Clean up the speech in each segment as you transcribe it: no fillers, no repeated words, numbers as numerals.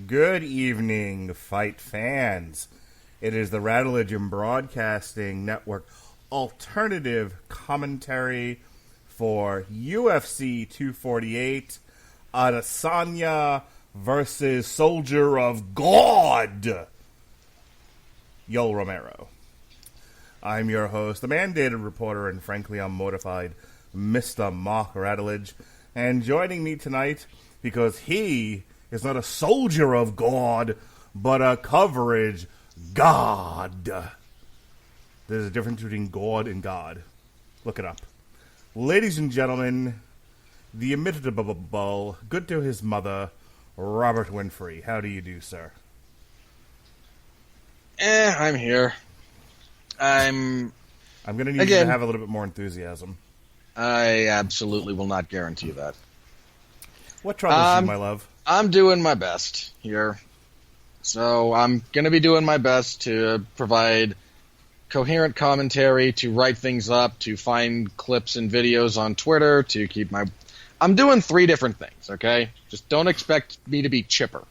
Good evening, fight fans. It is the Radulich and Broadcasting Network alternative commentary for UFC 248, Adesanya versus Soldier of God, Romero. I'm your host, the mandated reporter, and frankly I'm mortified, Mr. Mark Radulich. And joining me tonight, because he is not a soldier of God, but a coverage God. There's a difference between God and God. Look it up. Ladies and gentlemen, the imitable, good to his mother, Robert Winfree. How do you do, sir? I'm here. I'm going to need you to have a little bit more enthusiasm. I absolutely will not guarantee that. What troubles you, my love? I'm doing my best here. So I'm going to be doing my best to provide coherent commentary, to write things up, to find clips and videos on Twitter, to keep my... I'm doing 3 different things, okay? Just don't expect me to be chipper.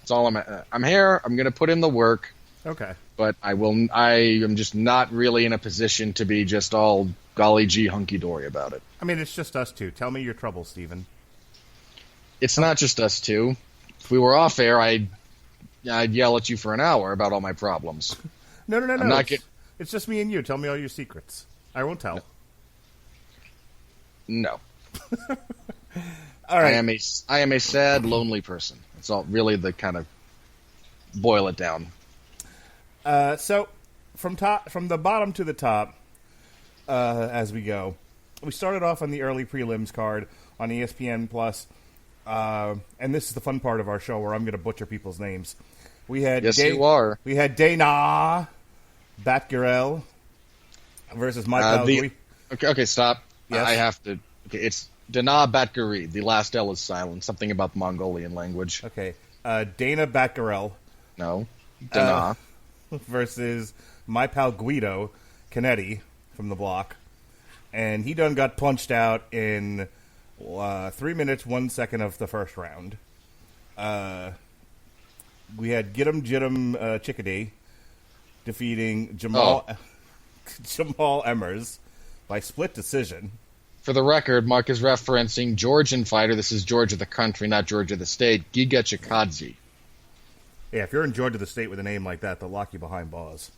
That's all I'm here. I'm going to put in the work. Okay. But I am just not really in a position to be just all golly gee hunky-dory about it. I mean, it's just us two. Tell me your troubles, Stephen. It's not just us two. If we were off air, I'd yell at you for an hour about all my problems. No. It's just me and you. Tell me all your secrets. I won't tell. No. All right. I am a sad, lonely person. It's all really the kind of boil it down. So from the bottom to the top, as we go, we started off on the early prelims card on ESPN Plus. And this is the fun part of our show where I'm going to butcher people's names. We had you are. We had Dana Batgarel versus my pal. Okay, stop. Yes? I have to. Okay, it's Dana Batgari. The last L is silent. Something about the Mongolian language. Okay, Dana Batgarel. No, Dana versus my pal Guido Canetti from the block, and he done got punched out in 3 minutes, 1 second of the first round. We had Gittim Jittim Chickadee defeating Jamal Emmers by split decision. For the record, Mark is referencing Georgian fighter. This is Georgia the country, not Georgia the state. Giga Chikadze. Yeah, if you're in Georgia the state with a name like that, they'll lock you behind bars.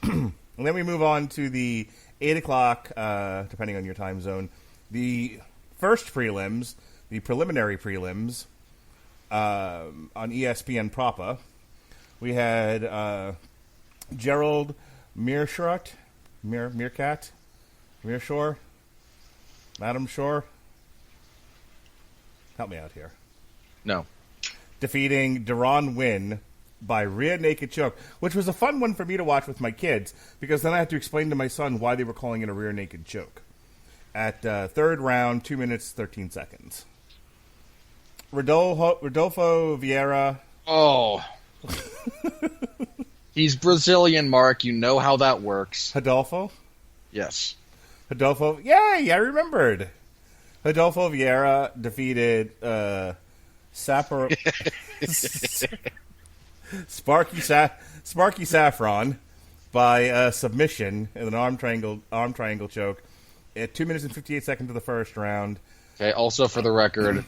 And then we move on to the 8 o'clock, depending on your time zone, the first prelims, the preliminary prelims, on ESPN proper. We had Gerald Meerschaert, Madam Shore. Help me out here. No. Defeating Deron Wynn by rear naked choke, which was a fun one for me to watch with my kids, because then I had to explain to my son why they were calling it a rear naked choke. At third round, 2 minutes, 13 seconds. Rodolfo Vieira. Oh. He's Brazilian, Mark. You know how that works. Rodolfo? Yes. Rodolfo. Yay, I remembered. Rodolfo Vieira defeated Sparky Saffron by submission in an arm triangle choke at 2 minutes and 58 seconds of the first round. Okay, also for the record,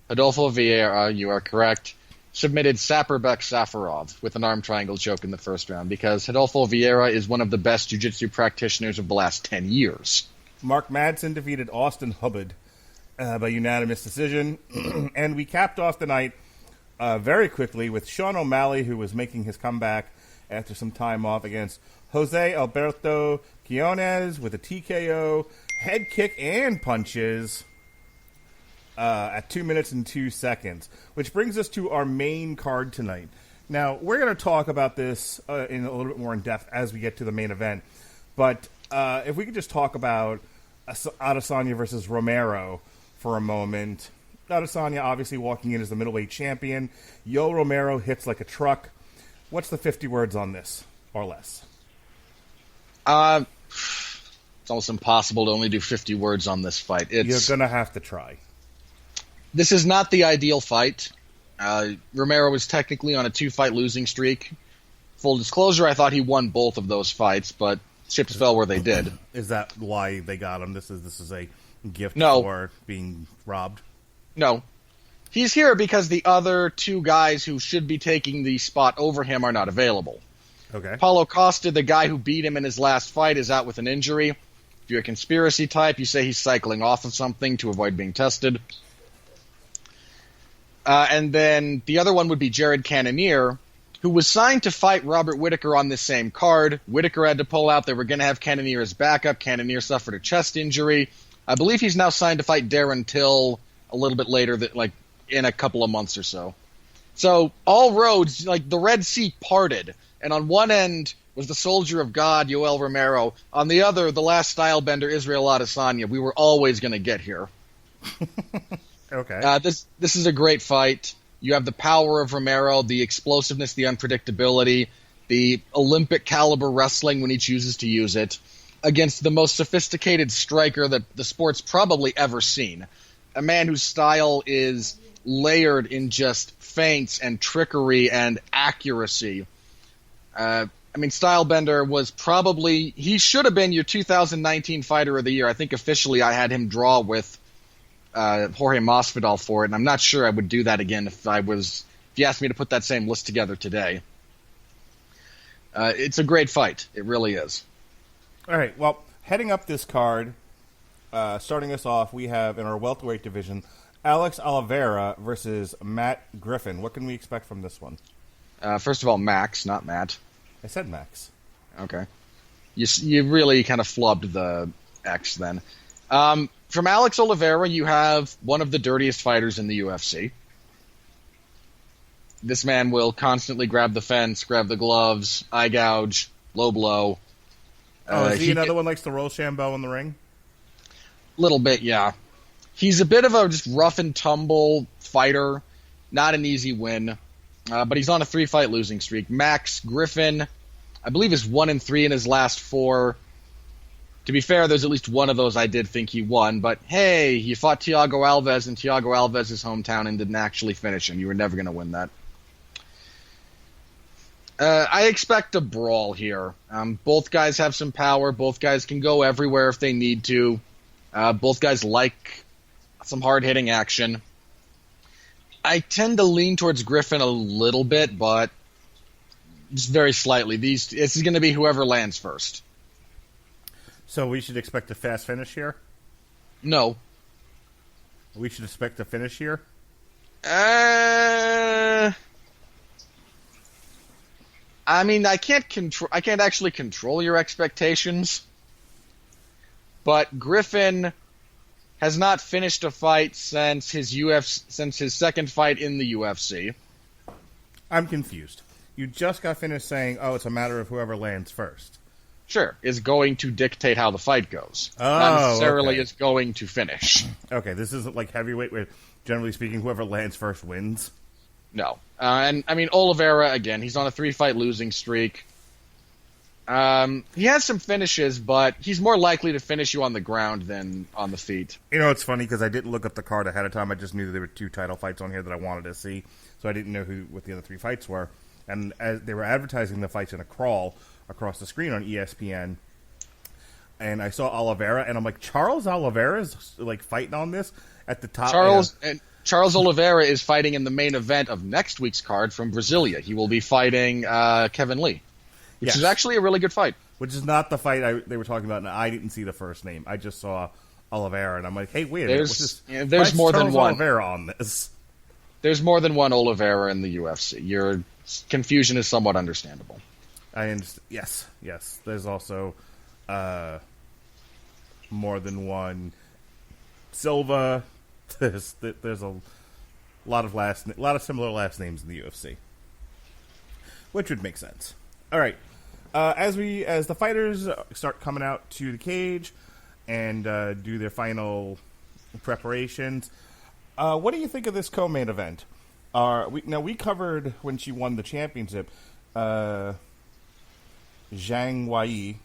Adolfo Vieira, you are correct, submitted Saperbek Safarov with an arm triangle choke in the first round because Adolfo Vieira is one of the best jiu-jitsu practitioners of the last 10 years. Mark Madsen defeated Austin Hubbard by unanimous decision. And we capped off the night very quickly with Sean O'Malley, who was making his comeback after some time off, against Jose Alberto Quinones with a TKO, head kick, and punches at 2 minutes and 2 seconds, which brings us to our main card tonight. Now, we're going to talk about this in a little bit more in depth as we get to the main event, but if we could just talk about Adesanya versus Romero for a moment. Adesanya obviously walking in as the middleweight champion. Romero hits like a truck. What's the 50 words on this, or less? It's almost impossible to only do 50 words on this fight. You're going to have to try. This is not the ideal fight. Romero was technically on a 2-fight losing streak. Full disclosure, I thought he won both of those fights, but chips fell where they did. Is that why they got him? This is a gift No. for being robbed? No. He's here because the other two guys who should be taking the spot over him are not available. Okay. Paulo Costa, the guy who beat him in his last fight, is out with an injury. If you're a conspiracy type, you say he's cycling off of something to avoid being tested. And then the other one would be Jared Cannonier, who was signed to fight Robert Whittaker on this same card. Whittaker had to pull out. They were going to have Cannonier as backup. Cannonier suffered a chest injury. I believe he's now signed to fight Darren Till a little bit later, in a couple of months or so. So all roads, like the Red Sea parted, and on one end was the soldier of God, Yoel Romero. On the other, the last stylebender, Israel Adesanya. We were always going to get here. Okay. This is a great fight. You have the power of Romero, the explosiveness, the unpredictability, the Olympic caliber wrestling when he chooses to use it, against the most sophisticated striker that the sport's probably ever seen. A man whose style is layered in just feints and trickery and accuracy. Stylebender was he should have been your 2019 Fighter of the Year. I think officially I had him draw with Jorge Masvidal for it, and I'm not sure I would do that again if you asked me to put that same list together today. It's a great fight. It really is. All right, well, heading up this card, starting us off, we have in our welterweight division, Alex Oliveira versus Matt Griffin. What can we expect from this one? First of all, Max, not Matt. I said Max. Okay. You really kind of flubbed the X then. From Alex Oliveira, you have one of the dirtiest fighters in the UFC. This man will constantly grab the fence, grab the gloves, eye gouge, low blow. Is he another one likes to roll Shambo in the ring? Little bit, yeah. He's a bit of a just rough and tumble fighter. Not an easy win. But he's on a 3-fight losing streak. Max Griffin, I believe, is 1-3 in his last 4. To be fair, there's at least one of those I did think he won. But hey, he fought Thiago Alves in Thiago Alves' hometown and didn't actually finish him. You were never going to win that. I expect a brawl here. Both guys have some power. Both guys can go everywhere if they need to. Both guys like some hard-hitting action. I tend to lean towards Griffin a little bit, but just very slightly. This is going to be whoever lands first. So we should expect a fast finish here? No. We should expect a finish here? I can't actually control your expectations. But Griffin has not finished a fight since his second fight in the UFC. I'm confused. You just got finished saying, it's a matter of whoever lands first. Sure, is going to dictate how the fight goes. Oh, not necessarily okay. is going to finish. Okay, this isn't like heavyweight where, generally speaking, whoever lands first wins. No. Oliveira, again, he's on a 3-fight losing streak. He has some finishes, but he's more likely to finish you on the ground than on the feet. You know, it's funny because I didn't look up the card ahead of time. I just knew that there were 2 title fights on here that I wanted to see, so I didn't know what the other 3 fights were. And as they were advertising the fights in a crawl across the screen on ESPN, and I saw Oliveira, and I'm like, Charles Oliveira's like fighting on this at the top. Charles Oliveira is fighting in the main event of next week's card from Brasilia. He will be fighting Kevin Lee, which is actually a really good fight. Which is not the fight they were talking about, and I didn't see the first name. I just saw Oliveira, and I'm like, hey, wait a minute. There's more than one Oliveira on this. There's more than one Oliveira in the UFC. Your confusion is somewhat understandable. I understand. Yes. There's also more than one Silva. There's a lot of similar last names in the UFC, which would make sense. All right, as the fighters start coming out to the cage and do their final preparations, what do you think of this co-main event? We covered when she won the championship. Zhang Weili.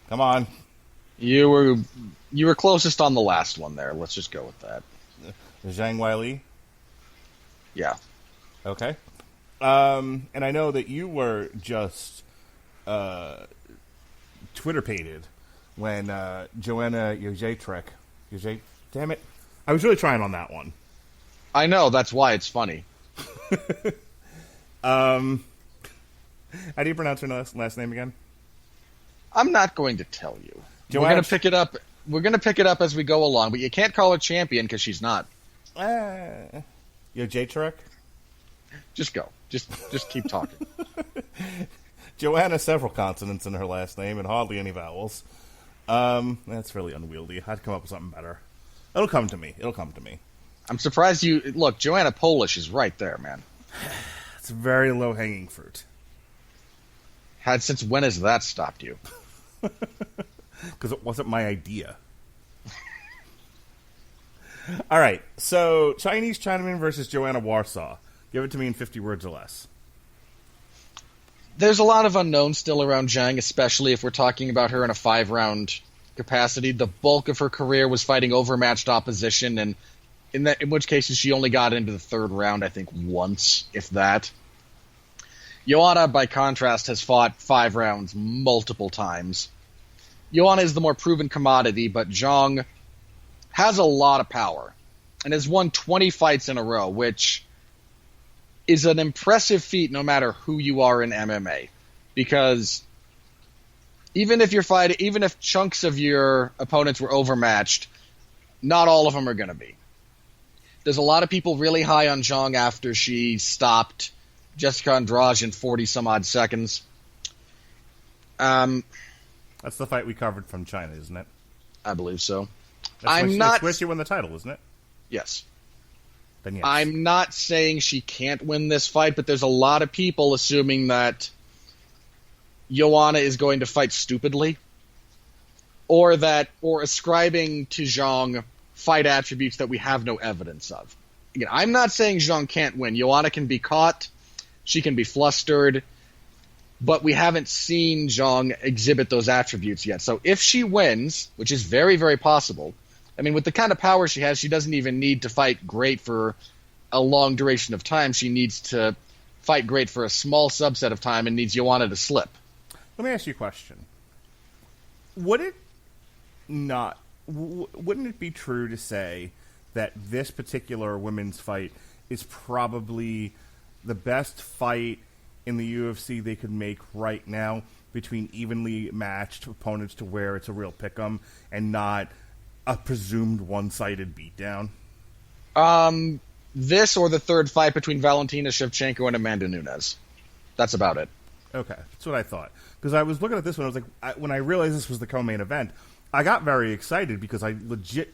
Come on. You were closest on the last one there. Let's just go with that. Zhang Weili? Yeah. Okay. And I know that you were just Twitter-pated when Joanna Jędrzejczyk... Damn it. I was really trying on that one. I know, that's why it's funny. How do you pronounce her last name again? I'm not going to tell you. Joanna... We're going to pick it up. We're going to pick it up as we go along, but you can't call her champion because she's not. Jędrzejczyk? Just go. Just keep talking. Joanna, several consonants in her last name and hardly any vowels. That's really unwieldy. I'd come up with something better. It'll come to me. I'm surprised you... Look, Joanna Polish is right there, man. It's very low-hanging fruit. Since when has that stopped you? Because it wasn't my idea. All right, so Chinese Chinaman versus Joanna Warsaw. Give it to me in 50 words or less. There's a lot of unknowns still around Zhang, especially if we're talking about her in a 5-round capacity. The bulk of her career was fighting overmatched opposition, and in which cases she only got into the 3rd round, I think, once, if that. Joanna, by contrast, has fought 5 rounds multiple times. Joanna is the more proven commodity, but Zhang has a lot of power and has won 20 fights in a row, which is an impressive feat no matter who you are in MMA. Because even if chunks of your opponents were overmatched, not all of them are going to be. There's a lot of people really high on Zhang after she stopped Jessica Andrade in 40-some-odd seconds. That's the fight we covered from China, isn't it? I believe so. That's where she won the title, isn't it? Yes. Then yes. I'm not saying she can't win this fight, but there's a lot of people assuming that Joanna is going to fight stupidly, or ascribing to Zhang fight attributes that we have no evidence of. Again, I'm not saying Zhang can't win. Joanna can be caught, she can be flustered, but we haven't seen Zhang exhibit those attributes yet. So if she wins, which is very, very possible, I mean, with the kind of power she has, she doesn't even need to fight great for a long duration of time. She needs to fight great for a small subset of time and needs Joanna to slip. Let me ask you a question. Wouldn't it be true to say that this particular women's fight is probably the best fight in the UFC they could make right now between evenly matched opponents to where it's a real pick'em and not a presumed one-sided beatdown? This or the 3rd fight between Valentina Shevchenko and Amanda Nunes. That's about it. Okay, that's what I thought. Because I was looking at this one, I was like, when I realized this was the co-main event, I got very excited because I legit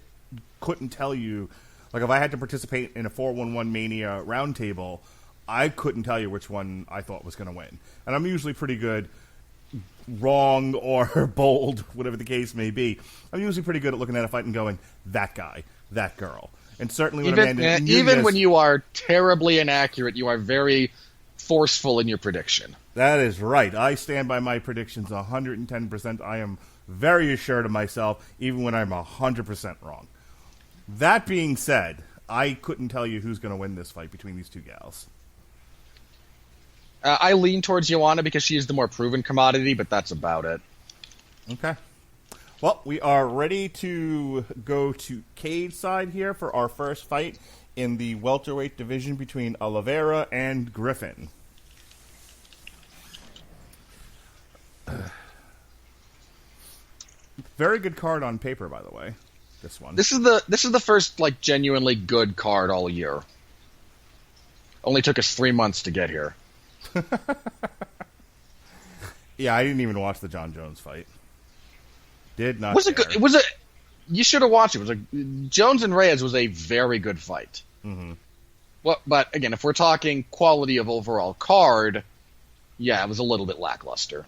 couldn't tell you, like if I had to participate in a 4-1-1 Mania roundtable, I couldn't tell you which one I thought was going to win. And I'm usually pretty good, wrong or bold, whatever the case may be. I'm usually pretty good at looking at a fight and going, that guy, that girl. And certainly when Amanda Nunes, even when you are terribly inaccurate, you are very forceful in your prediction. That is right. I stand by my predictions 110%. I am very assured of myself, even when I'm 100% wrong. That being said, I couldn't tell you who's going to win this fight between these two gals. I lean towards Joanna because she is the more proven commodity, but that's about it. Okay. Well, we are ready to go to cage side here for our first fight in the welterweight division between Oliveira and Griffin. Very good card on paper, by the way. This one. This is the first like genuinely good card all year. Only took us 3 months to get here. Yeah, I didn't even watch the John Jones fight. Did not. You should have watched it. Jones and Reyes was a very good fight. Mm-hmm. Well, but again, if we're talking quality of overall card, yeah, it was a little bit lackluster.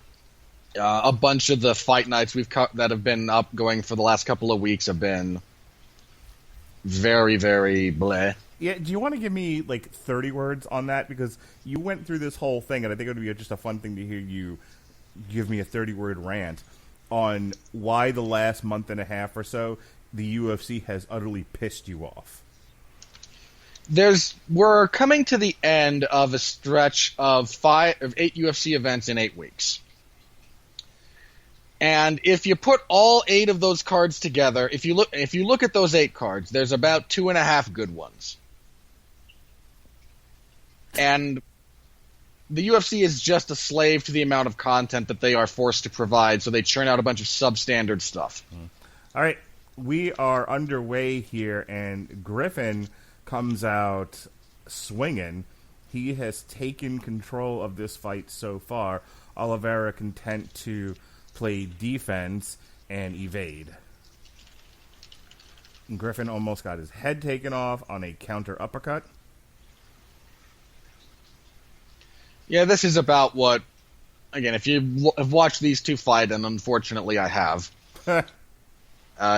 A bunch of the fight nights that have been up going for the last couple of weeks have been very, very bleh. Yeah, do you want to give me like 30 words on that? Because you went through this whole thing, and I think it would be just a fun thing to hear you give me a 30-word rant. on why the last month and a half or so the UFC has utterly pissed you off. We're coming to the end of a stretch of 8 UFC events in 8 weeks. And if you put all 8 of those cards together, if you look at those 8 cards, there's about 2.5 good ones. And the UFC is just a slave to the amount of content that they are forced to provide, so they churn out a bunch of substandard stuff. All right, we are underway here, and Griffin comes out swinging. He has taken control of this fight so far. Oliveira content to play defense and evade. Griffin almost got his head taken off on a counter uppercut. Yeah, this is about what, again, if you have watched these two fight, and unfortunately I have,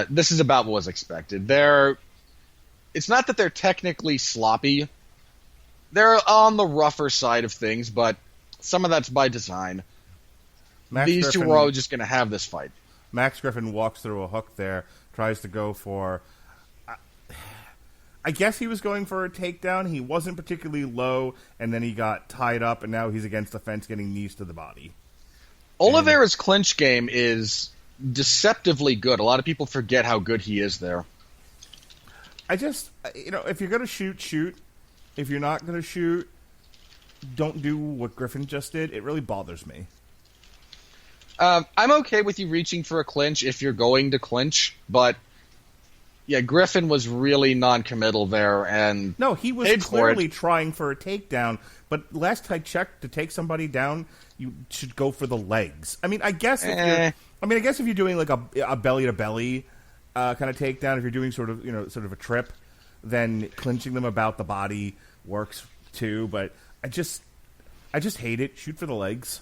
this is about what was expected. It's not that they're technically sloppy. They're on the rougher side of things, but some of that's by design. These two were all just going to have this fight. Max Griffin walks through a hook there, tries to go for... I guess he was going for a takedown. He wasn't particularly low, and then he got tied up, and now he's against the fence getting knees to the body. Oliveira's clinch game is deceptively good. A lot of people forget how good he is there. I just, if you're going to shoot, shoot. If you're not going to shoot, don't do what Griffin just did. It really bothers me. I'm okay with you reaching for a clinch if you're going to clinch, but yeah, Griffin was really non-committal there, and no, he was clearly trying for a takedown. But last I checked, to take somebody down, you should go for the legs. I mean, I guess if you're doing like a belly to belly kind of takedown, if you're doing sort of a trip, then clinching them about the body works too. But I just hate it. Shoot for the legs.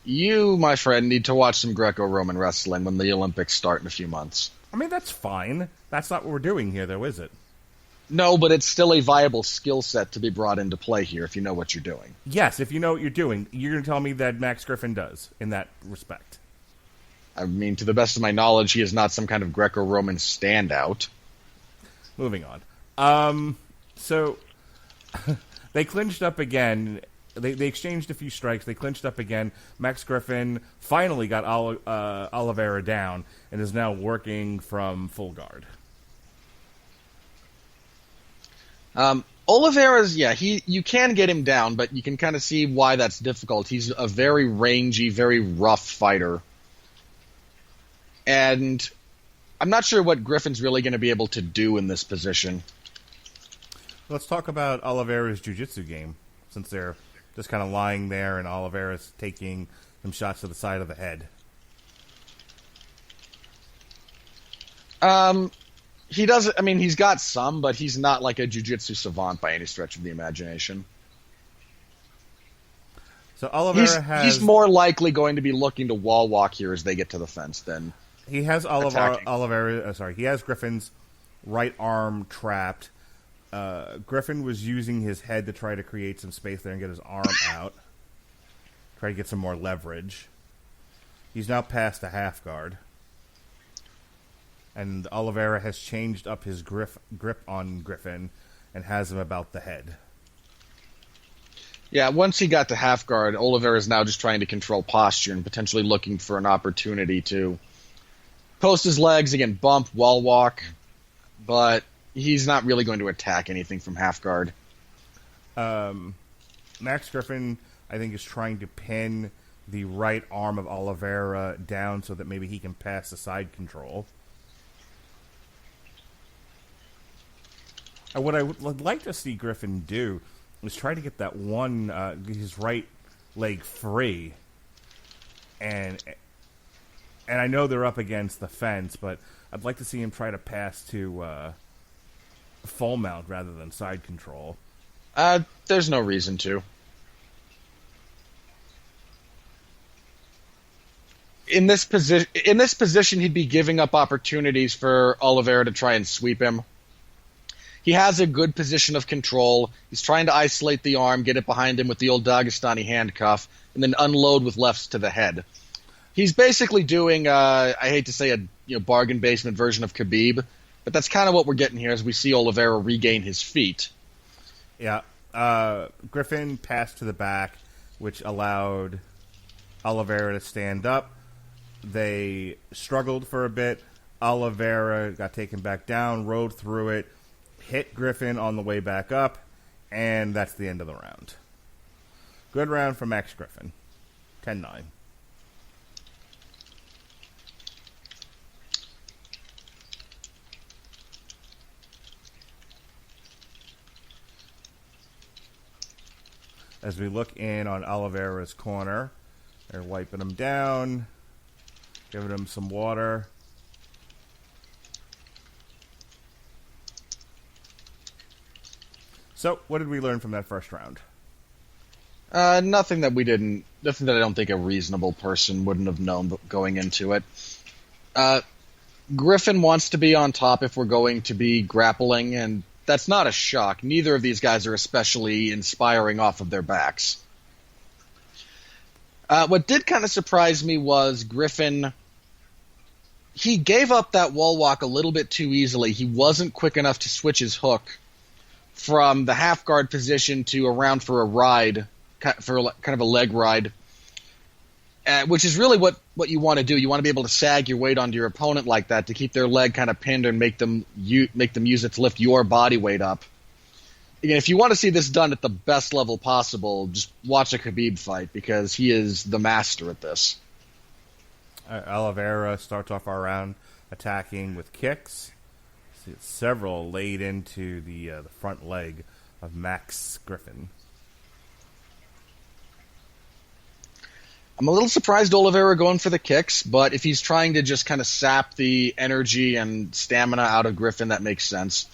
You, my friend, need to watch some Greco-Roman wrestling when the Olympics start in a few months. I mean, that's fine. That's not what we're doing here, though, is it? No, but it's still a viable skill set to be brought into play here if you know what you're doing. Yes, if you know what you're doing. You're going to tell me that Max Griffin does, in that respect. I mean, to the best of my knowledge, he is not some kind of Greco-Roman standout. Moving on. So, they clinched up again. They exchanged a few strikes. They clinched up again. Max Griffin finally got Oliveira down and is now working from full guard. Oliveira's, you can get him down, but you can kind of see why that's difficult. He's a very rangy, very rough fighter. And I'm not sure what Griffin's really going to be able to do in this position. Let's talk about Oliveira's jiu-jitsu game, since they're just kind of lying there and Oliveira's taking some shots to the side of the head. He does. I mean, he's got some, but he's not like a jiu-jitsu savant by any stretch of the imagination. So Oliveira he's more likely going to be looking to wall walk here as they get to the fence than he has he has Griffin's right arm trapped. Griffin was using his head to try to create some space there and get his arm out. Try to get some more leverage. He's now past the half guard. And Oliveira has changed up his grip on Griffin and has him about the head. Yeah, once he got to half guard, Oliveira is now just trying to control posture and potentially looking for an opportunity to post his legs, again, bump, wall walk, but he's not really going to attack anything from half guard. Max Griffin, I think, is trying to pin the right arm of Oliveira down so that maybe he can pass the side control. What I would like to see Griffin do is try to get that one, his right leg free. And I know they're up against the fence, but I'd like to see him try to pass to full mount rather than side control. There's no reason to. In this position, he'd be giving up opportunities for Oliveira to try and sweep him. He has a good position of control. He's trying to isolate the arm, get it behind him with the old Dagestani handcuff, and then unload with lefts to the head. He's basically doing, I hate to say, a bargain basement version of Khabib, but that's kind of what we're getting here as we see Oliveira regain his feet. Yeah. Griffin passed to the back, which allowed Oliveira to stand up. They struggled for a bit. Oliveira got taken back down, rode through it, hit Griffin on the way back up, and that's the end of the round. Good round for Max Griffin. 10-9. As we look in on Oliveira's corner, they're wiping him down, giving him some water. So, what did we learn from that first round? Nothing that I don't think a reasonable person wouldn't have known going into it. Griffin wants to be on top if we're going to be grappling, and that's not a shock. Neither of these guys are especially inspiring off of their backs. What did kind of surprise me was Griffin. He gave up that wall walk a little bit too easily. He wasn't quick enough to switch his hook from the half guard position to around for a ride, for kind of a leg ride, which is really what you want to do. You want to be able to sag your weight onto your opponent like that to keep their leg kind of pinned and make them use it to lift your body weight up. Again, if you want to see this done at the best level possible, just watch a Khabib fight because he is the master at this. Oliveira starts off our round attacking with kicks. See several laid into the front leg of Max Griffin. I'm a little surprised Oliveira going for the kicks, but if he's trying to just kind of sap the energy and stamina out of Griffin, that makes sense.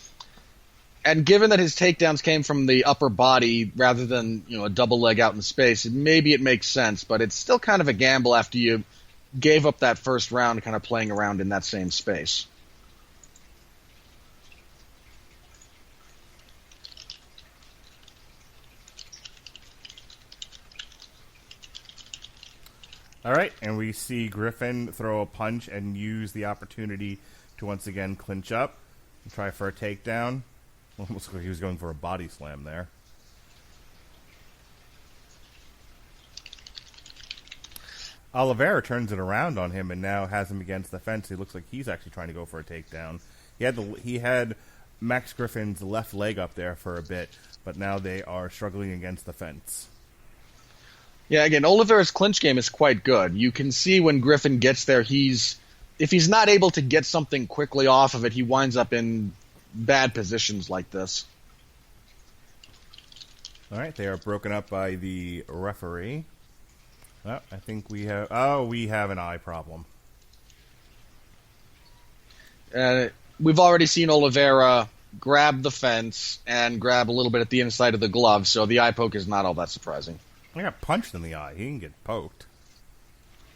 And given that his takedowns came from the upper body rather than a double leg out in space, maybe it makes sense, but it's still kind of a gamble after you gave up that first round kind of playing around in that same space. All right, and we see Griffin throw a punch and use the opportunity to once again clinch up and try for a takedown. Almost like he was going for a body slam there. Oliveira turns it around on him and now has him against the fence. He looks like he's actually trying to go for a takedown. He had Max Griffin's left leg up there for a bit, but now they are struggling against the fence. Yeah, again, Oliveira's clinch game is quite good. You can see when Griffin gets there, if he's not able to get something quickly off of it, he winds up in bad positions like this. All right, they are broken up by the referee. Oh, I think we have an eye problem. We've already seen Oliveira grab the fence and grab a little bit at the inside of the glove, so the eye poke is not all that surprising. He got punched in the eye. He didn't get poked.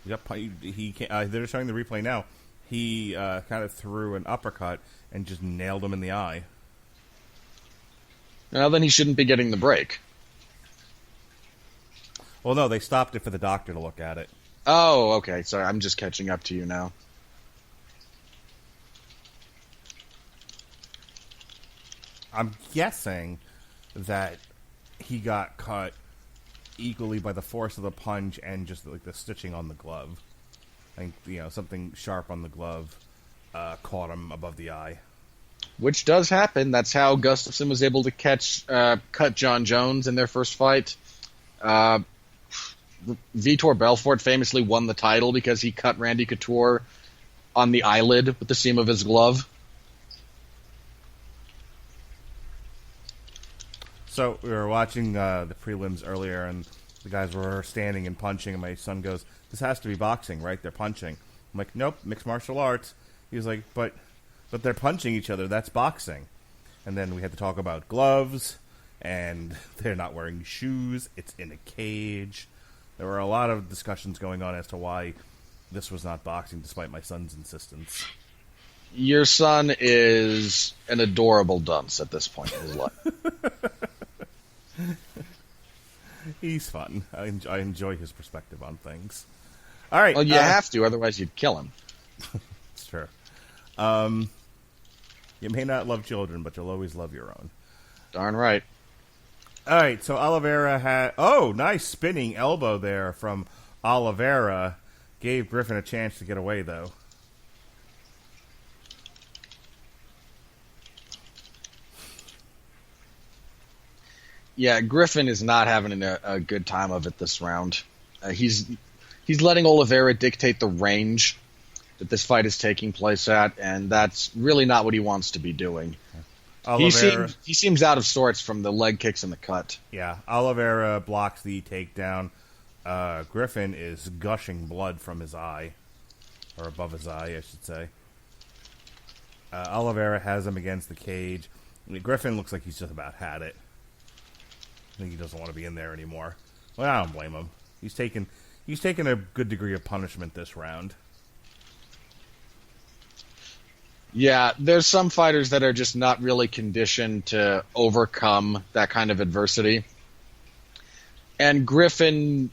They're showing the replay now. He kind of threw an uppercut and just nailed him in the eye. Well, then he shouldn't be getting the break. Well, no, they stopped it for the doctor to look at it. Oh, okay. Sorry, I'm just catching up to you now. I'm guessing that he got cut equally by the force of the punch and just like the stitching on the glove. I think something sharp on the glove caught him above the eye. Which does happen. That's how Gustafsson was able to cut John Jones in their first fight. Vitor Belfort famously won the title because he cut Randy Couture on the eyelid with the seam of his glove. So we were watching the prelims earlier, and the guys were standing and punching, and my son goes, "This has to be boxing, right? They're punching." I'm like, "Nope, mixed martial arts." He was like, but they're punching each other. That's boxing." And then we had to talk about gloves, and they're not wearing shoes. It's in a cage. There were a lot of discussions going on as to why this was not boxing, despite my son's insistence. Your son is an adorable dunce at this point in his life. He's fun. I enjoy his perspective on things. All right. Well, you have to, otherwise you'd kill him. It's true. You may not love children, but you'll always love your own. Darn right. All right, so Oliveira had... Oh, nice spinning elbow there from Oliveira. Gave Griffin a chance to get away, though. Yeah, Griffin is not having a good time of it this round. He's letting Oliveira dictate the range that this fight is taking place at, and that's really not what he wants to be doing. Oliveira, he seems out of sorts from the leg kicks and the cut. Yeah, Oliveira blocks the takedown. Griffin is gushing blood from his eye, or above his eye, I should say. Oliveira has him against the cage. I mean, Griffin looks like he's just about had it. I think he doesn't want to be in there anymore. Well, I don't blame him. He's taken a good degree of punishment this round. Yeah, there's some fighters that are just not really conditioned to overcome that kind of adversity. And Griffin,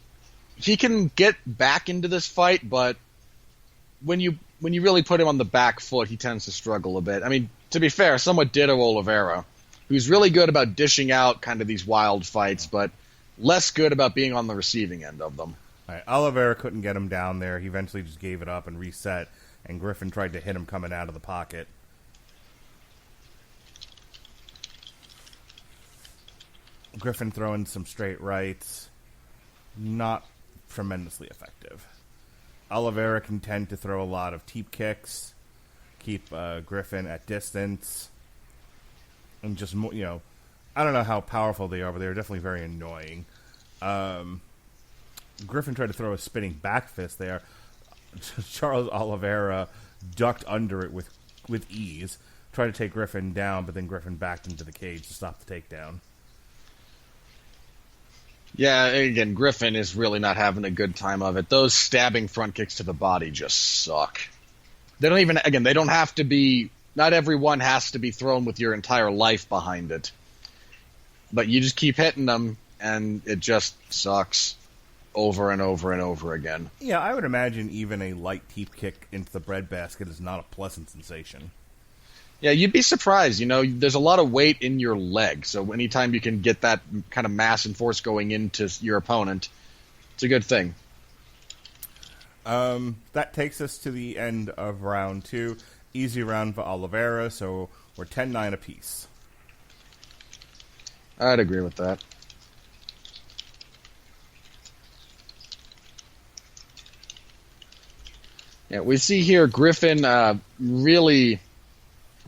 he can get back into this fight, but when you really put him on the back foot, he tends to struggle a bit. I mean, to be fair, somewhat ditto Oliveira, who's really good about dishing out kind of these wild fights, but less good about being on the receiving end of them. All right, Oliveira couldn't get him down there. He eventually just gave it up and reset, and Griffin tried to hit him coming out of the pocket. Griffin throwing some straight rights, not tremendously effective. Oliveira can tend to throw a lot of teep kicks, keep Griffin at distance, and just, I don't know how powerful they are, but they're definitely very annoying. Griffin tried to throw a spinning back fist there. Charles Oliveira ducked under it with ease, tried to take Griffin down, but then Griffin backed into the cage to stop the takedown. Yeah, again, Griffin is really not having a good time of it. Those stabbing front kicks to the body just suck. They don't have to be, not everyone has to be thrown with your entire life behind it. But you just keep hitting them, and it just sucks over and over and over again. Yeah, I would imagine even a light teep kick into the breadbasket is not a pleasant sensation. Yeah, you'd be surprised. There's a lot of weight in your leg, so anytime you can get that kind of mass and force going into your opponent, it's a good thing. That takes us to the end of round 2. Easy round for Oliveira, so we're 10-9 apiece. I'd agree with that. Yeah, we see here Griffin really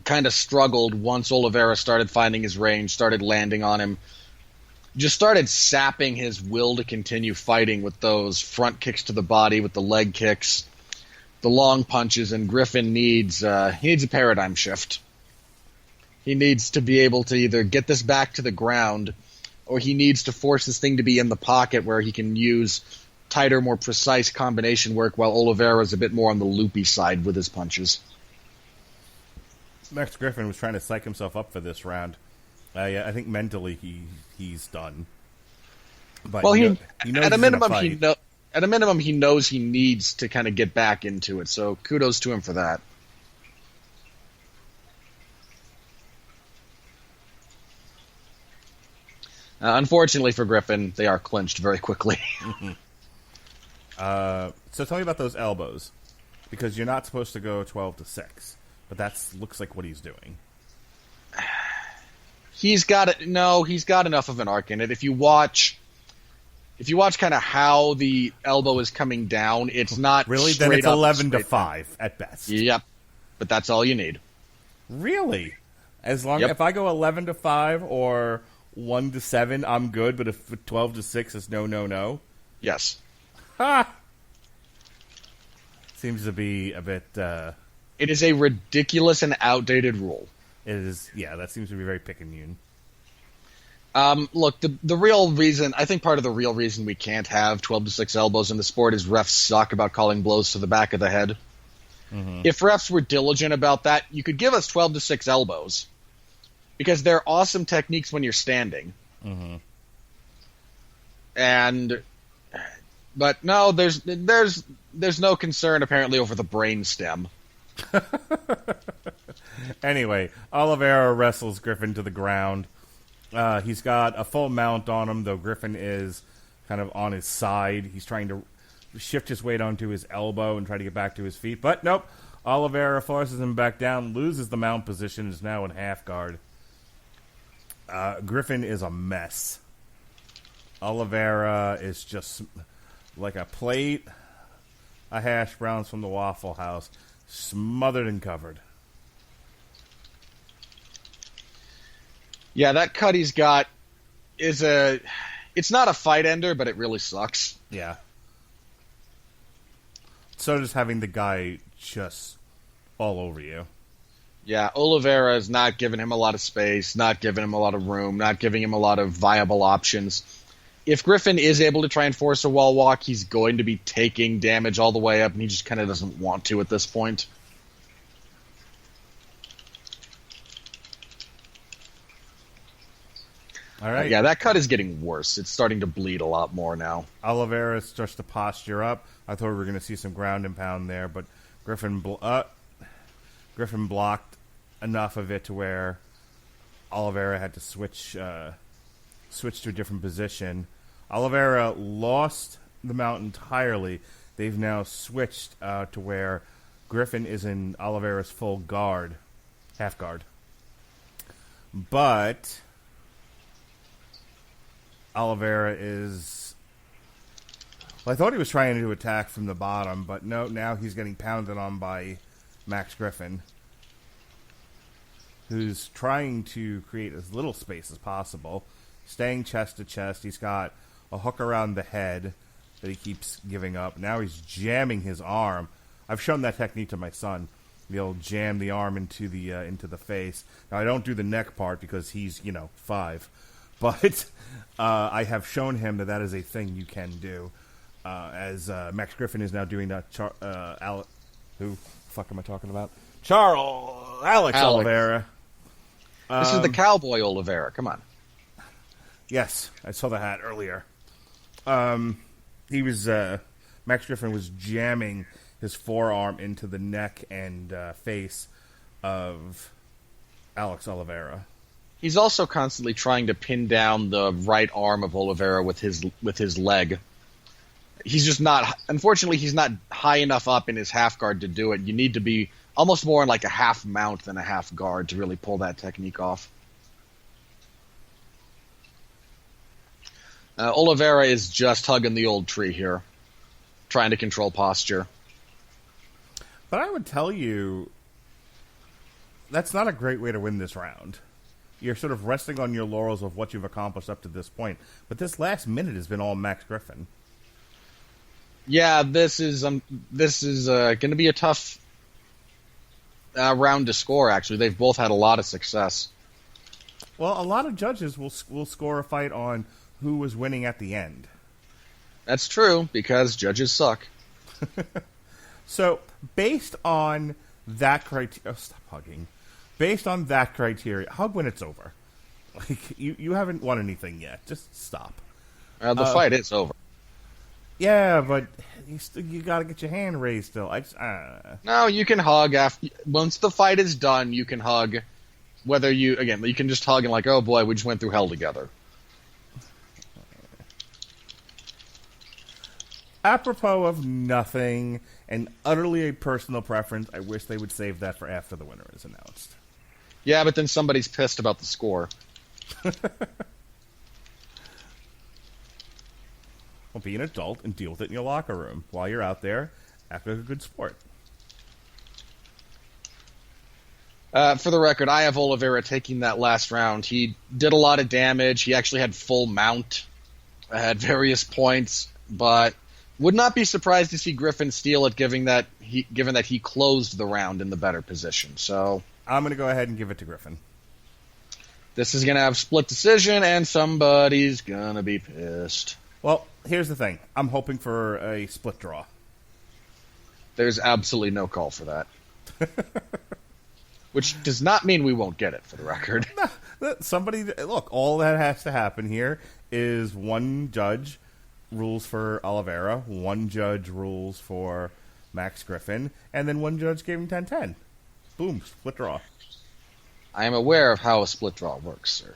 kind of struggled once Oliveira started finding his range, started landing on him, just started sapping his will to continue fighting with those front kicks to the body, with the leg kicks, the long punches, and Griffin needs a paradigm shift. He needs to be able to either get this back to the ground, or he needs to force this thing to be in the pocket where he can use tighter, more precise combination work, while Oliveira's a bit more on the loopy side with his punches. Max Griffin was trying to psych himself up for this round. I think mentally he's done. But well, he knows at a minimum he knows he needs to kind of get back into it. So kudos to him for that. Unfortunately for Griffin, they are clinched very quickly. So tell me about those elbows, because you're not supposed to go 12-6. But that looks like what he's doing. He's got enough of an arc in it. If you watch kind of how the elbow is coming down, it's not really. Then it's 11-5 at best. Yep, but that's all you need. Really, if I go 11-5 or 1-7, I'm good. But if 12-6 is no. Yes. Ha! Seems to be a bit. It is a ridiculous and outdated rule. It is, yeah, that seems to be very picayune. Look, the real reason, I think part of the real reason we can't have 12-6 elbows in the sport is refs suck about calling blows to the back of the head. Mm-hmm. If refs were diligent about that, you could give us 12-6 elbows, because they're awesome techniques when you're standing. Mm-hmm. But no, there's there's no concern apparently over the brain stem. Anyway, Oliveira wrestles Griffin to the ground. He's got a full mount on him, though Griffin is kind of on his side. He's trying to shift his weight onto his elbow and try to get back to his feet. But nope, Oliveira forces him back down, loses the mount position, is now in half guard. Griffin is a mess. Oliveira is just like a plate of hash browns from the Waffle House, smothered and covered. Yeah, that cut he's got is it's not a fight ender, but it really sucks. Yeah. So just having the guy just all over you. Yeah, Oliveira is not giving him a lot of space, not giving him a lot of room, not giving him a lot of viable options. If Griffin is able to try and force a wall walk, he's going to be taking damage all the way up, and he just kind of doesn't want to at this point. All right. Yeah, that cut is getting worse. It's starting to bleed a lot more now. Oliveira starts to posture up. I thought we were going to see some ground and pound there, but Griffin blocked enough of it to where Oliveira had to switch to a different position. Oliveira lost the mount entirely. They've now switched to where Griffin is in Oliveira's full guard, half guard. But Oliveira is... Well, I thought he was trying to attack from the bottom, but no, now he's getting pounded on by Max Griffin, who's trying to create as little space as possible, staying chest to chest. He's got a hook around the head that he keeps giving up. Now he's jamming his arm. I've shown that technique to my son. He'll jam the arm into the face. Now, I don't do the neck part because he's, 5. But I have shown him that is a thing you can do. As Max Griffin is now doing that. Who the fuck am I talking about? Alex Oliveira. This is the cowboy Oliveira. Come on. Yes, I saw the hat earlier. Max Griffin was jamming his forearm into the neck and face of Alex Oliveira. He's also constantly trying to pin down the right arm of Oliveira with his leg. He's just not. Unfortunately, he's not high enough up in his half guard to do it. You need to be almost more in like a half mount than a half guard to really pull that technique off. Oliveira is just hugging the old tree here, trying to control posture. But I would tell you, that's not a great way to win this round. You're sort of resting on your laurels of what you've accomplished up to this point. But this last minute has been all Max Griffin. Yeah, this is going to be a tough round to score, actually. They've both had a lot of success. Well, a lot of judges will score a fight on who was winning at the end. That's true, because judges suck. So, based on that criteria... Oh, stop hugging. Based on that criteria, hug when it's over. Like, you haven't won anything yet. Just stop. The fight is over. Yeah, but you got to get your hand raised still. No, you can hug once the fight is done. You can hug. You can just hug and like, oh boy, we just went through hell together. Apropos of nothing and utterly a personal preference, I wish they would save that for after the winner is announced. Yeah, but then somebody's pissed about the score. Well, be an adult and deal with it in your locker room. While you're out there, act like a good sport. For the record, I have Oliveira taking that last round. He did a lot of damage. He actually had full mount at various points, but would not be surprised to see Griffin steal it, given that he closed the round in the better position. So I'm going to go ahead and give it to Griffin. This is going to have split decision, and somebody's going to be pissed. Well, here's the thing. I'm hoping for a split draw. There's absolutely no call for that. Which does not mean we won't get it, for the record. Look, all that has to happen here is one judge rules for Oliveira, one judge rules for Max Griffin, and then one judge gave him 10-10. Boom, split draw. I am aware of how a split draw works, sir.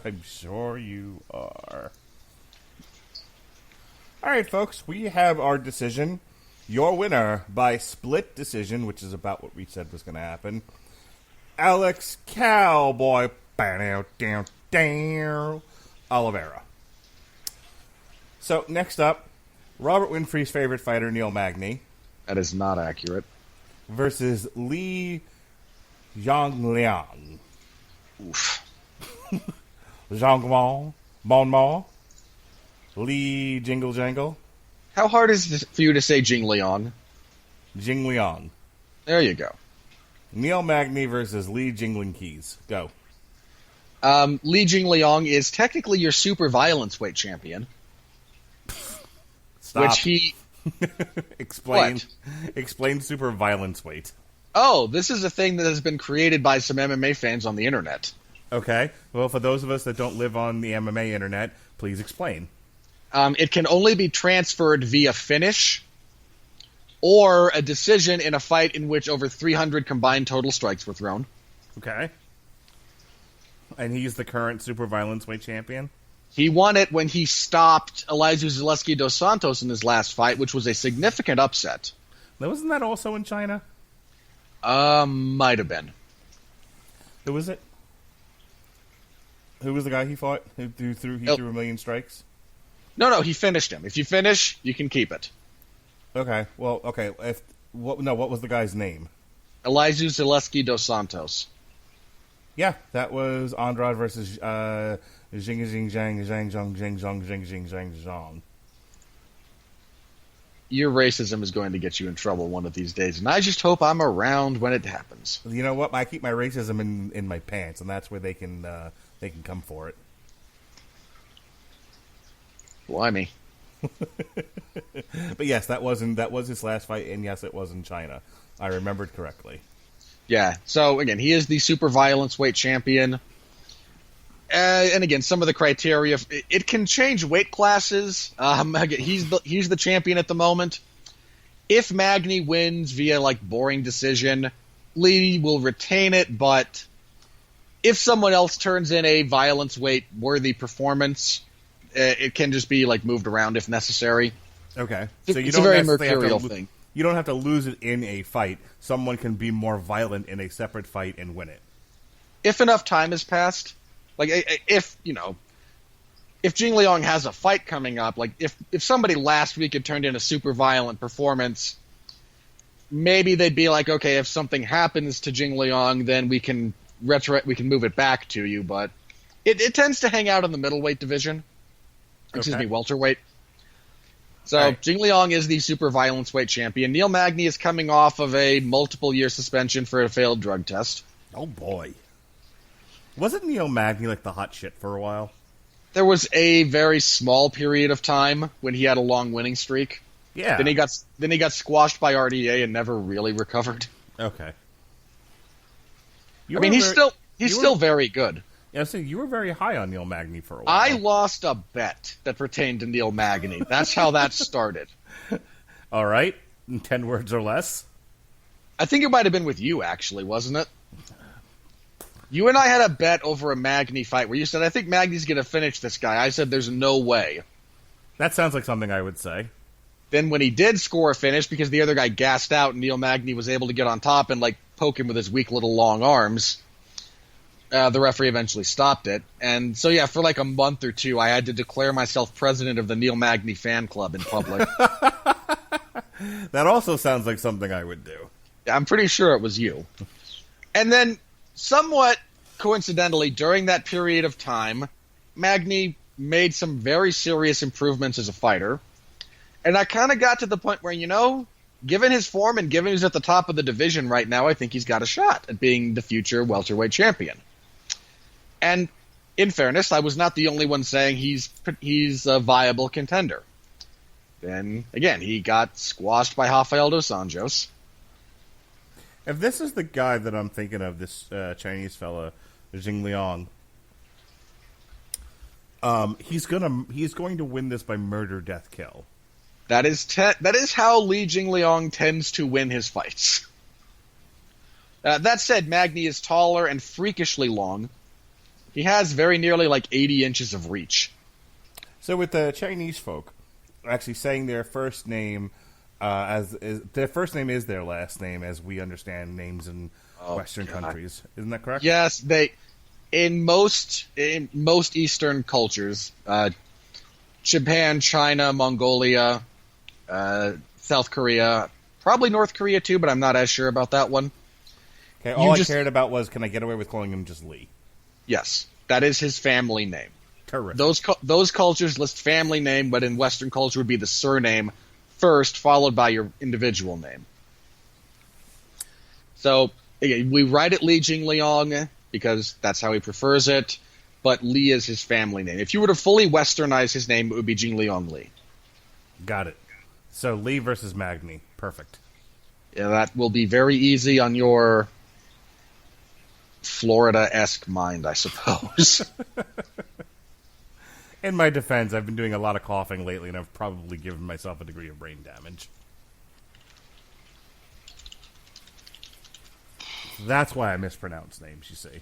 I'm sure you are. All right, folks, we have our decision. Your winner by split decision, which is about what we said was going to happen. Alex Cowboy Oliveira. So, next up, Robert Winfree's favorite fighter, Neil Magny. That is not accurate. Versus Li Zhangliang. Oof. Zhangwang, Bon Ma, Li Jingle Jangle. How hard is it for you to say Jing Liang? Jing Liang. There you go. Neil Magny versus Li Jingling Keys. Go. Li Jing Liang is technically your super violence weight champion. Stop. Which he... Explain. What? Explain super violence weight. Oh, this is a thing that has been created by some MMA fans on the internet. Okay. Well, for those of us that don't live on the MMA internet, please explain. It can only be transferred via finish or a decision in a fight in which over 300 combined total strikes were thrown. Okay. And he's the current super violence weight champion? He won it when he stopped Elizeu Zaleski dos Santos in his last fight, which was a significant upset. Now, wasn't that also in China? Might have been. Who was it? Who was the guy he fought? Who threw a million strikes? No, he finished him. If you finish, you can keep it. Okay. Well, okay. What was the guy's name? Elizeu Zaleski dos Santos. Yeah, that was Andrade versus Zhang Zhang. Your racism is going to get you in trouble one of these days, and I just hope I'm around when it happens. You know what? I keep my racism in my pants, and that's where they can come for it. Blimey. But yes, that was his last fight, and yes, it was in China. I remembered correctly. Yeah. So again, he is the super violence weight champion. And again, some of the criteria, it can change weight classes. Again, he's the champion at the moment. If Magny wins via boring decision, Lee will retain it. But if someone else turns in a violence weight worthy performance, it can just be moved around if necessary. Okay, so it's a very mercurial thing. You don't have to lose it in a fight. Someone can be more violent in a separate fight and win it. If enough time has passed. If Jing Liang has a fight coming up, if somebody last week had turned in a super violent performance, maybe they'd be like, okay, if something happens to Jing Liang, then we can move it back to you. But it tends to hang out in the middleweight division. Excuse me, welterweight. So right. Jing Liang is the super violence weight champion. Neil Magny is coming off of a multiple-year suspension for a failed drug test. Oh boy. Wasn't Neil Magny the hot shit for a while? There was a very small period of time when he had a long winning streak. Yeah. Then he got squashed by RDA and never really recovered. Okay. He's still very good. Yeah, so you were very high on Neil Magny for a while. I lost a bet that pertained to Neil Magny. That's how that started. All right. In 10 words or less? I think it might have been with you, actually, wasn't it? You and I had a bet over a Magny fight where you said, I think Magny's going to finish this guy. I said, there's no way. That sounds like something I would say. Then when he did score a finish, because the other guy gassed out and Neil Magny was able to get on top and poke him with his weak little long arms, the referee eventually stopped it. And so, yeah, for a month or two, I had to declare myself president of the Neil Magny fan club in public. That also sounds like something I would do. I'm pretty sure it was you. And then, somewhat coincidentally, during that period of time, Magny made some very serious improvements as a fighter. And I kind of got to the point where, given his form and given he's at the top of the division right now, I think he's got a shot at being the future welterweight champion. And in fairness, I was not the only one saying he's a viable contender. Then, again, he got squashed by Rafael dos Anjos. If this is the guy that I'm thinking of, this Chinese fella, Jing Liang, He's going to win this by murder, death, kill. That is how Li Jingliang tends to win his fights. That said, Magny is taller and freakishly long. He has very nearly 80 inches of reach. So with the Chinese folk actually saying their first name their first name is their last name, as we understand names in Western countries, isn't that correct? Yes, in most Eastern cultures, Japan, China, Mongolia, South Korea, probably North Korea too, but I'm not as sure about that one. Okay, all I cared about was, can I get away with calling him just Lee? Yes, that is his family name. Terrific. Those cultures list family name, but in Western culture would be the surname first, followed by your individual name. So again, we write it Li Jingliang because that's how he prefers it, but Li is his family name. If you were to fully Westernize his name, it would be Jingliang Li. Got it. So Lee versus Magny. Perfect. Yeah, that will be very easy on your Florida-esque mind, I suppose. In my defense, I've been doing a lot of coughing lately, and I've probably given myself a degree of brain damage. That's why I mispronounce names, you see.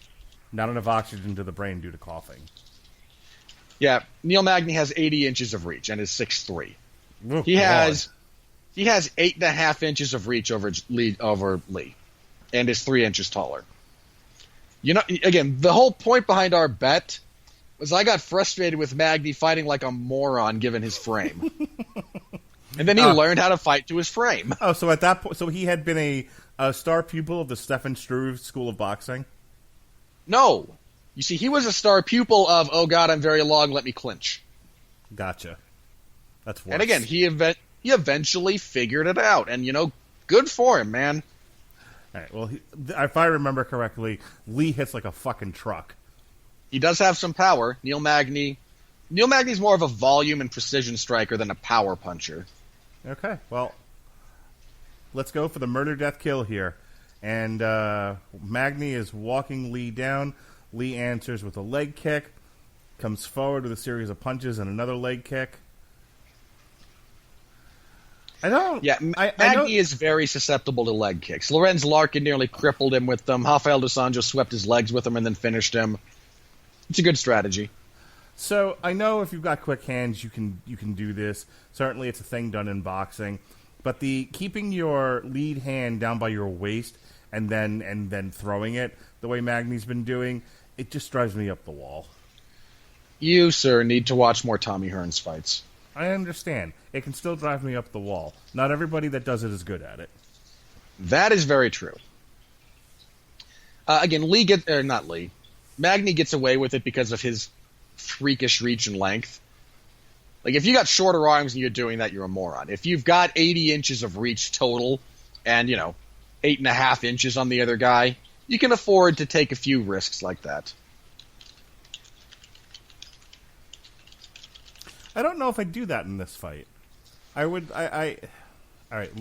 Not enough oxygen to the brain due to coughing. Yeah, Neil Magny has 80 inches of reach and is 6'3". Oh, he has 8.5 inches of reach over Lee, and is 3 inches taller. You know, again, the whole point behind our bet was I got frustrated with Magny fighting like a moron given his frame. And then he learned how to fight to his frame. Oh, so at that point, so he had been a star pupil of the Stefan Struve School of Boxing? No. You see, he was a star pupil of, oh God, I'm very long, let me clinch. Gotcha. That's worse. And again, he eventually figured it out. And, good for him, man. All right, well, if I remember correctly, Lee hits like a fucking truck. He does have some power. Neil Magny's more of a volume and precision striker than a power puncher. Okay, well, let's go for the murder, death, kill here. And Magny is walking Lee down. Lee answers with a leg kick, comes forward with a series of punches and another leg kick. Magny is very susceptible to leg kicks. Lorenz Larkin nearly crippled him with them. Rafael dos Anjos swept his legs with them and then finished him. It's a good strategy. So I know if you've got quick hands, you can do this. Certainly, it's a thing done in boxing. But the keeping your lead hand down by your waist and then throwing it the way Magny's been doing, it just drives me up the wall. You, sir, need to watch more Tommy Hearns fights. I understand. It can still drive me up the wall. Not everybody that does it is good at it. That is very true. Again, Magny gets away with it because of his freakish reach and length. Like, if you got shorter arms and you're doing that, you're a moron. If you've got 80 inches of reach total and, 8.5 inches on the other guy, you can afford to take a few risks like that. I don't know if I'd do that in this fight. All right,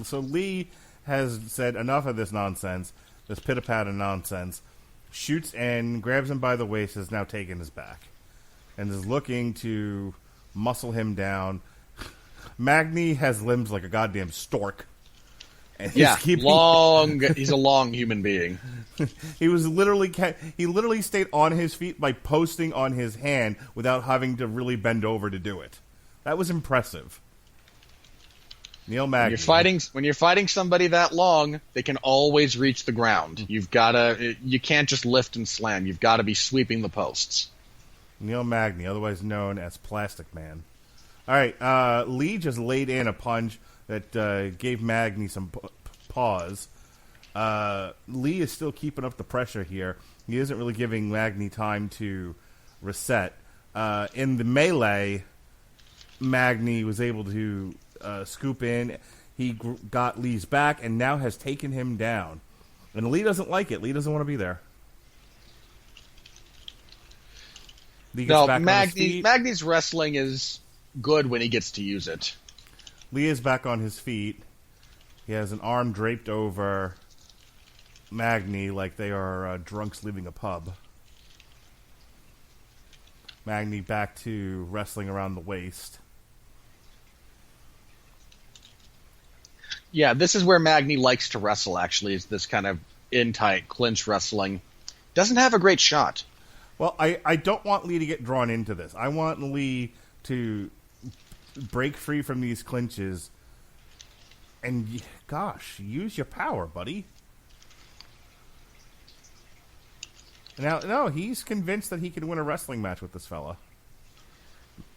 so Lee has said enough of this nonsense, this pitter-patter nonsense, shoots and grabs him by the waist, has now taken his back, and is looking to muscle him down. Magny has limbs like a goddamn stork. And he's a long human being. He literally stayed on his feet by posting on his hand without having to really bend over to do it. That was impressive. Neil Magny. When you're fighting somebody that long, they can always reach the ground. You can't just lift and slam. You've got to be sweeping the posts. Neil Magny, otherwise known as Plastic Man. All right, Lee just laid in a punch that gave Magny some pause. Lee is still keeping up the pressure here. He isn't really giving Magny time to reset. In the melee, Magny was able to scoop in. He got Lee's back and now has taken him down. And Lee doesn't like it. Lee doesn't want to be there. Magny's wrestling is good when he gets to use it. Lee is back on his feet. He has an arm draped over Magny like they are drunks leaving a pub. Magny back to wrestling around the waist. Yeah, this is where Magny likes to wrestle, actually, is this kind of in-tight clinch wrestling. Doesn't have a great shot. Well, I don't want Lee to get drawn into this. I want Lee to break free from these clinches and, gosh, use your power, buddy. Now, no, he's convinced that he can win a wrestling match with this fella.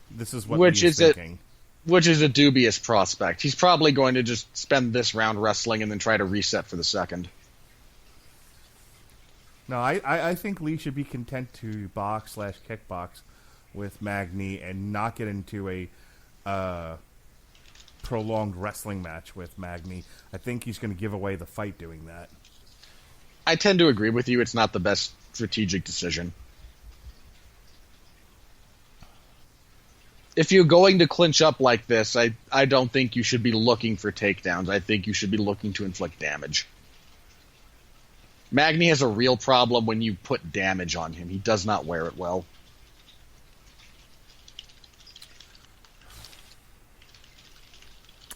This is what Lee is thinking. Which is a dubious prospect. He's probably going to just spend this round wrestling and then try to reset for the second. No, I think Lee should be content to box/kickbox with Magny and not get into a prolonged wrestling match with Magny. I think he's going to give away the fight doing that. I tend to agree with you. It's not the best strategic decision. If you're going to clinch up like this, I don't think you should be looking for takedowns. I think you should be looking to inflict damage. Magny has a real problem when you put damage on him. He does not wear it well.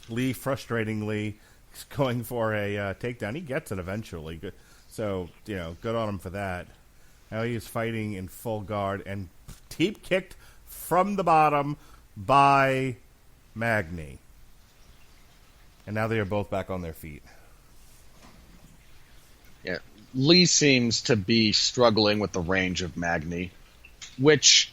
Lee, frustratingly, is going for a takedown. He gets it eventually. So, good on him for that. Now he is fighting in full guard and deep kicked from the bottom by Magny. And now they are both back on their feet. Yeah, Lee seems to be struggling with the range of Magny, which,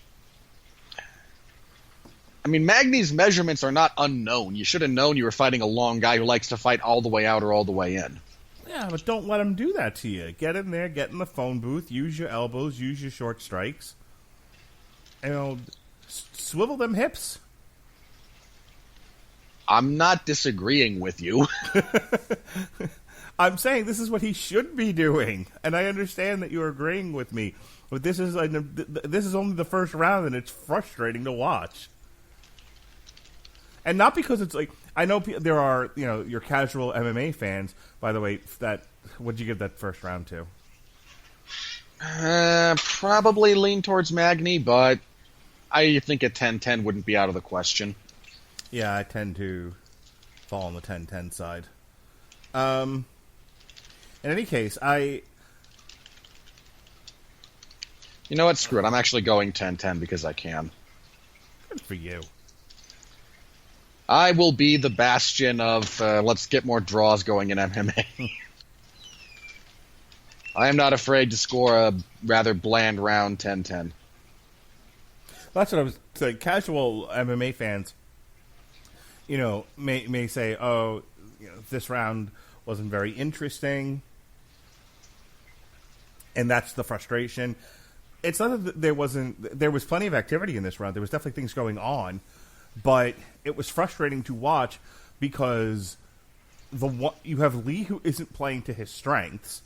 I mean, Magny's measurements are not unknown. You should have known you were fighting a long guy who likes to fight all the way out or all the way in. Yeah, but don't let him do that to you. Get in there, get in the phone booth, use your elbows, use your short strikes. Swivel them hips. I'm not disagreeing with you. I'm saying this is what he should be doing, and I understand that you're agreeing with me. But this is only the first round, and it's frustrating to watch. And not because it's like, I know there are your casual MMA fans. By the way, what'd you give that first round to? Probably lean towards Magny, but I think a 10-10 wouldn't be out of the question. Yeah, I tend to fall on the 10-10 side. In any case, You know what? Screw it. I'm actually going 10-10 because I can. Good for you. I will be the bastion of let's get more draws going in MMA. I am not afraid to score a rather bland round 10-10. That's what I was saying. Casual MMA fans, may say, "Oh, this round wasn't very interesting," and that's the frustration. It's not that there wasn't. There was plenty of activity in this round. There was definitely things going on, but it was frustrating to watch because you have Lee who isn't playing to his strengths,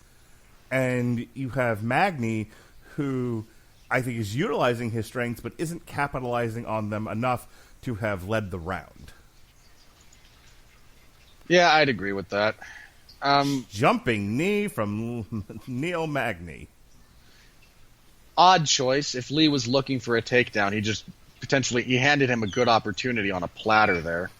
and you have Magny who I think is utilizing his strengths but isn't capitalizing on them enough to have led the round. Yeah, I'd agree with that. Jumping knee from Neil Magny. Odd choice. If Lee was looking for a takedown, he handed him a good opportunity on a platter there.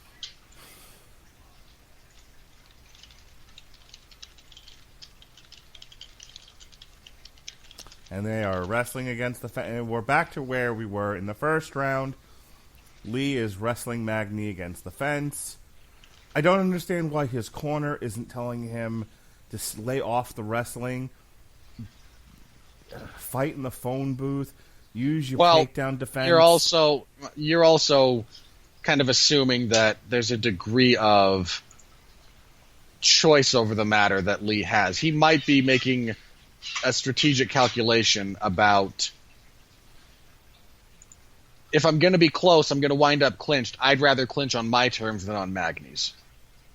And they are wrestling against the fence. And we're back to where we were in the first round. Lee is wrestling Magny against the fence. I don't understand why his corner isn't telling him to lay off the wrestling. Fight in the phone booth. Use your takedown defense. You're also kind of assuming that there's a degree of choice over the matter that Lee has. He might be making a strategic calculation about, if I'm going to be close, I'm going to wind up clinched. I'd rather clinch on my terms than on Magny's.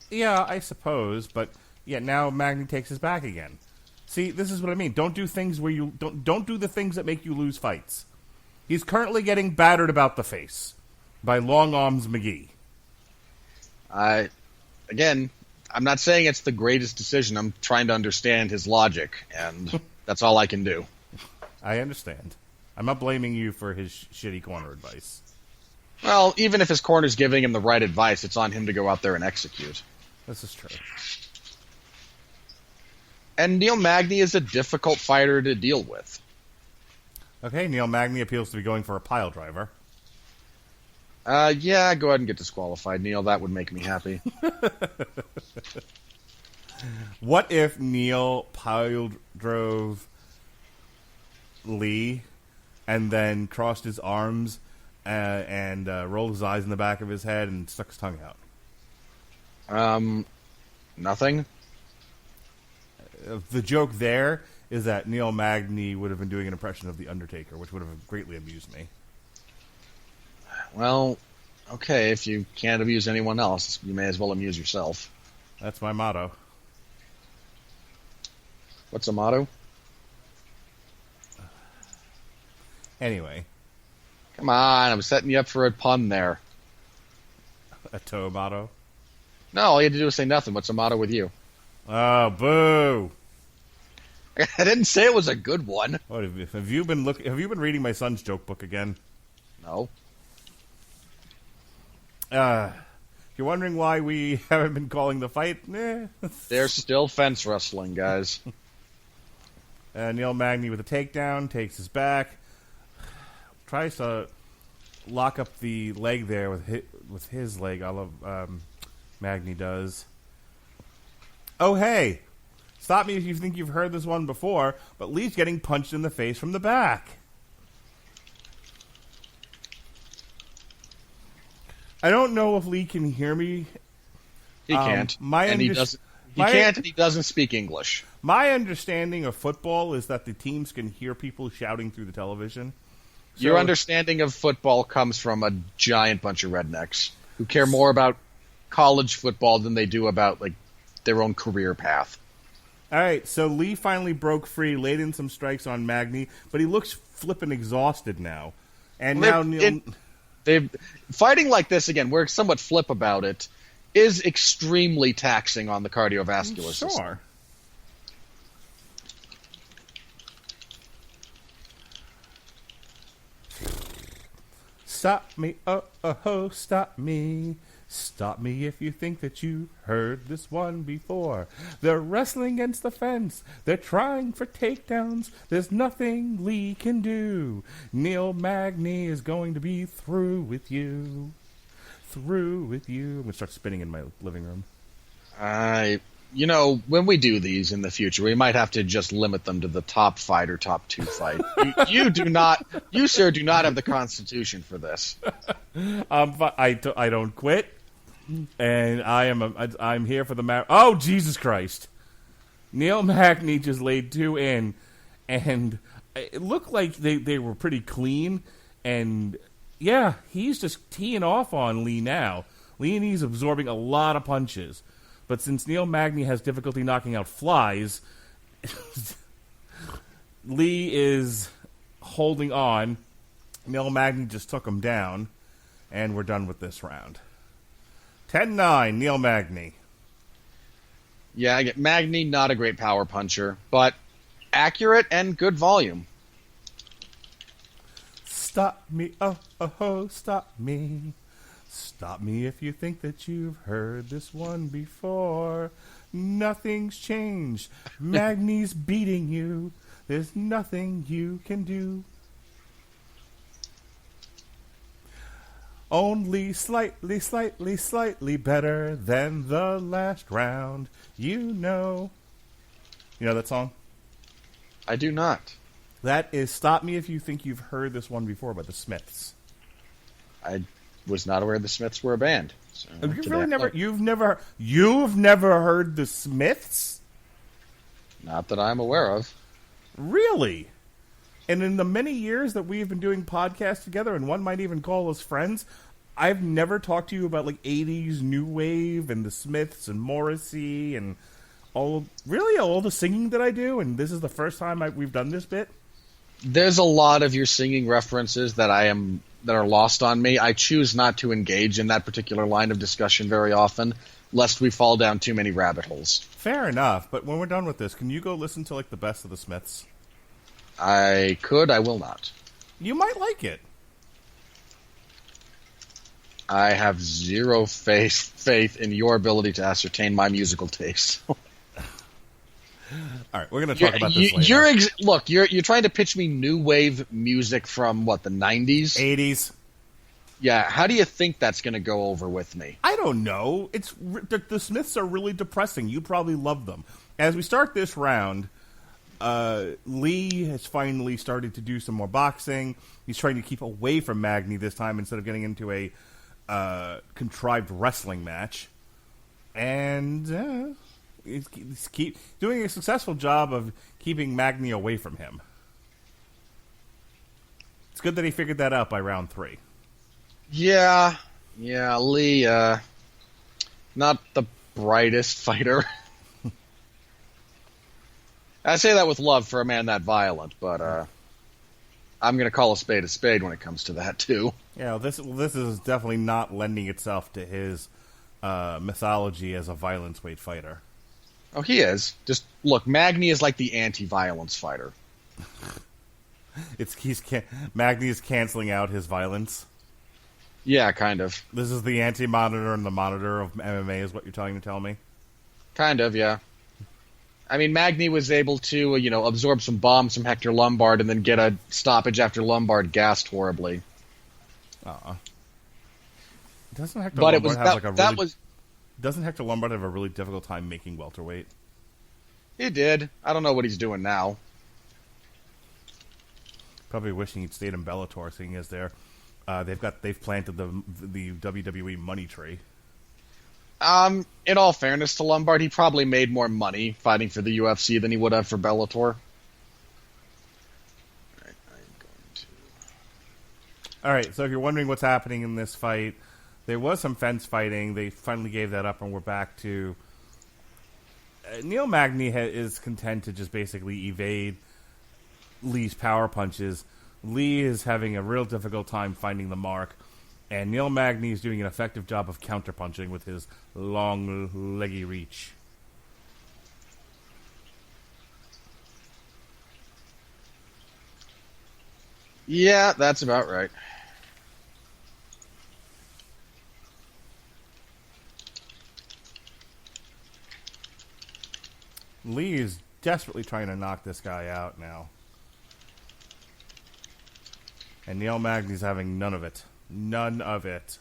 Yeah, I suppose, but now Magny takes his back again. See, this is what I mean. Don't do things where you don't do the things that make you lose fights. He's currently getting battered about the face by Long Arms McGee. Again, I'm not saying it's the greatest decision. I'm trying to understand his logic, and that's all I can do. I understand. I'm not blaming you for his shitty corner advice. Well, even if his corner's giving him the right advice, it's on him to go out there and execute. This is true. And Neil Magny is a difficult fighter to deal with. Okay, Neil Magny appeals to be going for a pile driver. Yeah, go ahead and get disqualified, Neil. That would make me happy. What if Neil pile drove Lee and then crossed his arms and rolled his eyes in the back of his head and stuck his tongue out? Nothing. The joke there is that Neil Magny would have been doing an impression of The Undertaker, which would have greatly amused me. Well, okay, if you can't amuse anyone else, you may as well amuse yourself. That's my motto. What's a motto? Anyway. Come on, I'm setting you up for a pun there. A toe motto? No, all you had to do was say nothing. What's a motto with you? Oh, boo! I didn't say it was a good one. What have you been reading my son's joke book again? No. If you're wondering why we haven't been calling the fight, They're still fence wrestling, guys. Neil Magny with a takedown, takes his back, tries to lock up the leg there with his leg. I love Magny does. Oh, hey! Stop me if you think you've heard this one before, but Lee's getting punched in the face from the back. I don't know if Lee can hear me. He can't. He can't, and he doesn't speak English. My understanding of football is that the teams can hear people shouting through the television. So, your understanding of football comes from a giant bunch of rednecks who care more about college football than they do about their own career path. All right, so Lee finally broke free, laid in some strikes on Magny, but he looks flippin' exhausted now. And now Neil... Fighting like this, again, we're somewhat flip about it, is extremely taxing on the cardiovascular system. Sure. Stop me, oh, stop me. Stop me if you think that you've heard this one before. They're wrestling against the fence. They're trying for takedowns. There's nothing Lee can do. Neil Magny is going to be through with you. Through with you. I'm going to start spinning in my living room. When we do these in the future, we might have to just limit them to the top fight or top two fight. You, sir, do not have the constitution for this. I don't quit. And I'm here for the Oh, Jesus Christ. Neil Magny just laid two in, and it looked like they were pretty clean. And, yeah, he's just teeing off on Lee now. Lee's absorbing a lot of punches. But since Neil Magny has difficulty knocking out flies, Lee is holding on. Neil Magny just took him down, and we're done with this round. 10-9, Neil Magny. Yeah, I get Magny, not a great power puncher, but accurate and good volume. Stop me, oh, stop me. Stop me if you think that you've heard this one before. Nothing's changed. Magny's beating you. There's nothing you can do. Only slightly, slightly, slightly better than the last round. You know that song? I do not. That is Stop Me If You Think You've Heard This One Before by the Smiths. I was not aware the Smiths were a band. So you've never heard the Smiths? Not that I'm aware of. Really? And in the many years that we've been doing podcasts together, and one might even call us friends, I've never talked to you about 80s new wave and the Smiths and Morrissey and all the singing that I do, and this is the first time we've done this bit. There's a lot of your singing references that are lost on me. I choose not to engage in that particular line of discussion very often, lest we fall down too many rabbit holes. Fair enough, but when we're done with this, can you go listen to the best of the Smiths? I could, I will not. You might like it. I have zero faith in your ability to ascertain my musical taste. All right, we're going to talk about this later. You're trying to pitch me new wave music from, what, the 90s? 80s. Yeah, how do you think that's going to go over with me? I don't know. The Smiths are really depressing. You probably love them. As we start this round, Lee has finally started to do some more boxing. He's trying to keep away from Magny this time instead of getting into a contrived wrestling match. And he's doing a successful job of keeping Magny away from him. It's good that he figured that out by round 3. Yeah, Lee, not the brightest fighter. I say that with love for a man that violent, but I'm going to call a spade when it comes to that, too. Yeah, this is definitely not lending itself to his mythology as a violence-weight fighter. Oh, he is. Just, look, Magny is like the anti-violence fighter. Magny is canceling out his violence. Yeah, kind of. This is the anti-monitor and the monitor of MMA is what you're trying to tell me? Kind of, yeah. I mean, Magny was able to, absorb some bombs from Hector Lombard and then get a stoppage after Lombard gassed horribly. Doesn't Hector Lombard have a really difficult time making welterweight? He did. I don't know what he's doing now. Probably wishing he'd stayed in Bellator, seeing as they've planted the WWE money tree. In all fairness to Lombard, he probably made more money fighting for the UFC than he would have for Bellator. All right, so if you're wondering what's happening in this fight, there was some fence fighting. They finally gave that up, and we're back to Neil Magny is content to just basically evade Lee's power punches. Lee is having a real difficult time finding the mark, and Neil Magny is doing an effective job of counterpunching with his long, leggy reach. Yeah, that's about right. Lee is desperately trying to knock this guy out now. And Neil Magny's having none of it. None of it.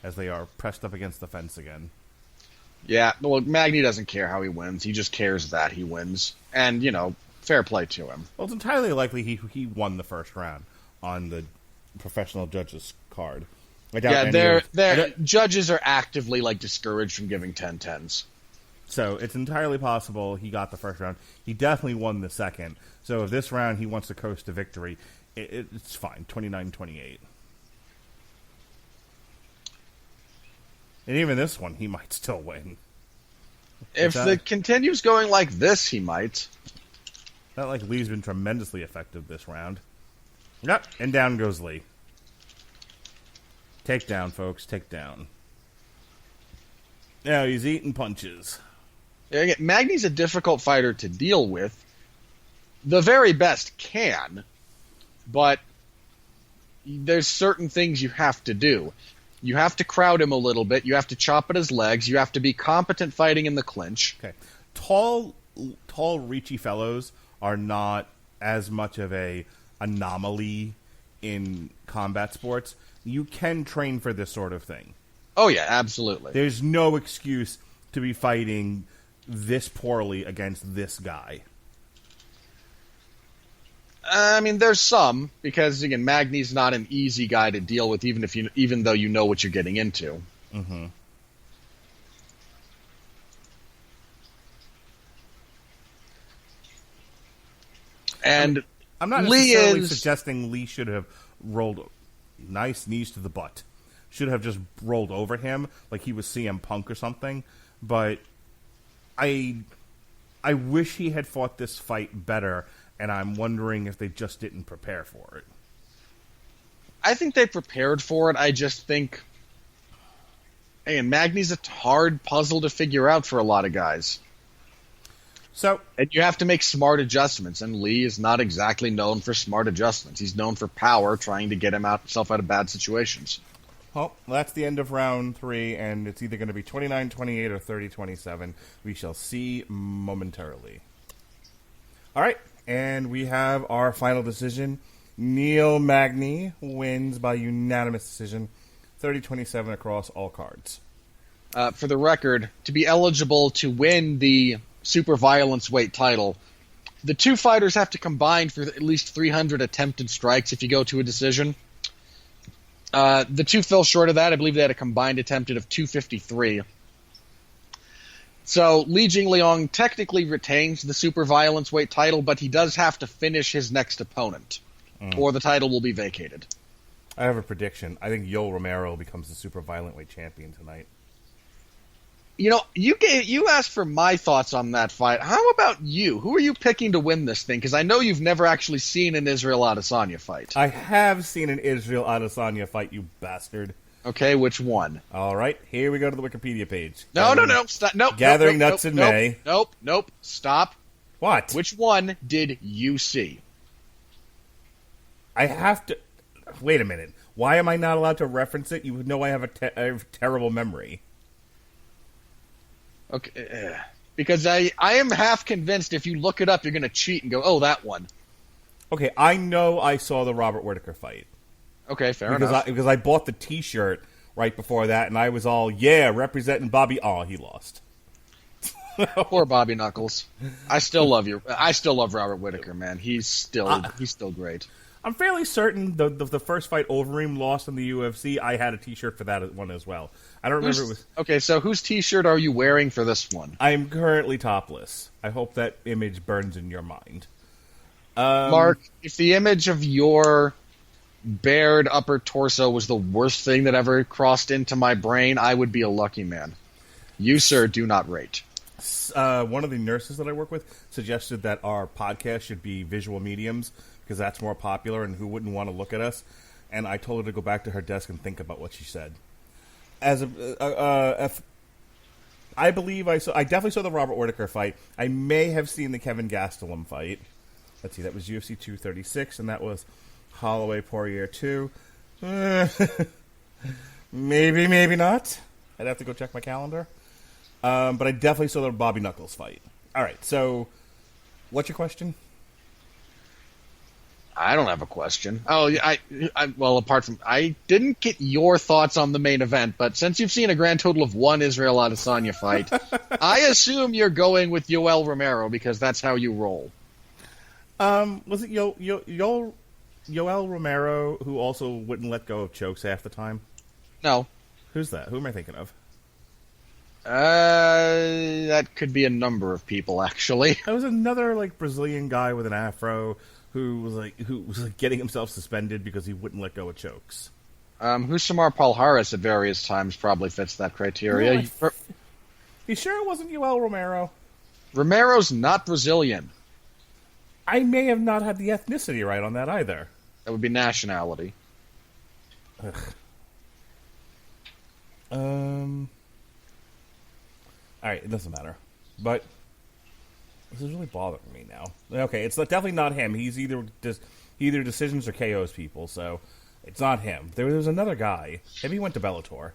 As they are pressed up against the fence again. Yeah, well, Magny doesn't care how he wins. He just cares that he wins. And, fair play to him. Well, it's entirely likely he won the first round on the professional judges card. Judges are actively, discouraged from giving 10-10s. So it's entirely possible he got the first round. He definitely won the second. So if this round he wants to coast to victory, it's fine. 29-28. And even this one, he might still win. If it continues going like this, he might. Not like Lee's been tremendously effective this round. Yep, and down goes Lee. Take down, folks. Take down. Now he's eating punches. Yeah, Magny's a difficult fighter to deal with. The very best can, but there's certain things you have to do. You have to crowd him a little bit. You have to chop at his legs. You have to be competent fighting in the clinch. Okay. Tall, reachy fellows are not as much of a anomaly in combat sports. You can train for this sort of thing. Oh, yeah, absolutely. There's no excuse to be fighting this poorly against this guy. I mean, there's some, because, again, Magny's not an easy guy to deal with, even though you know what you're getting into. Mm-hmm. And I'm not necessarily suggesting Lee should have rolled nice knees to the butt. Should have just rolled over him like he was CM Punk or something. But I wish he had fought this fight better, and I'm wondering if they just didn't prepare for it. I think they prepared for it. I just think, Magny's a hard puzzle to figure out for a lot of guys. So, And you have to make smart adjustments, and Lee is not exactly known for smart adjustments. He's known for power, trying to get himself out of bad situations. well, that's the end of round 3, and it's either going to be 29-28 or 30-27. We shall see momentarily. All right, and we have our final decision. Neil Magny wins by unanimous decision, 30-27 across all cards. For the record, to be eligible to win the super violence weight title, the two fighters have to combine for at least 300 attempted strikes if you go to a decision. The two fell short of that. I believe they had a combined attempted of 253. So Li Jingliang technically retains the super violence weight title, but he does have to finish his next opponent, or the title will be vacated. I have a prediction. I think Yoel Romero becomes the super violent weight champion tonight. You know, you asked for my thoughts on that fight. How about you? Who are you picking to win this thing? Because I know you've never actually seen an Israel Adesanya fight. I have seen an Israel Adesanya fight, you bastard. Okay, which one? All right, here we go to the Wikipedia page. No, stop. Nope. Gathering Nuts in May. Nope. Stop. What? Which one did you see? I have to... Wait a minute. Why am I not allowed to reference it? You know I have a terrible memory. Okay, because I am half convinced if you look it up, you're going to cheat and go, oh, that one. Okay, I know I saw the Robert Whittaker fight. Okay, fair enough. Because I bought the T-shirt right before that, and I was all, yeah, representing Bobby. Oh, he lost. Poor Bobby Knuckles. I still love Robert Whittaker, man. He's still great. I'm fairly certain the first fight Overeem lost in the UFC, I had a T-shirt for that one as well. I don't remember it was... Okay, so whose T-shirt are you wearing for this one? I'm currently topless. I hope that image burns in your mind. Mark, if the image of your bared upper torso was the worst thing that ever crossed into my brain, I would be a lucky man. You, sir, do not rate. One of the nurses that I work with suggested that our podcast should be visual mediums because that's more popular and who wouldn't want to look at us. And I told her to go back to her desk and think about what she said. I definitely saw the Robert Whittaker fight. I may have seen the Kevin Gastelum fight. Let's see, that was UFC 236, and that was Holloway Poirier 2. Maybe not. I'd have to go check my calendar. But I definitely saw the Bobby Knuckles fight. All right, so what's your question? I don't have a question. Oh, well, apart from... I didn't get your thoughts on the main event, but since you've seen a grand total of one Israel Adesanya fight, I assume you're going with Yoel Romero because that's how you roll. Was it Yoel Romero who also wouldn't let go of chokes half the time? No. Who's that? Who am I thinking of? That could be a number of people, actually. There was another Brazilian guy with an afro who was getting himself suspended because he wouldn't let go of chokes. Husamar Palhares at various times probably fits that criteria. No, you sure it wasn't Yoel Romero? Romero's not Brazilian. I may have not had the ethnicity right on that either. That would be nationality. Ugh. Alright, it doesn't matter. But this is really bothering me now. Okay, it's definitely not him. He's either decisions or KOs people, so it's not him. There was another guy. Maybe he went to Bellator.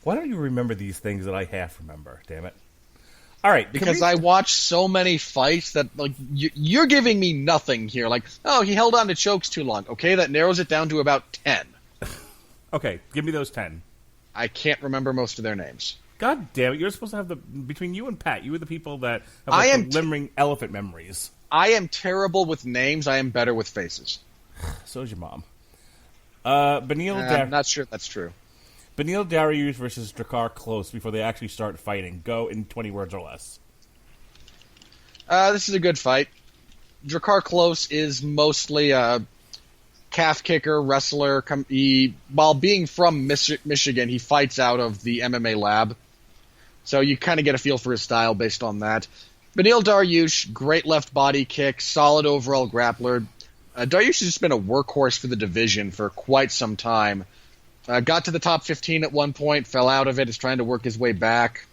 Why don't you remember these things that I half remember? Damn it. All right, because I watch so many fights that you're giving me nothing here. Oh, he held on to chokes too long. Okay, that narrows it down to about 10. Okay, give me those 10. I can't remember most of their names. God damn it! You're supposed to have between you and Pat. You are the people that have glimmering elephant memories. I am terrible with names. I am better with faces. So's your mom. I'm not sure that's true. Beneil Dariush versus Drakkar Klose before they actually start fighting. Go in 20 words or less. This is a good fight. Drakkar Klose is mostly a calf kicker, wrestler. While being from Michigan, he fights out of the MMA lab. So you kind of get a feel for his style based on that. Beneil Dariush, great left body kick, solid overall grappler. Dariush has just been a workhorse for the division for quite some time. Got to the top 15 at one point, fell out of it, is trying to work his way back.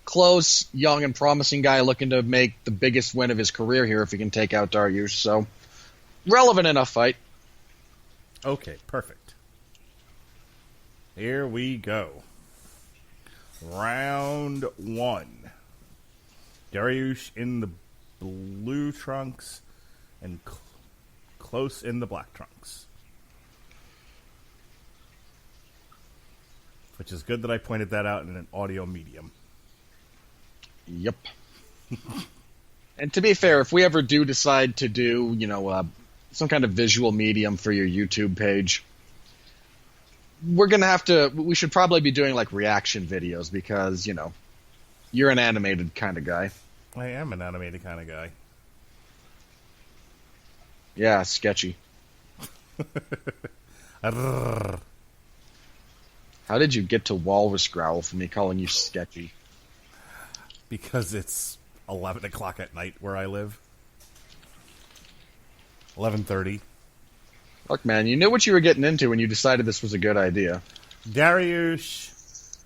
close, young, and promising guy looking to make the biggest win of his career here if he can take out Dariush. So, relevant enough fight. Okay, perfect. Here we go. Round 1. Dariush in the blue trunks and Close in the black trunks. Which is good that I pointed that out in an audio medium. Yep. And to be fair, if we ever do decide to do, some kind of visual medium for your YouTube page, we should probably be doing like reaction videos because, you're an animated kind of guy. I am an animated kind of guy. Yeah, sketchy. Arrgh. How did you get to walrus growl from me calling you sketchy? Because it's 11 o'clock at night where I live. 11:30. Look, man, you knew what you were getting into when you decided this was a good idea. Dariush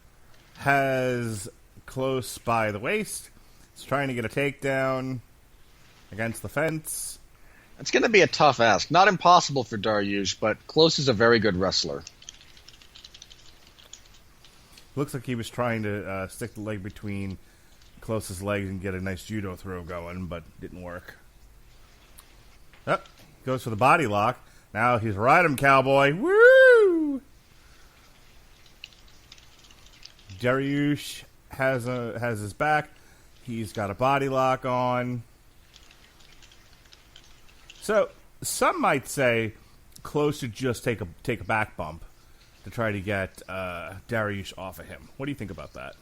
has Close by the waist. He's trying to get a takedown against the fence. It's going to be a tough ask. Not impossible for Dariush, but Close is a very good wrestler. Looks like he was trying to stick the leg between Close's legs and get a nice judo throw going, but didn't work. Goes for the body lock. Now he's right him, cowboy. Woo! Dariush has his back. He's got a body lock on. So some might say Close should just take a back bump to try to get Dariush off of him. What do you think about that?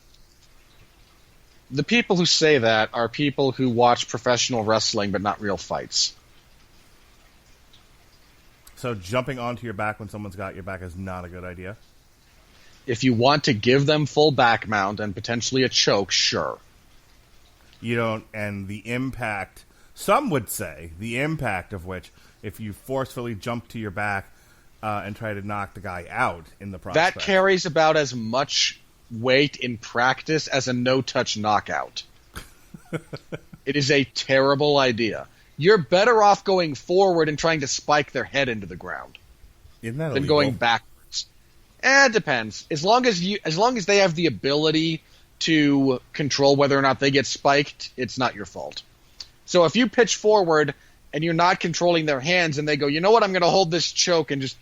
The people who say that are people who watch professional wrestling but not real fights. So jumping onto your back when someone's got your back is not a good idea? If you want to give them full back mount and potentially a choke, sure. You don't, and the impact, some would say, the impact of which, if you forcefully jump to your back and try to knock the guy out in the process. That carries about as much weight in practice as a no-touch knockout. It is a terrible idea. You're better off going forward and trying to spike their head into the ground Isn't that than illegal? going backwards. It depends. As long as they have the ability to control whether or not they get spiked, it's not your fault. So if you pitch forward and you're not controlling their hands and they go, you know what, I'm going to hold this choke and just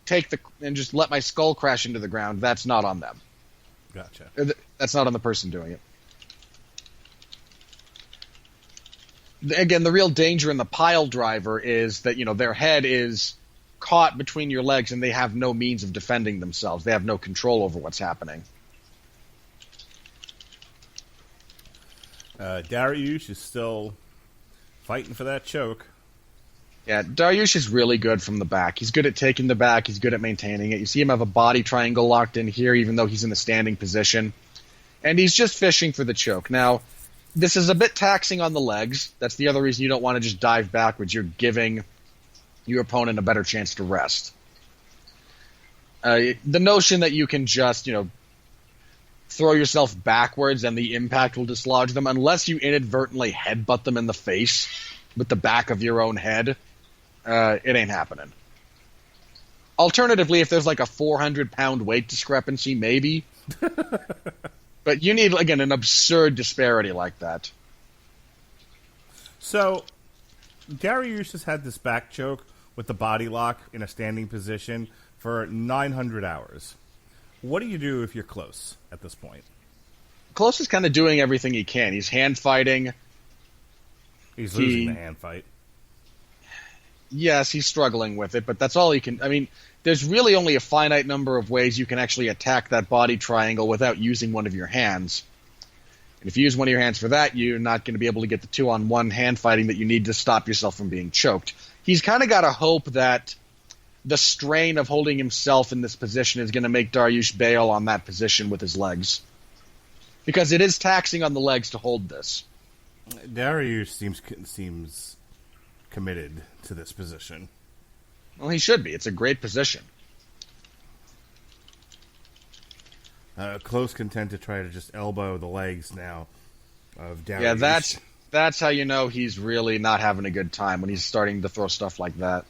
just let my skull crash into the ground, that's not on them. Gotcha. That's not on the person doing it. Again, the real danger in the pile driver is that, their head is caught between your legs and they have no means of defending themselves. They have no control over what's happening. Dariush is still fighting for that choke. Yeah, Dariush is really good from the back. He's good at taking the back. He's good at maintaining it. You see him have a body triangle locked in here, even though he's in the standing position. And he's just fishing for the choke. Now, this is a bit taxing on the legs. That's the other reason you don't want to just dive backwards. You're giving your opponent a better chance to rest. The notion that you can just, throw yourself backwards and the impact will dislodge them, unless you inadvertently headbutt them in the face with the back of your own head, it ain't happening. Alternatively, if there's like a 400-pound weight discrepancy, maybe. But you need, again, an absurd disparity like that. So, Dariush has had this back choke with the body lock in a standing position for 900 hours. What do you do if you're Close at this point? Close is kind of doing everything he can. He's hand fighting. He's losing the hand fight. Yes, he's struggling with it, but that's all he can. I mean, there's really only a finite number of ways you can actually attack that body triangle without using one of your hands. And if you use one of your hands for that, you're not going to be able to get the 2-on-1 hand fighting that you need to stop yourself from being choked. He's kind of got to hope that the strain of holding himself in this position is going to make Dariush bail on that position with his legs. Because it is taxing on the legs to hold this. Dariush seems committed to this position. Well, he should be. It's a great position. Close content to try to just elbow the legs now of Dariush. Yeah, that's how you know he's really not having a good time, when he's starting to throw stuff like that.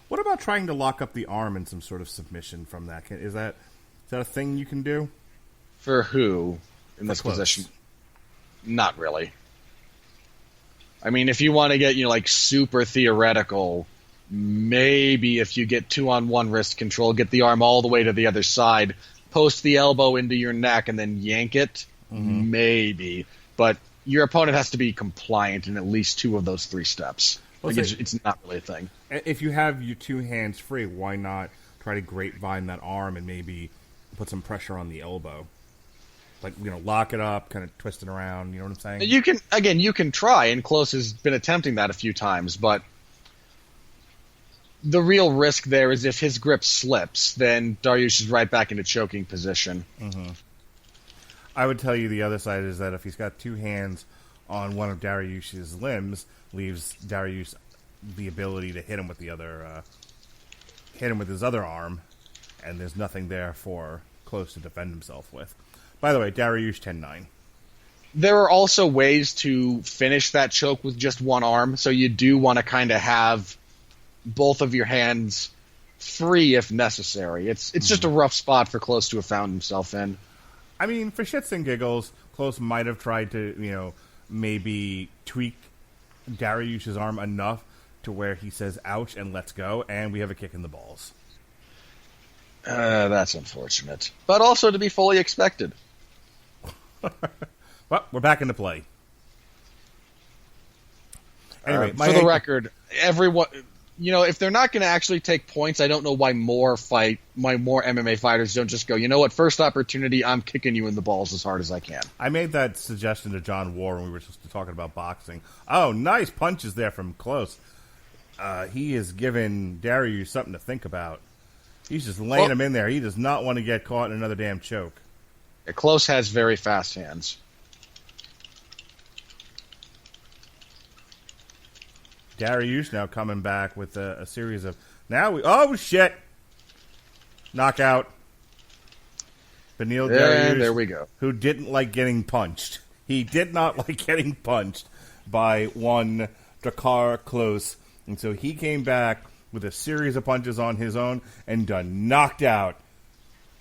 What about trying to lock up the arm in some sort of submission from that? Is that a thing you can do? For who in this Close. position? Not really. I mean, if you want to get, like super theoretical, maybe if you get 2-on-1 wrist control, get the arm all the way to the other side, post the elbow into your neck, and then yank it, maybe. But your opponent has to be compliant in at least 2 of those 3 steps. It's not really a thing. If you have your 2 hands free, why not try to grapevine that arm and maybe put some pressure on the elbow? Like, lock it up, kind of twist it around, you know what I'm saying? You can try, and Close has been attempting that a few times, but the real risk there is if his grip slips, then Dariush is right back into choking position. I would tell you the other side is that if he's got 2 hands on one of Dariush's limbs, leaves Dariush the ability to hit him with the other, hit him with his other arm, and there's nothing there for Close to defend himself with. By the way, Dariush 10-9. There are also ways to finish that choke with just one arm, so you do want to kind of have both of your hands free if necessary. It's just a rough spot for Close to have found himself in. I mean, for shits and giggles, Close might have tried to, maybe tweak Dariush's arm enough to where he says ouch and lets go, and we have a kick in the balls. That's unfortunate. But also to be fully expected. Well, we're back into play. Anyway, for the record, everyone, if they're not going to actually take points, I don't know why more MMA fighters don't just go, you know what, first opportunity, I'm kicking you in the balls as hard as I can. I made that suggestion to John War when we were just talking about boxing. Oh, nice punches there from Close. He is giving Dariush something to think about. He's just laying him in there. He does not want to get caught in another damn choke. Close has very fast hands. Dariush now coming back with a series of... Oh, shit! Knockout. Beneil Dariush. There we go. Who didn't like getting punched. He did not like getting punched by one Drakkar Klose. And so he came back with a series of punches on his own and knocked out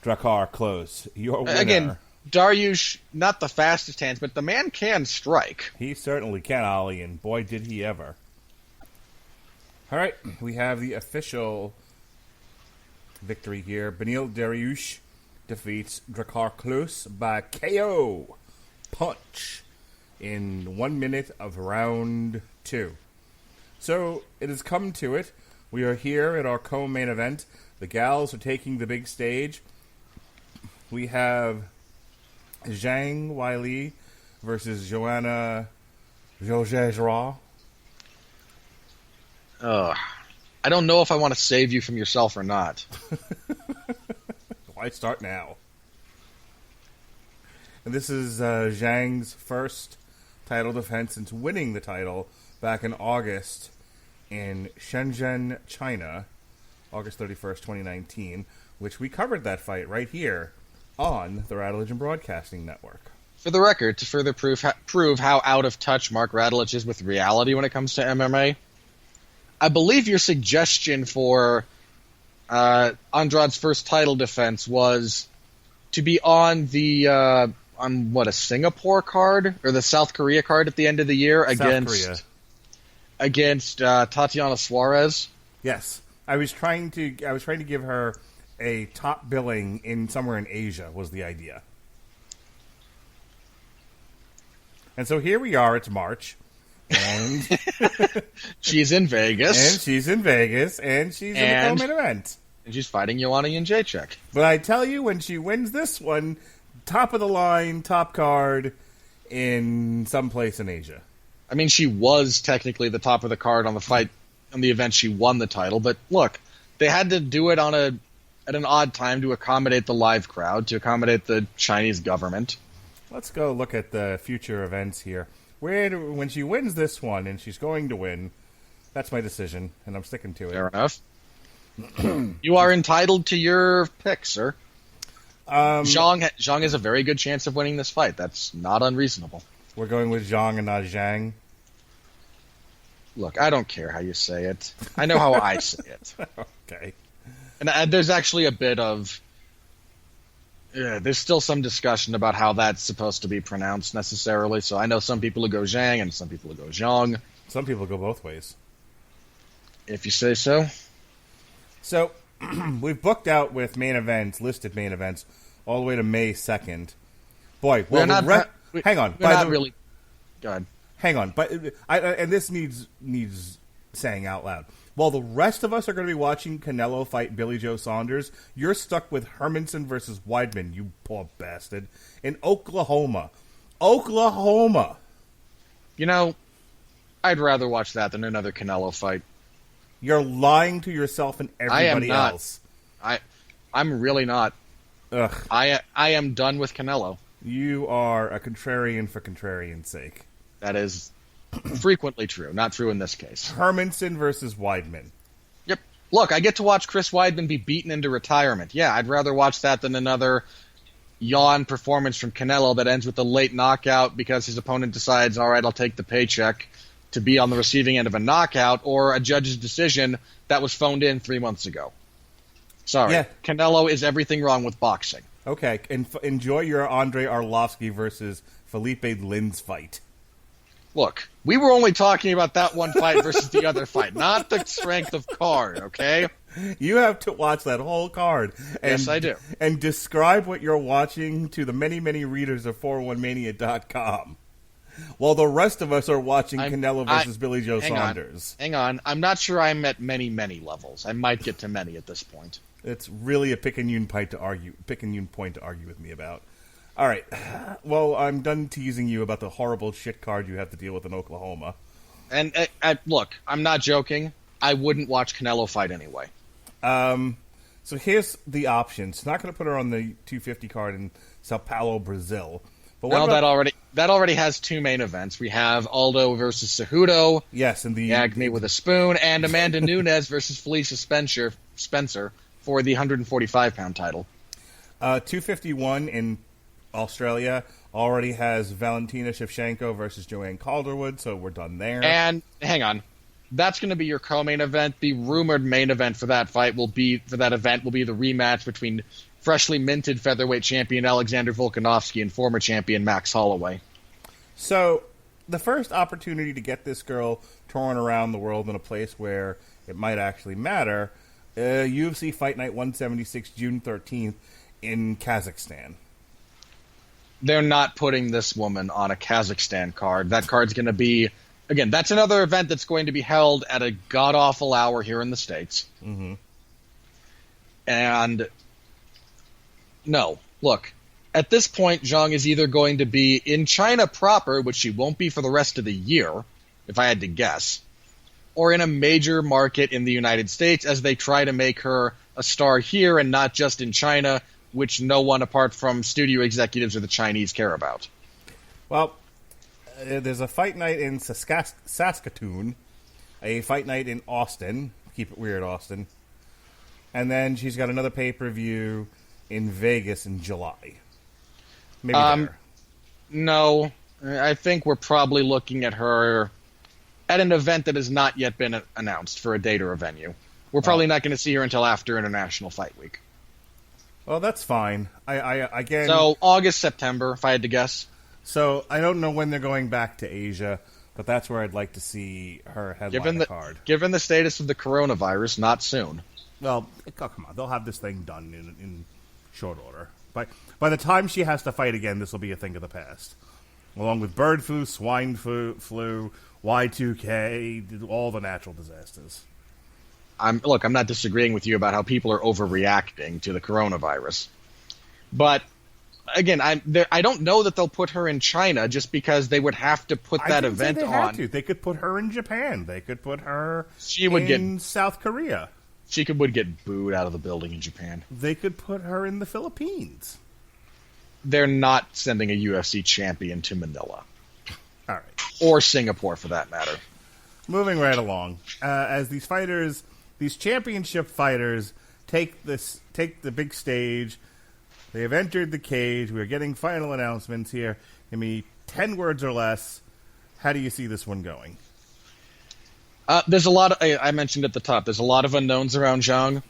Drakkar Klose. Your winner. Again, Dariush, not the fastest hands, but the man can strike. He certainly can, Ollie, and boy, did he ever. All right, we have the official victory here. Beneil Dariush defeats Drakkar Klose by KO punch in 1 minute of round 2. So it has come to it. We are here at our co-main event. The gals are taking the big stage. We have Zhang Weili versus Joanna Jojejra. I don't know if I want to save you from yourself or not. Why start now? And this is Zhang's first title defense since winning the title back in August in Shenzhen, China, August 31st, 2019, which we covered that fight right here on the Radulich and Broadcasting Network. For the record, to further prove how out of touch Mark Radulich is with reality when it comes to MMA, I believe your suggestion for Andrade's first title defense was to be on the a Singapore card or the South Korea card at the end of the year against Tatiana Suarez. Yes, I was trying to give her a top billing in somewhere in Asia was the idea. And so here we are. It's March. And she's in Vegas. And she's in Vegas. And she's in the co-main event. And she's fighting Joanna Jędrzejczyk. But I tell you, when she wins this one, top of the line, top card in some place in Asia. I mean, she was technically the top of the card on the fight, on the event she won the title. But look, they had to do it at an odd time to accommodate the live crowd, to accommodate the Chinese government. Let's go look at the future events here. When she wins this one, and she's going to win, that's my decision, and I'm sticking to it. Fair enough. You are entitled to your pick, sir. Zhang has a very good chance of winning this fight. That's not unreasonable. We're going with Zhang and not Zhang. Look, I don't care how you say it. I know how I say it. Okay. And there's actually a bit of... there's still some discussion about how that's supposed to be pronounced necessarily. So I know some people who go Zhang and some people who go Zhang. Some people go both ways. If you say so. So, we've booked out with listed main events, all the way to May 2nd. Boy, well, hang on. We're not really... Go ahead. Hang on. But and this needs saying out loud. While the rest of us are going to be watching Canelo fight Billy Joe Saunders, you're stuck with Hermanson versus Weidman, you poor bastard, in Oklahoma. Oklahoma! You know, I'd rather watch that than another Canelo fight. You're lying to yourself and everybody else. I'm really not. Ugh. I am done with Canelo. You are a contrarian for contrarian's sake. That is frequently true. Not true in this case. Hermanson versus Weidman. Yep. Look, I get to watch Chris Weidman be beaten into retirement. Yeah, I'd rather watch that than another yawn performance from Canelo that ends with a late knockout because his opponent decides, all right, I'll take the paycheck to be on the receiving end of a knockout, or a judge's decision that was phoned in 3 months ago. Sorry. Yeah. Canelo is everything wrong with boxing. Okay, enjoy your Andrei Arlovsky versus Felipe Lin's fight. Look, we were only talking about that one fight versus the other fight, not the strength of card, okay? You have to watch that whole card. Yes, I do. And describe what you're watching to the many, many readers of 401mania.com. While the rest of us are watching Canelo versus Billy Joe Saunders. Hang on. I'm not sure I'm at many, many levels. I might get to many at this point. It's really a picayune point to argue with me about. All right. Well, I'm done teasing you about the horrible shit card you have to deal with in Oklahoma. And look, I'm not joking. I wouldn't watch Canelo fight anyway. So here's the options. Not going to put her on the 250 card in Sao Paulo, Brazil. But no, that already has two main events. We have Aldo versus Cejudo. Yes, and the Gag Me with a Spoon, and Amanda Nunes versus Felicia Spencer for the 145-pound title. 251 in Australia already has Valentina Shevchenko versus Joanne Calderwood, so we're done there. And hang on, that's going to be your co-main event. The rumored main event for that fight will be the rematch between freshly minted featherweight champion Alexander Volkanovski and former champion Max Holloway. So, the first opportunity to get this girl touring around the world in a place where it might actually matter, UFC Fight Night 176, June 13th in Kazakhstan. They're not putting this woman on a Kazakhstan card. That card's going to be, again, that's another event that's going to be held at a god-awful hour here in the States. Mm-hmm. And no, look, at this point, Zhang is either going to be in China proper, which she won't be for the rest of the year, if I had to guess, or in a major market in the United States as they try to make her a star here and not just in China, which no one apart from studio executives or the Chinese care about. Well, there's a fight night in Saskatoon, a fight night in Austin, keep it weird, Austin, and then she's got another pay-per-view in Vegas in July. Maybe there. No, I think we're probably looking at her at an event that has not yet been announced for a date or a venue. We're probably not going to see her until after International Fight Week. Well, that's fine. Again. So August, September, if I had to guess. So I don't know when they're going back to Asia, but that's where I'd like to see her headline the card. Given the status of the coronavirus, not soon. Well, come on, they'll have this thing done in short order. By the time she has to fight again, this will be a thing of the past. Along with bird flu, swine flu, Y2K, all the natural disasters. I'm not disagreeing with you about how people are overreacting to the coronavirus. But, again, I don't know that they'll put her in China just because they would have to put that event on. They could put her in Japan. They could put her in South Korea. She would get booed out of the building in Japan. They could put her in the Philippines. They're not sending a UFC champion to Manila. All right. Or Singapore, for that matter. Moving right along. As these fighters these championship fighters take the big stage. They have entered the cage. We're getting final announcements here. Give me 10 words or less. How do you see this one going? There's a lot of, I mentioned at the top, there's a lot of unknowns around Zhang.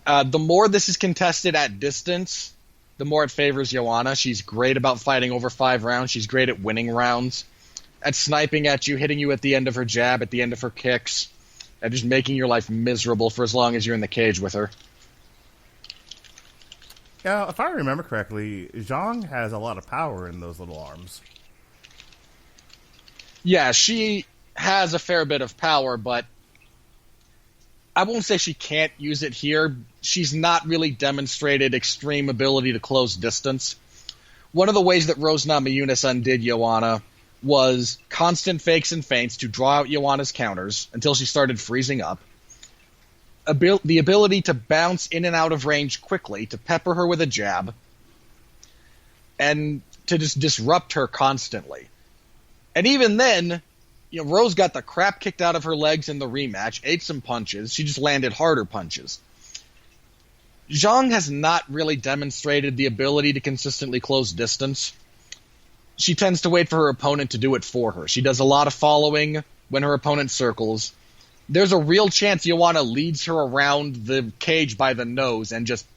The more this is contested at distance, the more it favors Joanna. She's great about fighting over 5 rounds. She's great at winning rounds, at sniping at you, hitting you at the end of her jab, at the end of her kicks, and just making your life miserable for as long as you're in the cage with her. Yeah, if I remember correctly, Zhang has a lot of power in those little arms. Yeah, she has a fair bit of power, but I won't say she can't use it here. She's not really demonstrated extreme ability to close distance. One of the ways that Rose Namajunas undid Joanna was constant fakes and feints to draw out Joanna's counters until she started freezing up. The ability to bounce in and out of range quickly, to pepper her with a jab, and to just disrupt her constantly. And even then, Rose got the crap kicked out of her legs in the rematch, ate some punches. She just landed harder punches. Zhang has not really demonstrated the ability to consistently close distance. She tends to wait for her opponent to do it for her. She does a lot of following when her opponent circles. There's a real chance Joanna leads her around the cage by the nose and just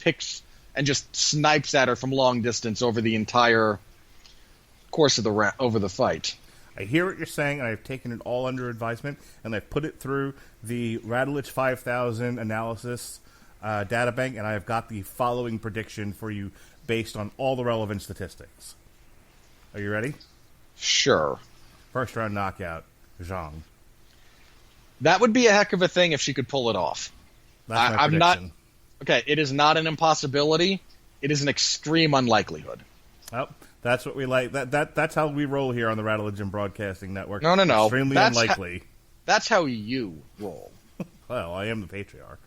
snipes at her from long distance over the entire course of the fight. I hear what you're saying, and I've taken it all under advisement, and I've put it through the Radulich 5000 analysis data bank, and I have got the following prediction for you based on all the relevant statistics. Are you ready? Sure. First round knockout, Zhang. That would be a heck of a thing if she could pull it off. That's my prediction. Okay, it is not an impossibility. It is an extreme unlikelihood. Well, that's what we like. That's how we roll here on the Radulich Broadcasting Network. No. Extremely unlikely. That's how you roll. Well, I am the patriarch.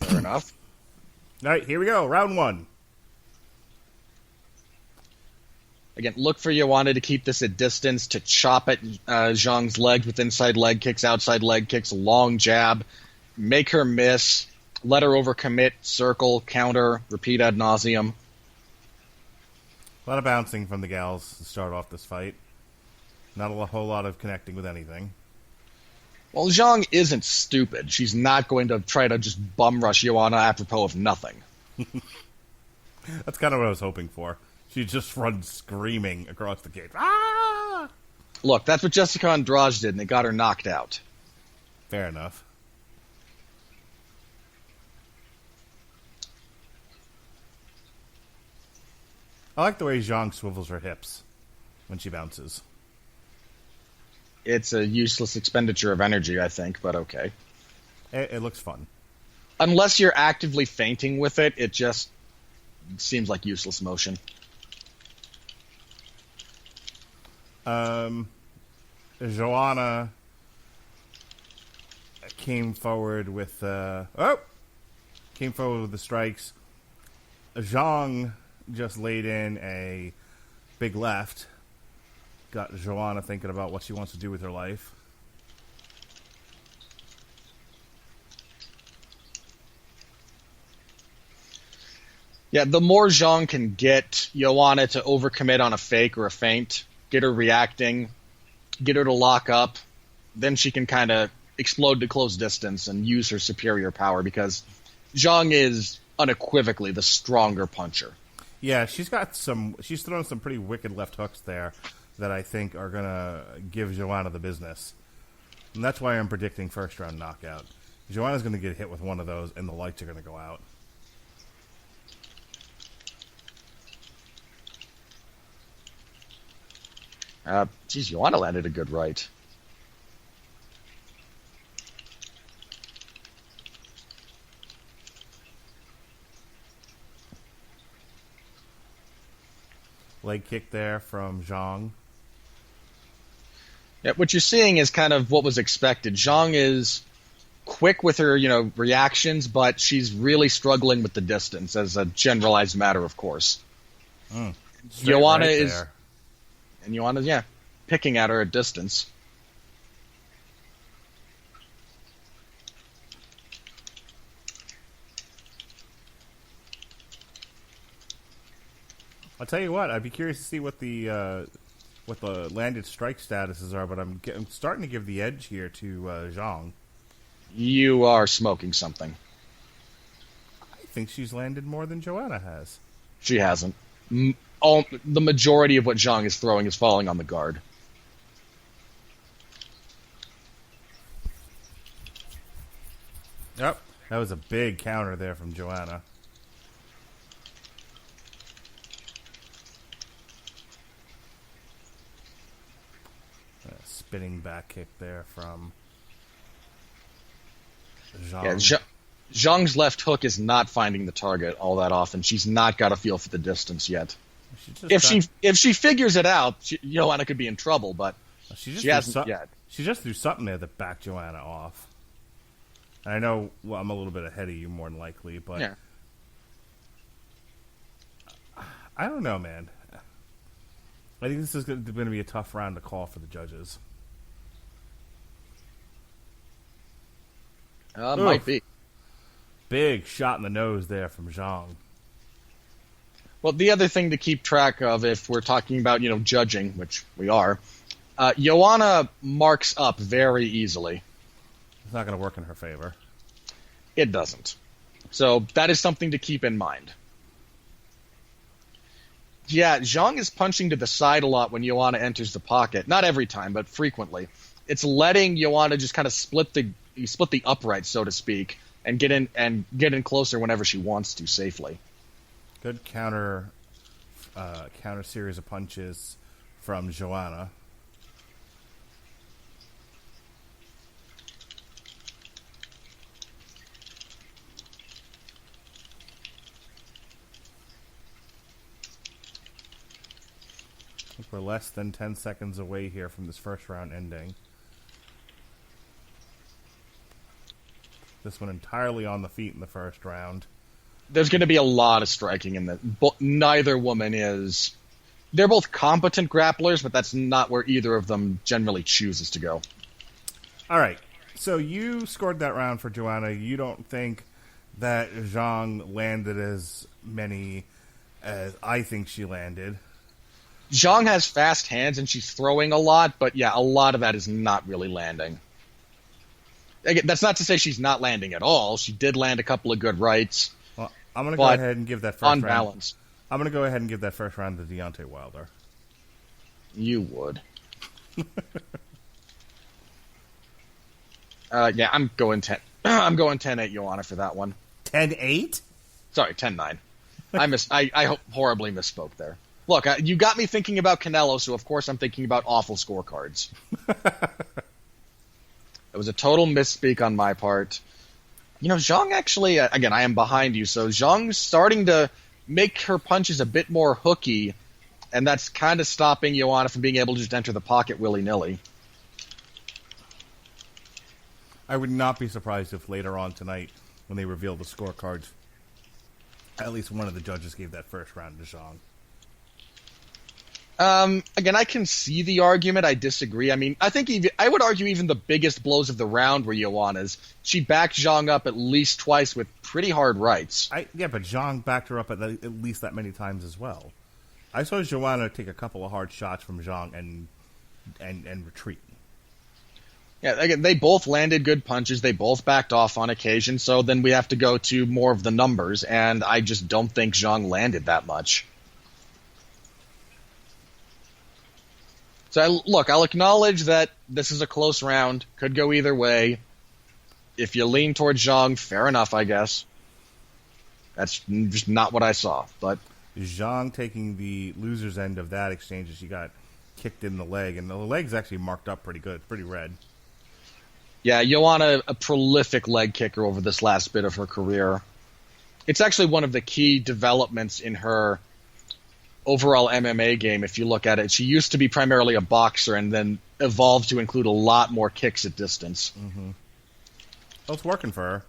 Fair enough. All right, here we go. Round 1. Again, look for Joanna to keep this at distance, to chop at Zhang's legs with inside leg kicks, outside leg kicks, long jab, make her miss, let her overcommit, circle, counter, repeat ad nauseum. A lot of bouncing from the gals to start off this fight. Not a whole lot of connecting with anything. Well, Zhang isn't stupid. She's not going to try to just bum rush Joanna apropos of nothing. That's kind of what I was hoping for. She just runs screaming across the cage. Ah! Look, that's what Jessica Andrade did, and it got her knocked out. Fair enough. I like the way Zhang swivels her hips when she bounces. It's a useless expenditure of energy, I think, but okay. It looks fun. Unless you're actively feinting with it, it just seems like useless motion. Joanna came forward with the strikes. Zhang just laid in a big left. Got Joanna thinking about what she wants to do with her life. Yeah, the more Zhang can get Joanna to overcommit on a fake or a feint, get her reacting, get her to lock up, then she can kind of explode to close distance and use her superior power, because Zhang is unequivocally the stronger puncher. Yeah, she's thrown some pretty wicked left hooks there that I think are going to give Joanna the business. And that's why I'm predicting first round knockout. Joanna's going to get hit with one of those and the lights are going to go out. Joanna landed a good right. Leg kick there from Zhang. Yeah, what you're seeing is kind of what was expected. Zhang is quick with her, reactions, but she's really struggling with the distance as a generalized matter, of course. Joanna right is... there. And Joanna's, picking at her at distance. I'll tell you what. I'd be curious to see what the landed strike statuses are, but I'm starting to give the edge here to Zhang. You are smoking something. I think she's landed more than Joanna has. She hasn't. The majority of what Zhang is throwing is falling on the guard. Yep, that was a big counter there from Joanna. Spinning back kick there from Zhang. Yeah, Zhang's left hook is not finding the target all that often. She's not got a feel for the distance yet. If she figures it out, Joanna could be in trouble, but she hasn't yet. She just threw something there that backed Joanna off. And I know I'm a little bit ahead of you more than likely, but yeah. I don't know, man. I think this is going to be a tough round to call for the judges. Might be. Big shot in the nose there from Zhang. Well, the other thing to keep track of, if we're talking about, judging, which we are, Joanna marks up very easily. It's not going to work in her favor. It doesn't. So that is something to keep in mind. Yeah, Zhang is punching to the side a lot when Joanna enters the pocket. Not every time, but frequently. It's letting Joanna just kind of split the upright, so to speak, and get in closer whenever she wants to safely. Good counter series of punches from Joanna. I think we're less than 10 seconds away here from this first round ending. This one entirely on the feet in the first round. There's going to be a lot of striking in that. Neither woman is... They're both competent grapplers, but that's not where either of them generally chooses to go. All right. So you scored that round for Joanna. You don't think that Zhang landed as many as I think she landed? Zhang has fast hands and she's throwing a lot, but yeah, a lot of that is not really landing. Again, that's not to say she's not landing at all. She did land a couple of good rights. Well, I'm going to go ahead and give that first round. On balance. I'm going to go ahead and give that first round to Deontay Wilder. You would. Yeah, I'm going 10. I'm going 10-8 Joanna for that one. 10-8? Sorry, 10-9. I horribly misspoke there. Look, you got me thinking about Canelo, so of course I'm thinking about awful scorecards. It was a total misspeak on my part. Zhang actually, again, I am behind you, so Zhang's starting to make her punches a bit more hooky, and that's kind of stopping Joanna from being able to just enter the pocket willy-nilly. I would not be surprised if later on tonight, when they reveal the scorecards, at least one of the judges gave that first round to Zhang. Again, I can see the argument. I disagree. I mean, I would argue even the biggest blows of the round were Joanna's. She backed Zhang up at least twice with pretty hard rights. Yeah, but Zhang backed her up at least that many times as well. I saw Joanna take a couple of hard shots from Zhang and retreat. Yeah, again, they both landed good punches. They both backed off on occasion. So then we have to go to more of the numbers, and I just don't think Zhang landed that much. So, I'll acknowledge that this is a close round. Could go either way. If you lean towards Zhang, fair enough, I guess. That's just not what I saw. But Zhang taking the loser's end of that exchange as she got kicked in the leg. And the leg's actually marked up pretty good, pretty red. Yeah, Joanna, a prolific leg kicker over this last bit of her career. It's actually one of the key developments in her overall MMA game, if you look at it. She used to be primarily a boxer and then evolved to include a lot more kicks at distance. Mm-hmm. Well, it's working for her.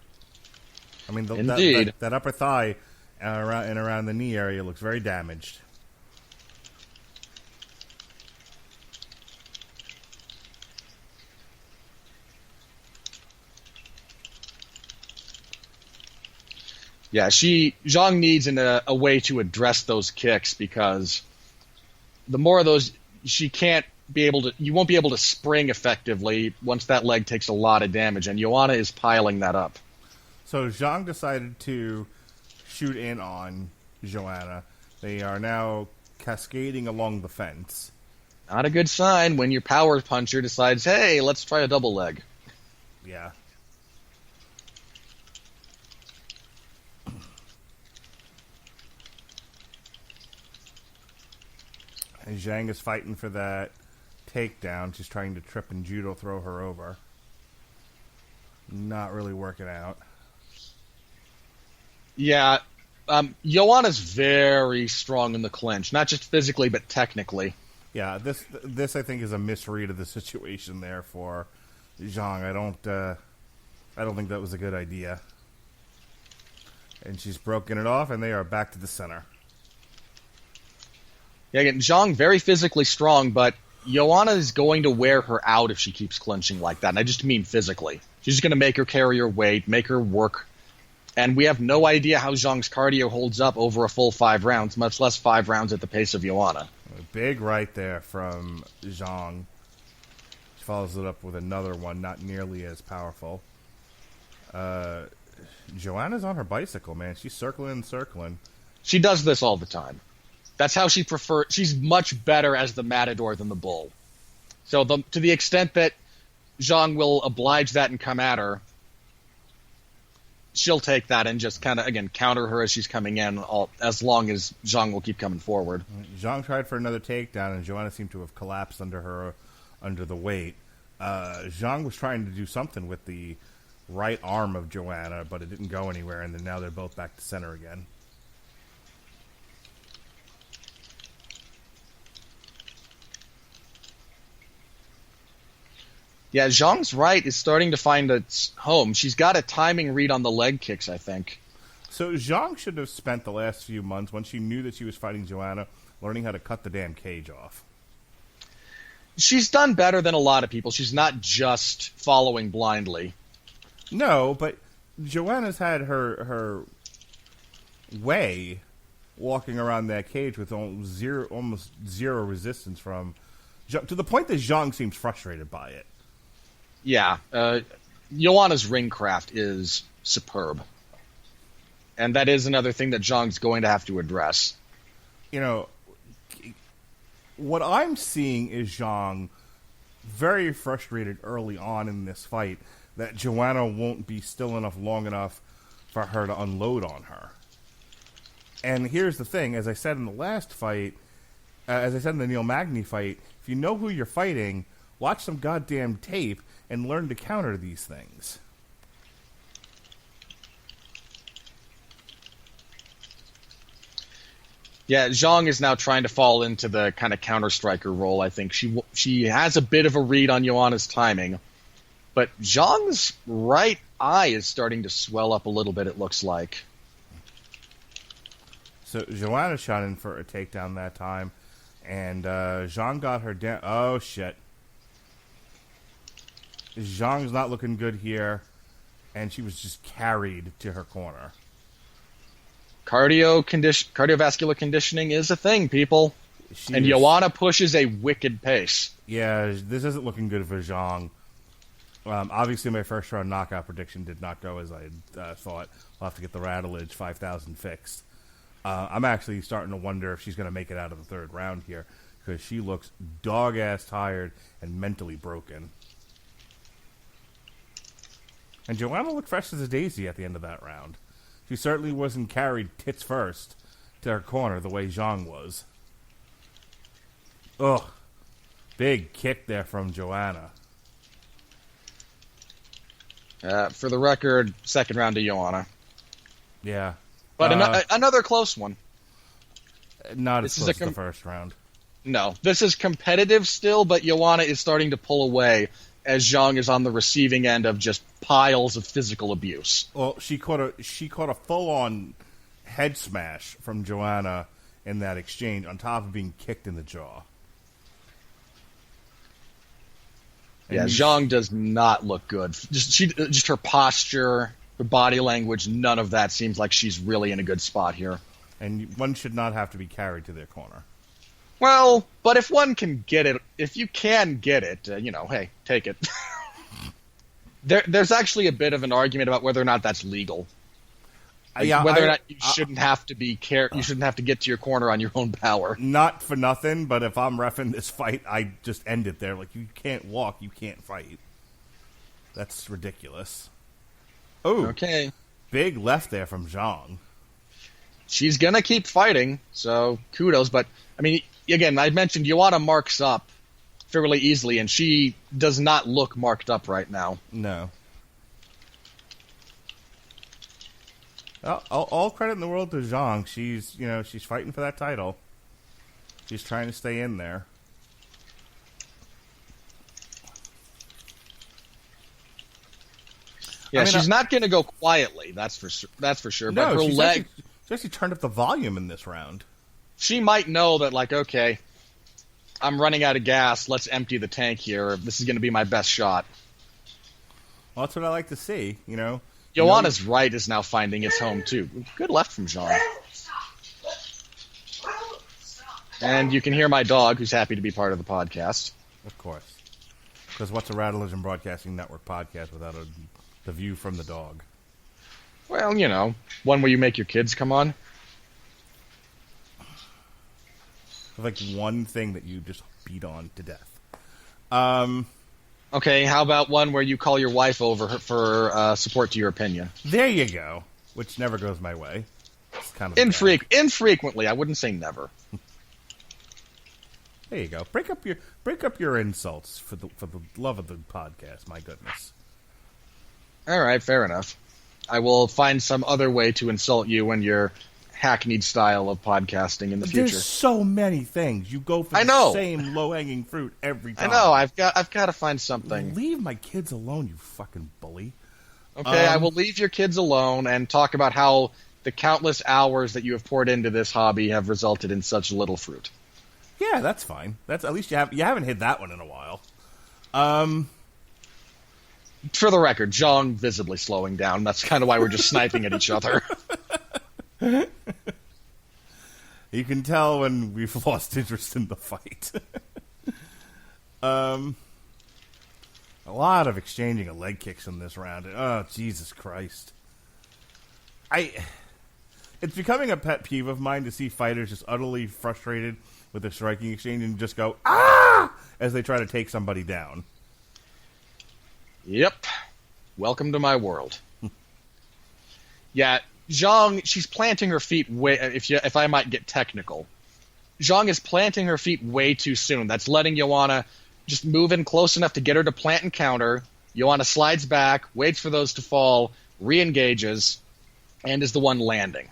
I mean, Indeed. that upper thigh and around the knee area looks very damaged. Yeah, Zhang needs a way to address those kicks because the more of those you won't be able to spring effectively once that leg takes a lot of damage, and Joanna is piling that up. So Zhang decided to shoot in on Joanna. They are now cascading along the fence. Not a good sign when your power puncher decides, hey, let's try a double leg. Yeah. And Zhang is fighting for that takedown. She's trying to trip and judo throw her over. Not really working out. Yeah, Joanna's very strong in the clinch, not just physically but technically. Yeah, this I think is a misread of the situation there for Zhang. I don't think that was a good idea. And she's broken it off, and they are back to the center. Yeah, again, Zhang very physically strong, but Joanna is going to wear her out if she keeps clinching like that. And I just mean physically. She's just going to make her carry her weight, make her work. And we have no idea how Zhang's cardio holds up over a full 5 rounds, much less 5 rounds at the pace of Joanna. A big right there from Zhang. She follows it up with another one, not nearly as powerful. Joanna's on her bicycle, man. She's circling and circling. She does this all the time. That's how she prefers. She's much better as the matador than the bull. So to the extent that Zhang will oblige that and come at her, she'll take that and just kind of, again, counter her as she's coming in, as long as Zhang will keep coming forward. Zhang tried for another takedown, and Joanna seemed to have collapsed under the weight. Zhang was trying to do something with the right arm of Joanna, but it didn't go anywhere, and then now they're both back to center again. Yeah, Zhang's right is starting to find its home. She's got a timing read on the leg kicks, I think. So Zhang should have spent the last few months, when she knew that she was fighting Joanna, learning how to cut the damn cage off. She's done better than a lot of people. She's not just following blindly. No, but Joanna's had her way walking around that cage with almost zero resistance from Zhang, to the point that Zhang seems frustrated by it. Yeah, Joanna's ring craft is superb. And that is another thing that Zhang's going to have to address. You know, what I'm seeing is Zhang very frustrated early on in this fight that Joanna won't be still enough long enough for her to unload on her. And here's the thing, as I said in the last fight, as I said in the Neil Magny fight, if you know who you're fighting, watch some goddamn tape and learn to counter these things. Yeah, Zhang is now trying to fall into the kind of counter-striker role, I think. She has a bit of a read on Joanna's timing, but Zhang's right eye is starting to swell up a little bit, it looks like. So Joanna shot in for a takedown that time, and Zhang got her down. Oh, shit. Zhang's not looking good here, and she was just carried to her corner. Cardiovascular conditioning is a thing, people. Joanna pushes a wicked pace. Yeah, this isn't looking good for Zhang. Obviously, my first round knockout prediction did not go as I thought. I'll have to get the Radulich 5,000 fixed. I'm actually starting to wonder if she's going to make it out of the third round here, because she looks dog-ass tired and mentally broken. And Joanna looked fresh as a daisy at the end of that round. She certainly wasn't carried tits first to her corner the way Zhang was. Ugh. Big kick there from Joanna. For the record, second round to Joanna. Yeah. But another close one. Not as close as the first round. No. This is competitive still, but Joanna is starting to pull away as Zhang is on the receiving end of just piles of physical abuse. Well, she caught a full-on head smash from Joanna in that exchange, on top of being kicked in the jaw. Yeah, Zhang does not look good. Just her posture, her body language, none of that seems like she's really in a good spot here. And one should not have to be carried to their corner. Well, but if one can get it, if you can get it, hey, take it. There's actually a bit of an argument about whether or not that's legal. Whether or not you shouldn't have to you shouldn't have to get to your corner on your own power. Not for nothing, but if I'm reffing this fight, I just end it there. Like, you can't walk, you can't fight. That's ridiculous. Oh, okay. Big left there from Zhang. She's gonna keep fighting, so kudos. But I mean, again, I mentioned Joanna marks up fairly easily, and she does not look marked up right now. No. All credit in the world to Zhang. She's fighting for that title. She's trying to stay in there. Yeah, she's not going to go quietly. That's for sure. No, but her leg. She actually turned up the volume in this round. She might know that, like, okay, I'm running out of gas. Let's empty the tank here. This is going to be my best shot. Well, that's what I like to see. Joanna's right is now finding its home too. Good left from Zhang. And you can hear my dog, who's happy to be part of the podcast. Of course. Because what's a Radulich and Broadcasting Network podcast without the view from the dog? Well, one where you make your kids come on. Like one thing that you just beat on to death. Okay, how about one where you call your wife over for support to your opinion? There you go. Which never goes my way. It's kind of infrequently. I wouldn't say never. There you go. Break up your insults for the love of the podcast. My goodness. All right, fair enough. I will find some other way to insult you and your hackneyed style of podcasting in the future. There's so many things. You go for the same low-hanging fruit every time. I know. I've got to find something. Leave my kids alone, you fucking bully. Okay, I will leave your kids alone and talk about how the countless hours that you have poured into this hobby have resulted in such little fruit. Yeah, that's fine. That's at least you haven't hit that one in a while. For the record, Zhang visibly slowing down. That's kind of why we're just sniping at each other. You can tell when we've lost interest in the fight. A lot of exchanging of leg kicks in this round. Oh, Jesus Christ. It's becoming a pet peeve of mine to see fighters just utterly frustrated with their striking exchange and just go, ah! As they try to take somebody down. Yep. Welcome to my world. Yeah, Zhang, she's planting her feet if I might get technical. Zhang is planting her feet way too soon. That's letting Joanna just move in close enough to get her to plant and counter. Joanna slides back, waits for those to fall, re-engages, and is the one landing.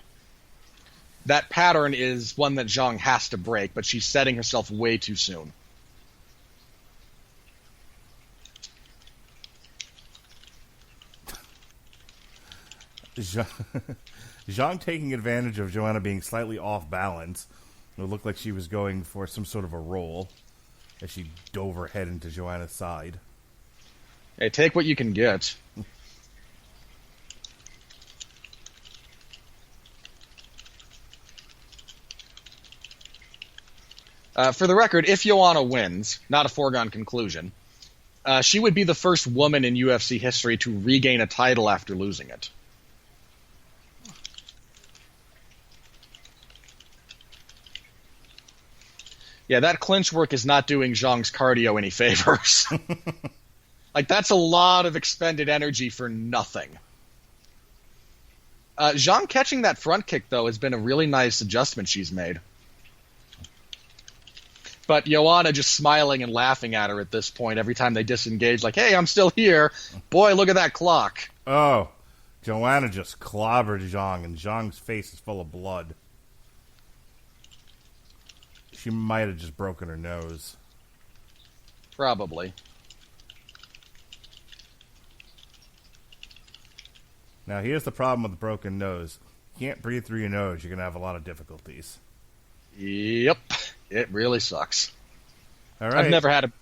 That pattern is one that Zhang has to break, but she's setting herself way too soon. Zhang taking advantage of Joanna being slightly off balance. It looked like she was going for some sort of a roll as she dove her head into Joanna's side. Hey, take what you can get. For the record, if Joanna wins, not a foregone conclusion, she would be the first woman in UFC history to regain a title after losing it. Yeah, that clinch work is not doing Zhang's cardio any favors. Like, that's a lot of expended energy for nothing. Zhang catching that front kick, though, has been a really nice adjustment she's made. But Joanna just smiling and laughing at her at this point every time they disengage, like, hey, I'm still here. Boy, look at that clock. Oh, Joanna just clobbered Zhang, and Zhang's face is full of blood. She might have just broken her nose. Probably. Now, here's the problem with the broken nose. You can't breathe through your nose. You're going to have a lot of difficulties. Yep. It really sucks. All right.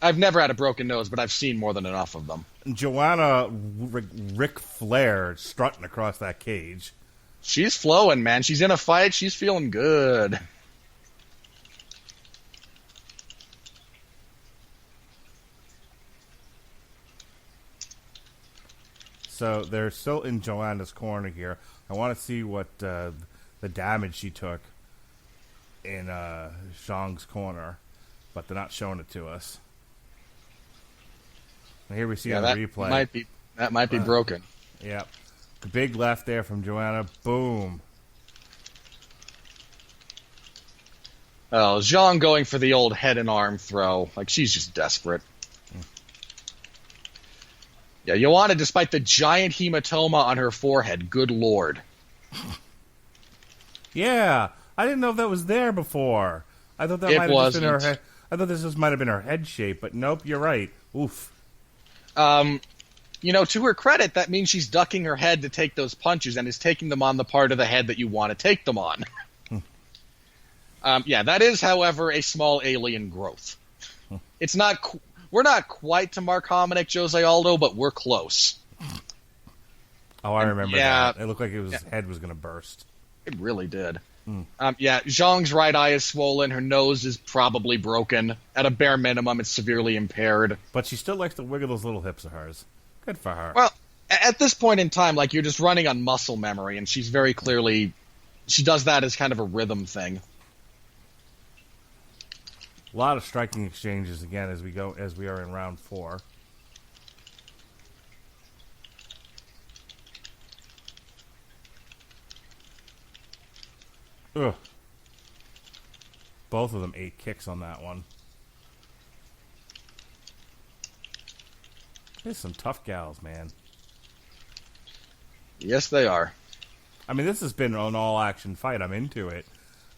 I've never had a broken nose, but I've seen more than enough of them. Joanna Ric Flair strutting across that cage. She's flowing, man. She's in a fight. She's feeling good. So they're still in Joanna's corner here. I want to see what the damage she took in Zhang's corner, but they're not showing it to us. And here we see on the replay. That might be broken. Yep. The big left there from Joanna. Boom. Oh, Zhang going for the old head and arm throw. Like, she's just desperate. Yeah, Joanna, despite the giant hematoma on her forehead, good lord. Yeah, I didn't know if that was there before. I thought that might have just been her head. I thought this just might have been her head shape, but nope, you're right. Oof. To her credit, that means she's ducking her head to take those punches and is taking them on the part of the head that you want to take them on. That is, however, a small alien growth. It's not. We're not quite to Mark Hominick, Jose Aldo, but we're close. Oh, I remember that. It looked like his head was going to burst. It really did. Zhang's right eye is swollen. Her nose is probably broken. At a bare minimum, it's severely impaired. But she still likes to wiggle those little hips of hers. Good for her. Well, at this point in time, like, you're just running on muscle memory, and she's very clearly... She does that as kind of a rhythm thing. A lot of striking exchanges again as we are in round 4. Ugh. Both of them 8 kicks on that one. There's some tough gals, man. Yes, they are. I mean, this has been an all-action fight. I'm into it.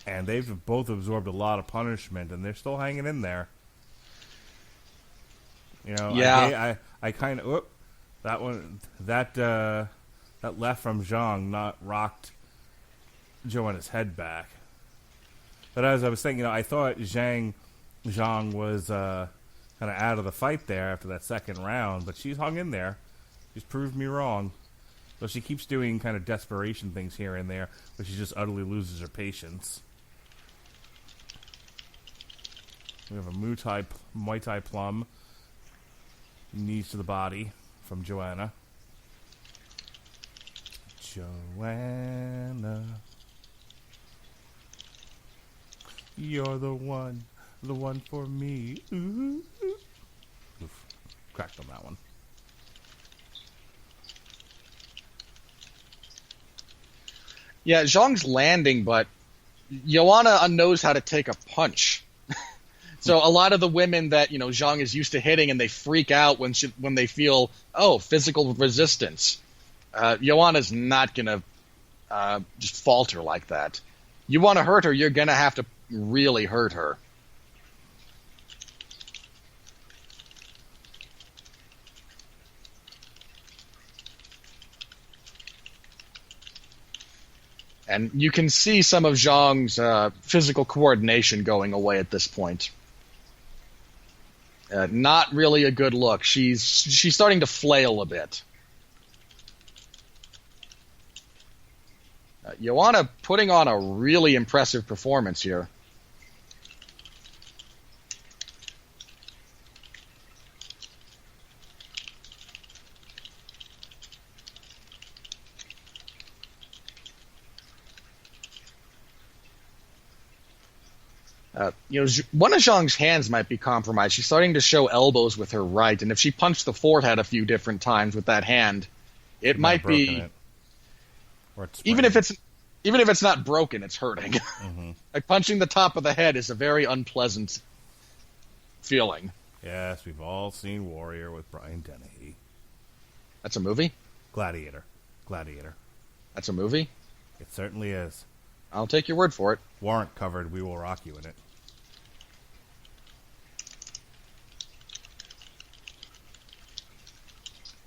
And they've both absorbed a lot of punishment, and they're still hanging in there. Yeah. I kind of... That one... That left from Zhang not rocked Joanna's head back. But as I was thinking, I thought Zhang was kind of out of the fight there after that second round, but she's hung in there. She's proved me wrong. So she keeps doing kind of desperation things here and there, but she just utterly loses her patience. We have a Muay Thai plum. Knees to the body from Joanna. Joanna, you're the one for me. Ooh. Oof. Cracked on that one. Yeah, Zhang's landing, but Joanna knows how to take a punch. So a lot of the women that Zhang is used to hitting, and they freak out when they feel physical resistance. Joanna's not gonna just falter like that. You want to hurt her, you're gonna have to really hurt her. And you can see some of Zhang's physical coordination going away at this point. Not really a good look. She's starting to flail a bit. Joanna putting on a really impressive performance here. One of Zhang's hands might be compromised. She's starting to show elbows with her right, and if she punched the forehead a few different times with that hand, it might be. Even if it's not broken, it's hurting. Mm-hmm. Like, punching the top of the head is a very unpleasant feeling. Yes, we've all seen Warrior with Brian Dennehy. That's a movie? Gladiator. That's a movie? It certainly is. I'll take your word for it. Warrant covered, we will rock you in it.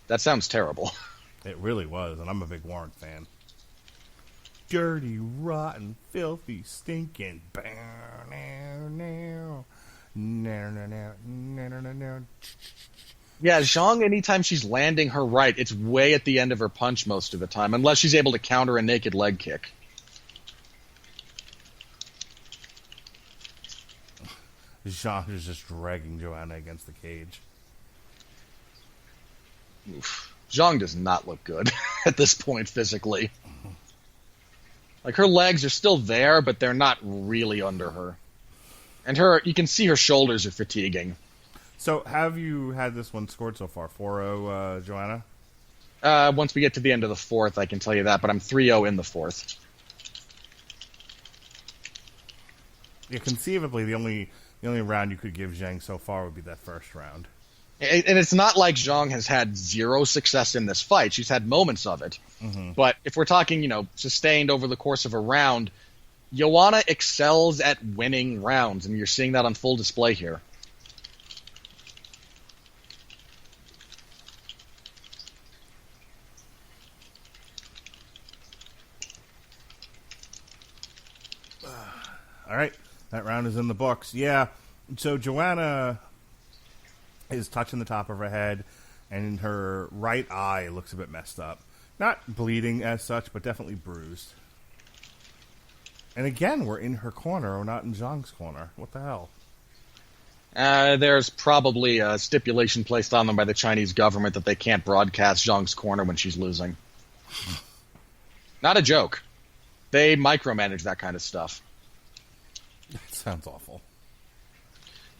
That sounds terrible. It really was, and I'm a big Warrant fan. Dirty, rotten, filthy, stinking. No, no, no, no, no, no, no. Yeah, Zhang, anytime she's landing her right, it's way at the end of her punch most of the time, unless she's able to counter a naked leg kick. Zhang is just dragging Joanna against the cage. Oof. Zhang does not look good at this point physically. Like, her legs are still there, but they're not really under her. And you can see her shoulders are fatiguing. So, have you had this one scored so far? 4-0, Joanna? Once we get to the end of the fourth, I can tell you that, but I'm 3-0 in the fourth. Yeah, conceivably, the only round you could give Zhang so far would be that first round. And it's not like Zhang has had zero success in this fight. She's had moments of it. Mm-hmm. But if we're talking, sustained over the course of a round, Joanna excels at winning rounds, and you're seeing that on full display here. All right, that round is in the books. Yeah, so Joanna is touching the top of her head, and her right eye looks a bit messed up. Not bleeding as such, but definitely bruised. And again, we're in her corner, we're not in Zhang's corner. What the hell? There's probably a stipulation placed on them by the Chinese government that they can't broadcast Zhang's corner when she's losing. Not a joke. They micromanage that kind of stuff. That sounds awful.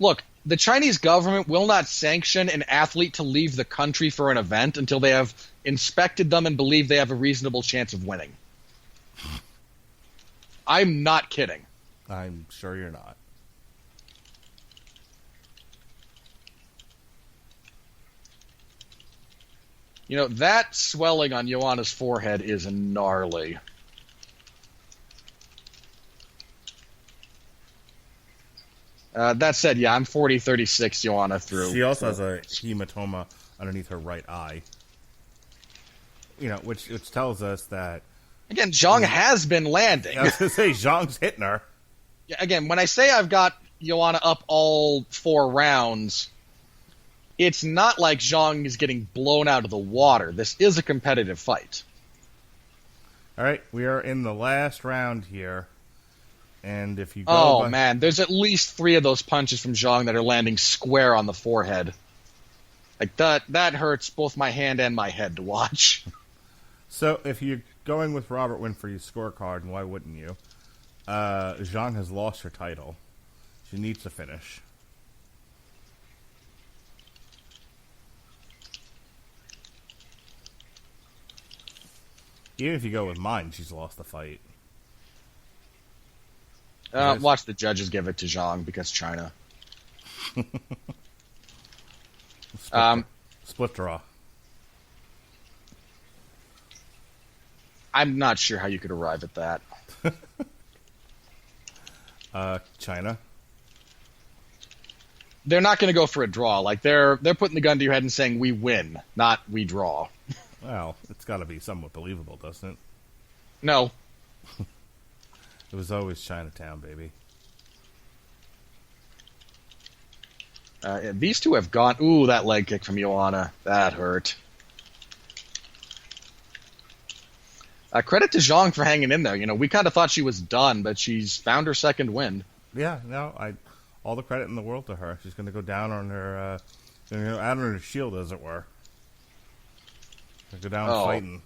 Look, the Chinese government will not sanction an athlete to leave the country for an event until they have inspected them and believe they have a reasonable chance of winning. I'm not kidding. I'm sure you're not. That swelling on Joanna's forehead is gnarly. That said, yeah, I'm 40-36 Joanna through. She also has a hematoma underneath her right eye. Which tells us that... Again, Zhang has been landing. I was going to say, Zhang's hitting her. Yeah, again, when I say I've got Joanna up all 4 rounds, it's not like Zhang is getting blown out of the water. This is a competitive fight. All right, we are in the last round here. And if you go man, there's at least 3 of those punches from Zhang that are landing square on the forehead. Like, that hurts both my hand and my head to watch. So, if you're going with Robert Winfree's scorecard, and why wouldn't you? Zhang has lost her title. She needs to finish. Even if you go with mine, she's lost the fight. Watch the judges give it to Zhang because China. Split draw. I'm not sure how you could arrive at that. China. They're not going to go for a draw. Like, they're putting the gun to your head and saying, we win, not we draw. Well, it's got to be somewhat believable, doesn't it? No. It was always Chinatown, baby. These two have gone... Ooh, that leg kick from Joanna. That hurt. Credit to Zhang for hanging in there. We kind of thought she was done, but she's found her second win. Yeah, no, all the credit in the world to her. She's going to go down on her... out on her shield, as it were. Go down fighting.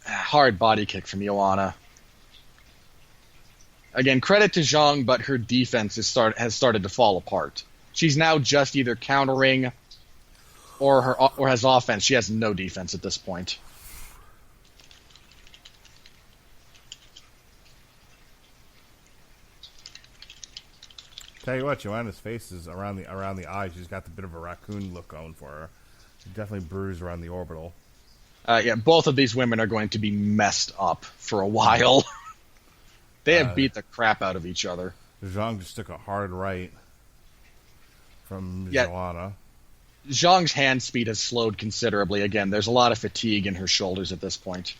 Hard body kick from Joanna. Again, credit to Zhang, but her defense has started to fall apart. She's now just either countering or has offense. She has no defense at this point. Tell you what, Joanna's face is around the eye. She's got the bit of a raccoon look going for her. She's definitely bruised around the orbital. Yeah, both of these women are going to be messed up for a while. They have beat the crap out of each other. Zhang just took a hard right from Joanna. Zhang's hand speed has slowed considerably. Again, there's a lot of fatigue in her shoulders at this point.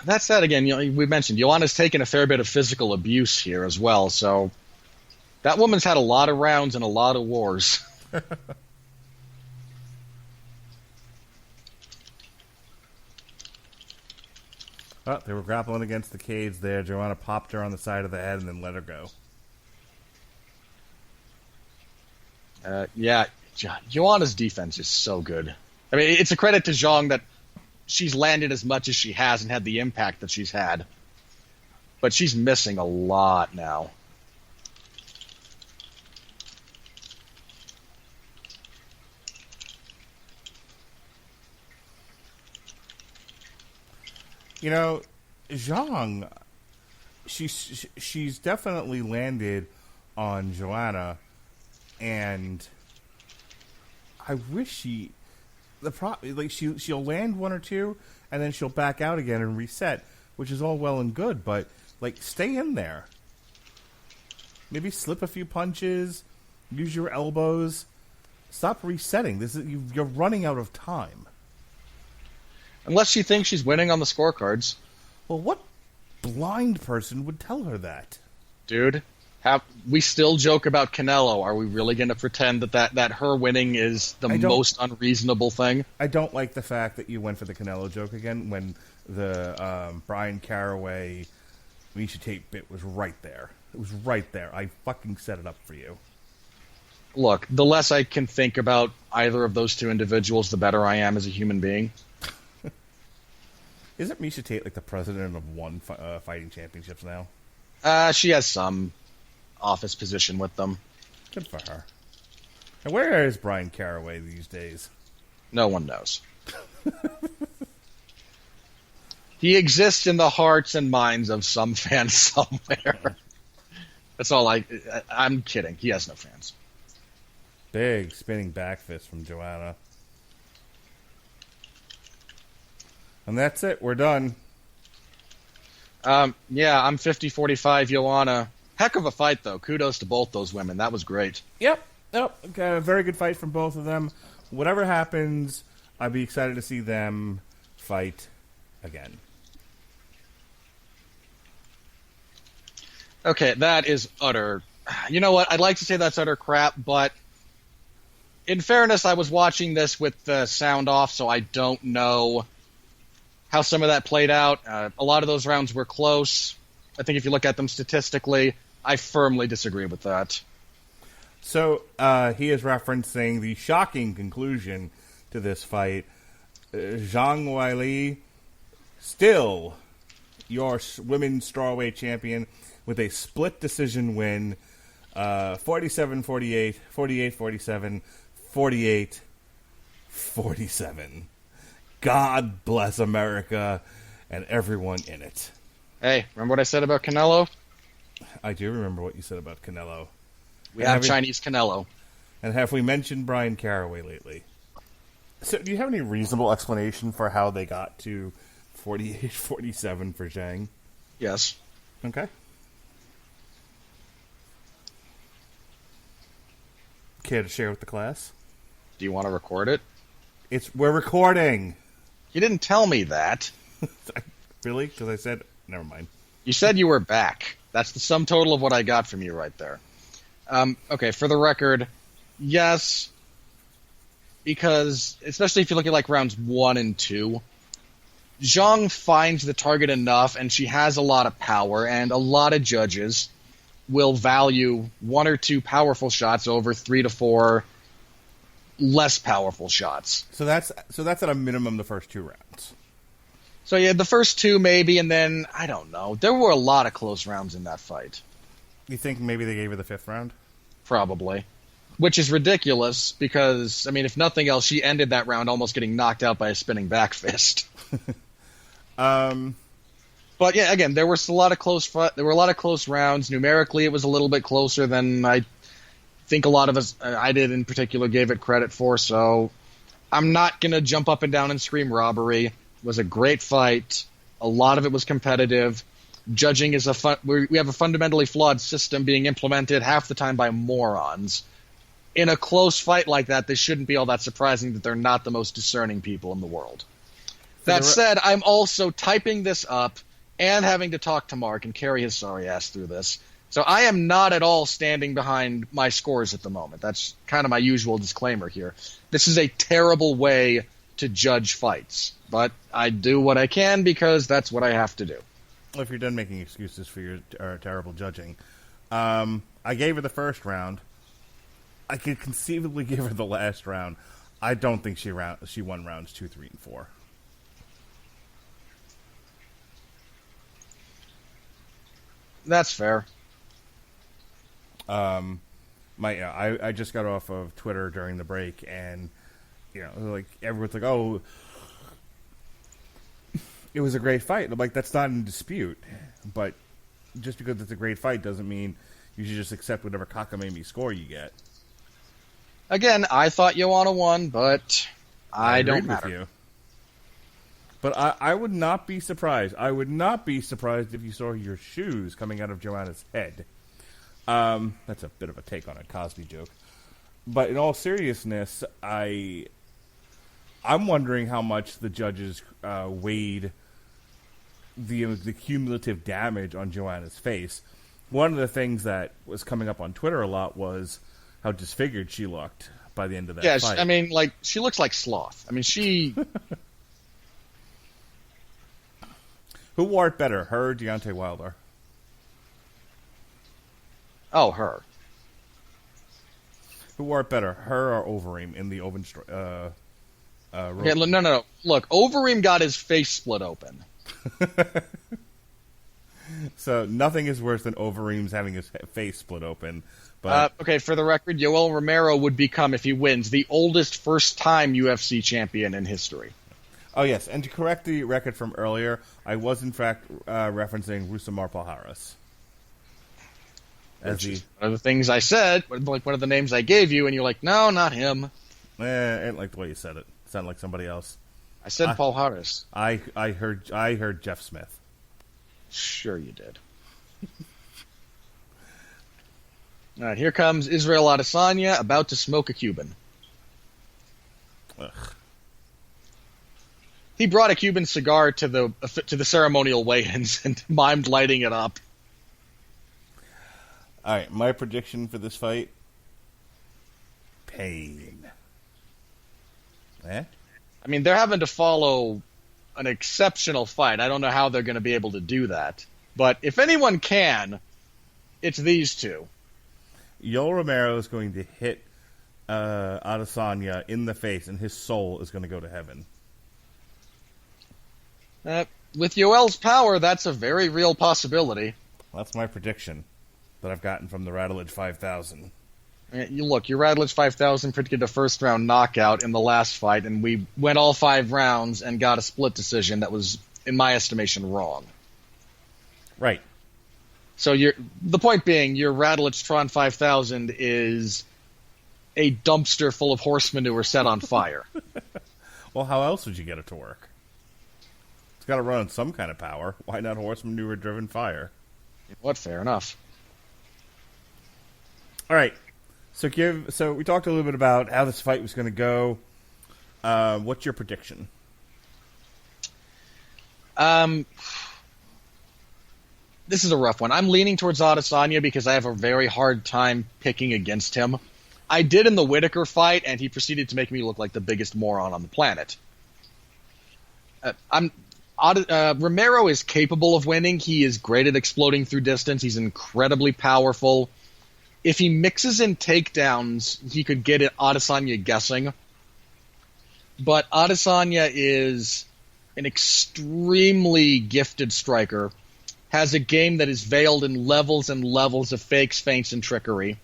That said, again, we mentioned Joanna's taken a fair bit of physical abuse here as well, so that woman's had a lot of rounds and a lot of wars. Oh, they were grappling against the cage there. Joanna popped her on the side of the head and then let her go. Yeah, Joanna's defense is so good. I mean, it's a credit to Zhang that she's landed as much as she has and had the impact that she's had. But she's missing a lot now. You know, Zhang, she's definitely landed on Joanna, and I wish she'll land one or two, and then she'll back out again and reset, which is all well and good, but stay in there. Maybe slip a few punches, use your elbows, stop resetting. You're running out of time. Unless she thinks she's winning on the scorecards. Well, what blind person would tell her that? Dude, we still joke about Canelo. Are we really going to pretend that her winning is the most unreasonable thing? I don't like the fact that you went for the Canelo joke again when the Brian Caraway Misha Tate bit was right there. It was right there. I fucking set it up for you. Look, the less I can think about either of those two individuals, the better I am as a human being. Isn't Misha Tate the president of one fighting championships now? She has some office position with them. Good for her. And where is Brian Caraway these days? No one knows. He exists in the hearts and minds of some fans somewhere. That's all I'm kidding. He has no fans. Big spinning back fist from Joanna. And that's it. We're done. Yeah, I'm 50-45 Joanna. Heck of a fight, though. Kudos to both those women. That was great. Yep. Okay, a very good fight from both of them. Whatever happens, I'd be excited to see them fight again. Okay, that is utter... You know what? I'd like to say that's utter crap, but in fairness, I was watching this with the sound off, so I don't know how some of that played out. A lot of those rounds were close. I think if you look at them statistically, I firmly disagree with that. So he is referencing the shocking conclusion to this fight. Zhang Weili, still your women's strawweight champion with a split decision win, 47-48, 48-47, 48-47. God bless America and everyone in it. Hey, remember what I said about Canelo? I do remember what you said about Canelo. We have Chinese Canelo. And have we mentioned Brian Caraway lately? So do you have any reasonable explanation for how they got to 48-47 for Zhang? Yes. Okay. Care to share with the class? Do you want to record it? We're recording. You didn't tell me that. Really? Because I said... Never mind. You said you were back. That's the sum total of what I got from you right there. Okay, for the record, yes, because, especially if you look at rounds 1 and 2, Zhang finds the target enough, and she has a lot of power, and a lot of judges will value 1 or 2 powerful shots over 3 to 4 less powerful shots. So that's at a minimum the first 2 rounds. So yeah, the first 2 maybe, and then, I don't know. There were a lot of close rounds in that fight. You think maybe they gave her the 5th round? Probably. Which is ridiculous, because, I mean, if nothing else, she ended that round almost getting knocked out by a spinning back fist. But yeah, again, there were a lot of close rounds. Numerically, it was a little bit closer than I think a lot of us, I did in particular, gave it credit for, so I'm not going to jump up and down and scream robbery. It was a great fight. A lot of it was competitive. Judging is we have a fundamentally flawed system being implemented half the time by morons. In a close fight like that, they shouldn't be all that surprising that they're not the most discerning people in the world. That said, I'm also typing this up and having to talk to Mark and carry his sorry ass through this. So I am not at all standing behind my scores at the moment. That's kind of my usual disclaimer here. This is a terrible way to judge fights, but I do what I can because that's what I have to do. Well, if you're done making excuses for your terrible judging, I gave her the first round. I could conceivably give her the last round. I don't think she won rounds 2, 3, and 4. That's fair. I just got off of Twitter during the break, and like everyone's like, "Oh, it was a great fight." I'm like, "That's not in dispute," but just because it's a great fight doesn't mean you should just accept whatever cockamamie score you get. Again, I thought Joanna won, but I don't matter. With you. But I would not be surprised. I would not be surprised if you saw your shoes coming out of Joanna's head. That's a bit of a take on a Cosby joke. But in all seriousness, I'm wondering how much the judges weighed the cumulative damage on Joanna's face. One of the things that was coming up on Twitter a lot was how disfigured she looked by the end of that fight. Yeah, I mean, like, she looks like Sloth. I mean, she... Who wore it better, her or Deontay Wilder? Oh, her. Who wore it better, her or Overeem in the okay, no. Look, Overeem got his face split open. So nothing is worse than Overeem's having his face split open. But okay, for the record, Yoel Romero would become, if he wins, the oldest first-time UFC champion in history. Oh, yes, and to correct the record from earlier, I was, in fact, referencing Rousimar Palhares. One of the things I said, like one of the names I gave you, and you're like, no, not him. I didn't like the way you said it. It sounded like somebody else. I said Palhares. I heard Jeff Smith. Sure you did. All right, here comes Israel Adesanya, about to smoke a Cuban. Ugh. He brought a Cuban cigar to the ceremonial weigh-ins and mimed lighting it up. All right, my prediction for this fight: pain. Eh? I mean, they're having to follow an exceptional fight. I don't know how they're going to be able to do that. But if anyone can, it's these two. Yoel Romero is going to hit Adesanya in the face, and his soul is going to go to heaven. With Yoel's power, that's a very real possibility. That's my prediction that I've gotten from the Radulich 5000. Look, your Radulich 5000 predicted a first-round knockout in the last fight, and we went all 5 rounds and got a split decision that was, in my estimation, wrong. Right. So the point being, your Radulich Tron 5000 is a dumpster full of horse manure set on fire. Well, how else would you get it to work? It's got to run on some kind of power. Why not horse manure-driven fire? What? Fair enough. All right. So we talked a little bit about how this fight was going to go. What's your prediction? This is a rough one. I'm leaning towards Adesanya because I have a very hard time picking against him. I did in the Whitaker fight, and he proceeded to make me look like the biggest moron on the planet. Romero is capable of winning. He is great at exploding through distance. He's incredibly powerful. If he mixes in takedowns, he could get Adesanya guessing. But Adesanya is an extremely gifted striker, has a game that is veiled in levels and levels of fakes, feints, and trickery.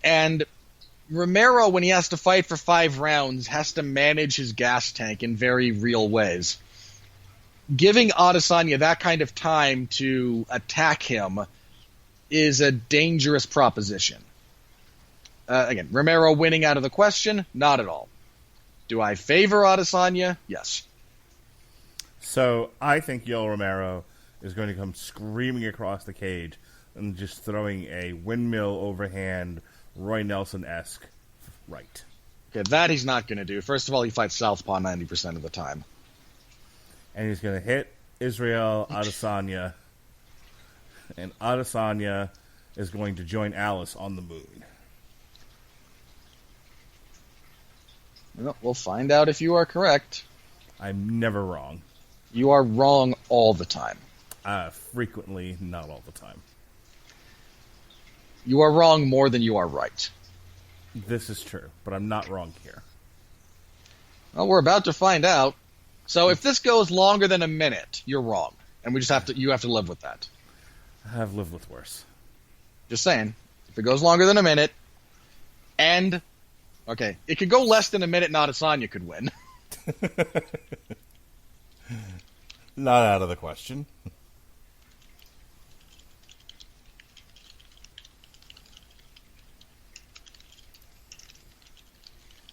And Romero, when he has to fight for 5 rounds, has to manage his gas tank in very real ways. Giving Adesanya that kind of time to attack him is a dangerous proposition. Again, Romero winning out of the question? Not at all. Do I favor Adesanya? Yes. So I think Yoel Romero is going to come screaming across the cage and just throwing a windmill overhand Roy Nelson-esque right. Okay, that he's not going to do. First of all, he fights southpaw 90% of the time. And he's going to hit Israel Adesanya. And Adesanya is going to join Alice on the moon. Well, we'll find out if you are correct. I'm never wrong. You are wrong all the time. Frequently, not all the time. You are wrong more than you are right. This is true, but I'm not wrong here. Well, we're about to find out. So if this goes longer than a minute, you're wrong. And you have to live with that. I've lived with worse. Just saying. If it goes longer than a minute, and... Okay, it could go less than a minute and Adesanya could win. Not out of the question.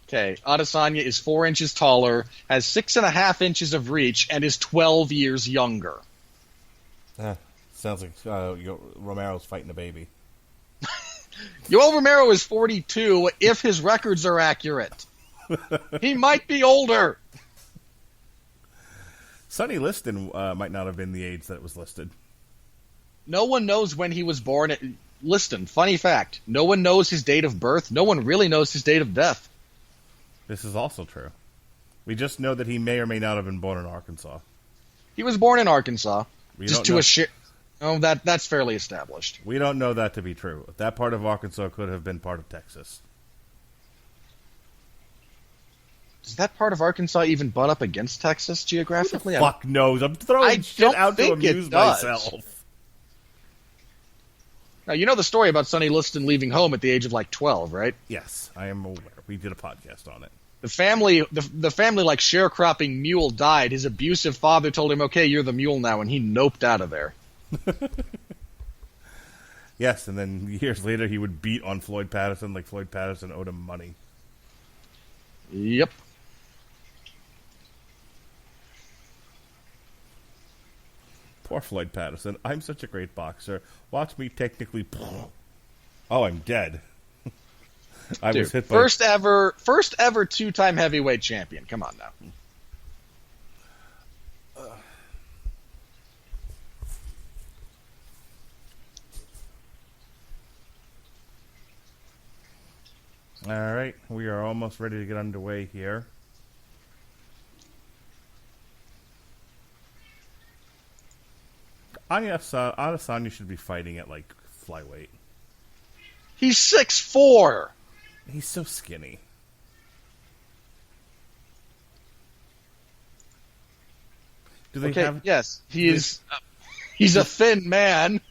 Okay, Adesanya is 4 inches taller, has 6.5 inches of reach, and is 12 years younger. Sounds like Romero's fighting a baby. Yoel Romero is 42 if his records are accurate. He might be older. Sonny Liston might not have been the age that it was listed. No one knows when he was born. Liston, funny fact, no one knows his date of birth. No one really knows his date of death. This is also true. We just know that he may or may not have been born in Arkansas. He was born in Arkansas. Oh, that's fairly established. We don't know that to be true. That part of Arkansas could have been part of Texas. Does that part of Arkansas even butt up against Texas geographically? Fuck knows. I'm throwing shit out to amuse myself. Now, you know the story about Sonny Liston leaving home at the age of like 12, right? Yes, I am aware. We did a podcast on it. The family like sharecropping mule died. His abusive father told him, "Okay, you're the mule now," and he noped out of there. Yes, and then years later he would beat on Floyd Patterson like Floyd Patterson owed him money. Yep. Poor Floyd Patterson. I'm such a great boxer. Watch me technically... Oh, I'm dead. Was hit by... First ever 2-time heavyweight champion. Come on now. All right, we are almost ready to get underway here. Adesanya should be fighting at, like, flyweight. He's 6'4". He's so skinny. Do they have... Yes, he's a thin man.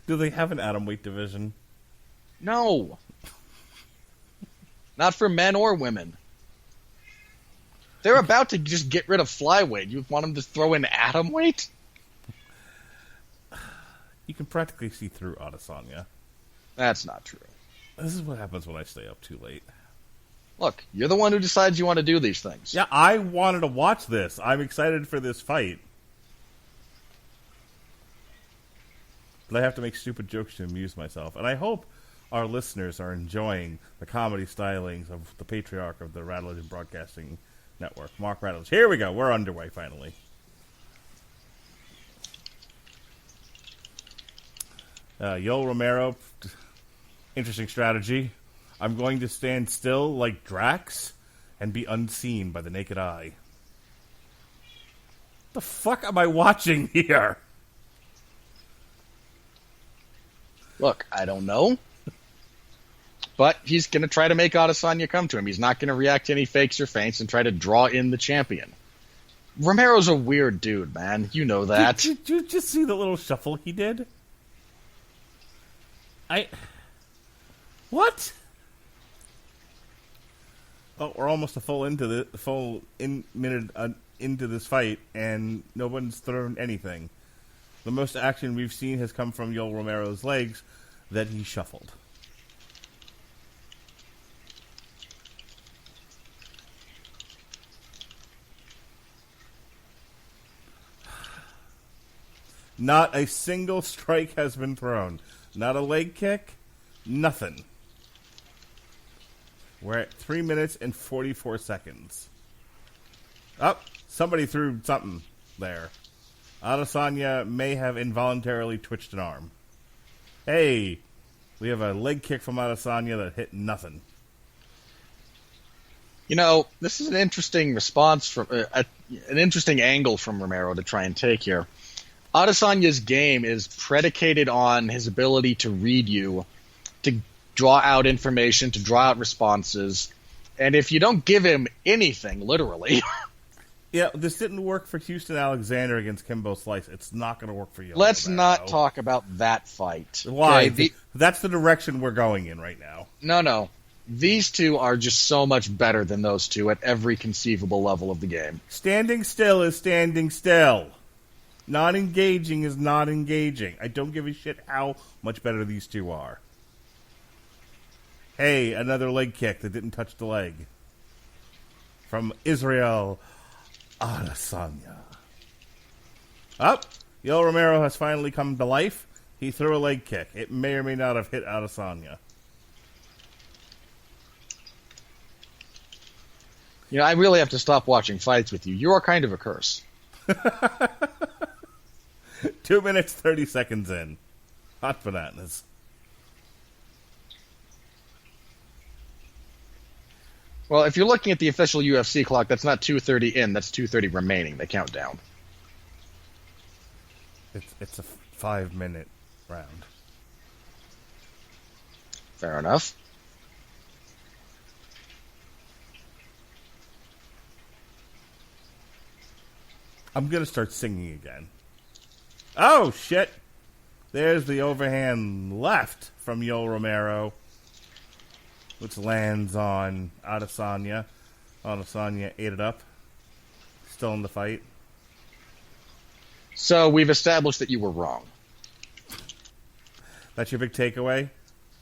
Do they have an atomweight division? No. Not for men or women. They're about to just get rid of flyweight. You want them to throw in atomweight? You can practically see through Adesanya. That's not true. This is what happens when I stay up too late. Look, you're the one who decides you want to do these things. Yeah, I wanted to watch this. I'm excited for this fight. But I have to make stupid jokes to amuse myself. And I hope our listeners are enjoying the comedy stylings of the patriarch of the Radulich and Broadcasting Network, Mark Radulich. Here we go. We're underway, finally. Yoel Romero, interesting strategy. I'm going to stand still like Drax and be unseen by the naked eye. The fuck am I watching here? Look, I don't know. But he's going to try to make Adesanya come to him. He's not going to react to any fakes or feints and try to draw in the champion. Romero's a weird dude, man. You know that. Did you just see the little shuffle he did? What? Oh, we're almost minute into this fight, and no one's thrown anything. The most action we've seen has come from Yoel Romero's legs that he shuffled. Not a single strike has been thrown. Not a leg kick. Nothing. We're at 3 minutes and 44 seconds. Oh, somebody threw something there. Adesanya may have involuntarily twitched an arm. Hey, we have a leg kick from Adesanya that hit nothing. You know, this is an interesting response from an interesting angle from Romero to try and take here. Adesanya's game is predicated on his ability to read you, to draw out information, to draw out responses, and if you don't give him anything, literally... Yeah, this didn't work for Houston Alexander against Kimbo Slice. It's not going to work for you. Let's not talk about that fight. Why? Okay, that's the direction we're going in right now. No. These two are just so much better than those two at every conceivable level of the game. Standing still is standing still. Not engaging is not engaging. I don't give a shit how much better these two are. Hey, another leg kick that didn't touch the leg. From Israel Adesanya. Up. Yoel Romero has finally come to life. He threw a leg kick. It may or may not have hit Adesanya. You know, I really have to stop watching fights with you. You are kind of a curse. 2 minutes, 30 seconds in. Hot bananas. Well, if you're looking at the official UFC clock, that's not 2:30 in, that's 2:30 remaining. They count down. It's a 5-minute round. Fair enough. I'm going to start singing again. Oh, shit. There's the overhand left from Yoel Romero, which lands on Adesanya. Adesanya ate it up. Still in the fight. So we've established that you were wrong. That's your big takeaway?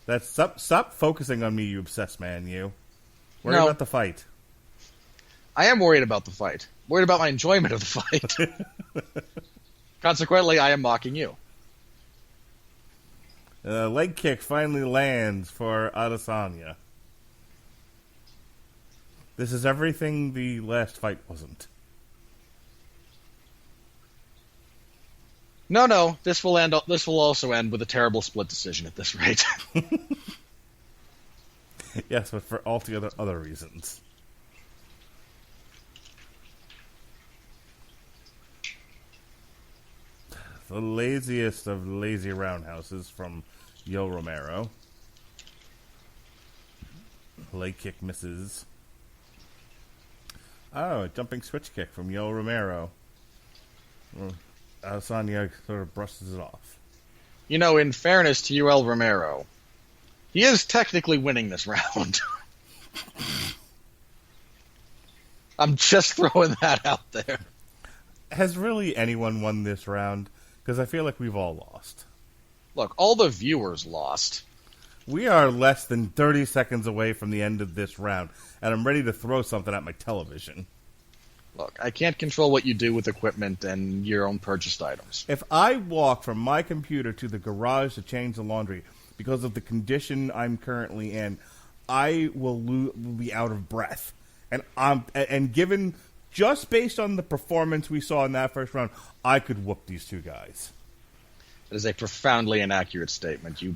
That's stop focusing on me, you obsessed man, you. Worry about the fight. I am worried about the fight. Worried about my enjoyment of the fight. Consequently, I am mocking you. Leg kick finally lands for Adesanya. This is everything the last fight wasn't. No. This will also end with a terrible split decision at this rate. Yes, but for altogether other reasons. The laziest of lazy roundhouses from Yoel Romero. Leg kick misses. Oh, a jumping switch kick from Yoel Romero. Adesanya sort of brushes it off. You know, in fairness to Yoel Romero, he is technically winning this round. I'm just throwing that out there. Has really anyone won this round? Because I feel like we've all lost. Look, all the viewers lost. We are less than 30 seconds away from the end of this round, and I'm ready to throw something at my television. Look, I can't control what you do with equipment and your own purchased items. If I walk from my computer to the garage to change the laundry because of the condition I'm currently in, I will be out of breath. And given, just based on the performance we saw in that first round, I could whoop these two guys. That is a profoundly inaccurate statement. You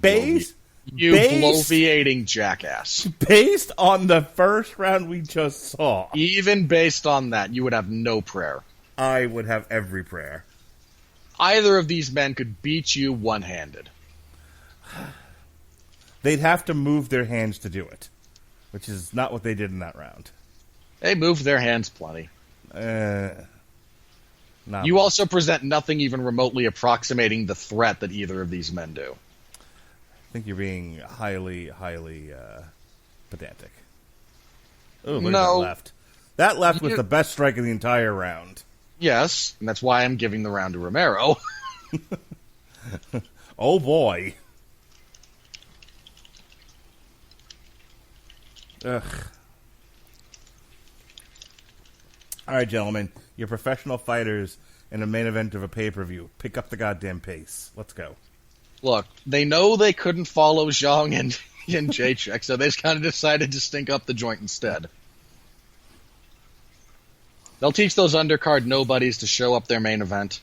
bloviating jackass. Based on the first round we just saw. Even based on that, you would have no prayer. I would have every prayer. Either of these men could beat you one-handed. They'd have to move their hands to do it, which is not what they did in that round. They moved their hands plenty. You also present nothing even remotely approximating the threat that either of these men do. I think you're being highly, highly pedantic. Oh, look at that left. That left was the best strike of the entire round. Yes, and that's why I'm giving the round to Romero. Oh, boy. Ugh. All right, gentlemen. You're professional fighters in a main event of a pay-per-view. Pick up the goddamn pace. Let's go. Look, they know they couldn't follow Zhang and J-check, so they just kind of decided to stink up the joint instead. They'll teach those undercard nobodies to show up their main event.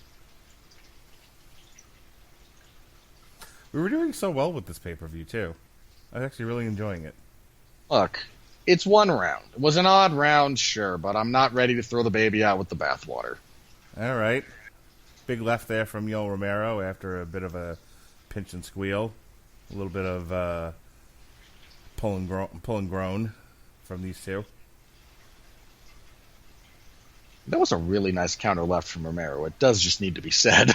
We were doing so well with this pay-per-view, too. I was actually really enjoying it. Look, it's one round. It was an odd round, sure, but I'm not ready to throw the baby out with the bathwater. All right. Big left there from Yoel Romero after a bit of a pinch and squeal. A little bit of pull and groan from these two. That was a really nice counter left from Romero. It does just need to be said.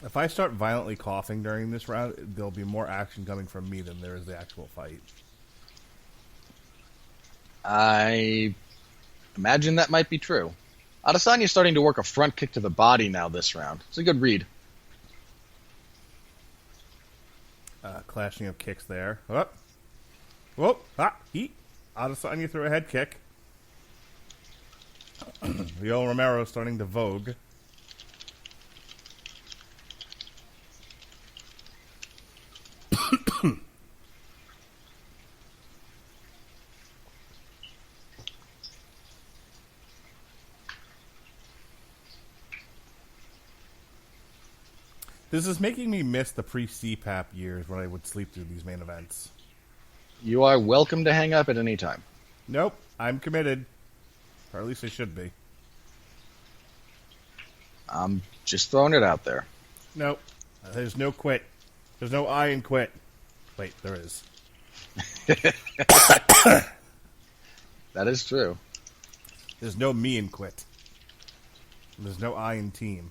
If I start violently coughing during this round, there'll be more action coming from me than there is the actual fight. I imagine that might be true. Adesanya's starting to work a front kick to the body now this round. It's a good read. Clashing of kicks there. Whoop. Whoop. Ah. Heat. Adesanya threw a head kick. Yoel Romero starting to vogue. This is making me miss the pre-CPAP years when I would sleep through these main events. You are welcome to hang up at any time. Nope, I'm committed. Or at least I should be. I'm just throwing it out there. Nope, there's no quit. There's no I in quit. Wait, there is. That is true. There's no me in quit. There's no I in team.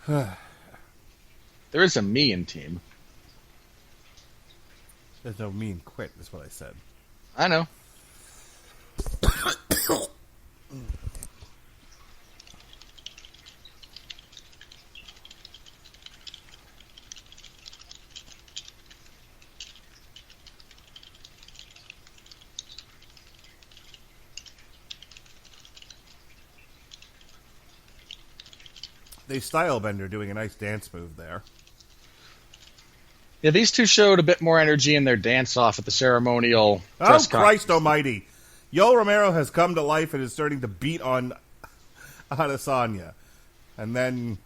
There is a me in team. There's no me in quit, is what I said. I know. They style bender doing a nice dance move there. Yeah, these two showed a bit more energy in their dance-off at the ceremonial press Oh, Christ almighty. Yoel Romero has come to life and is starting to beat on Adesanya. And then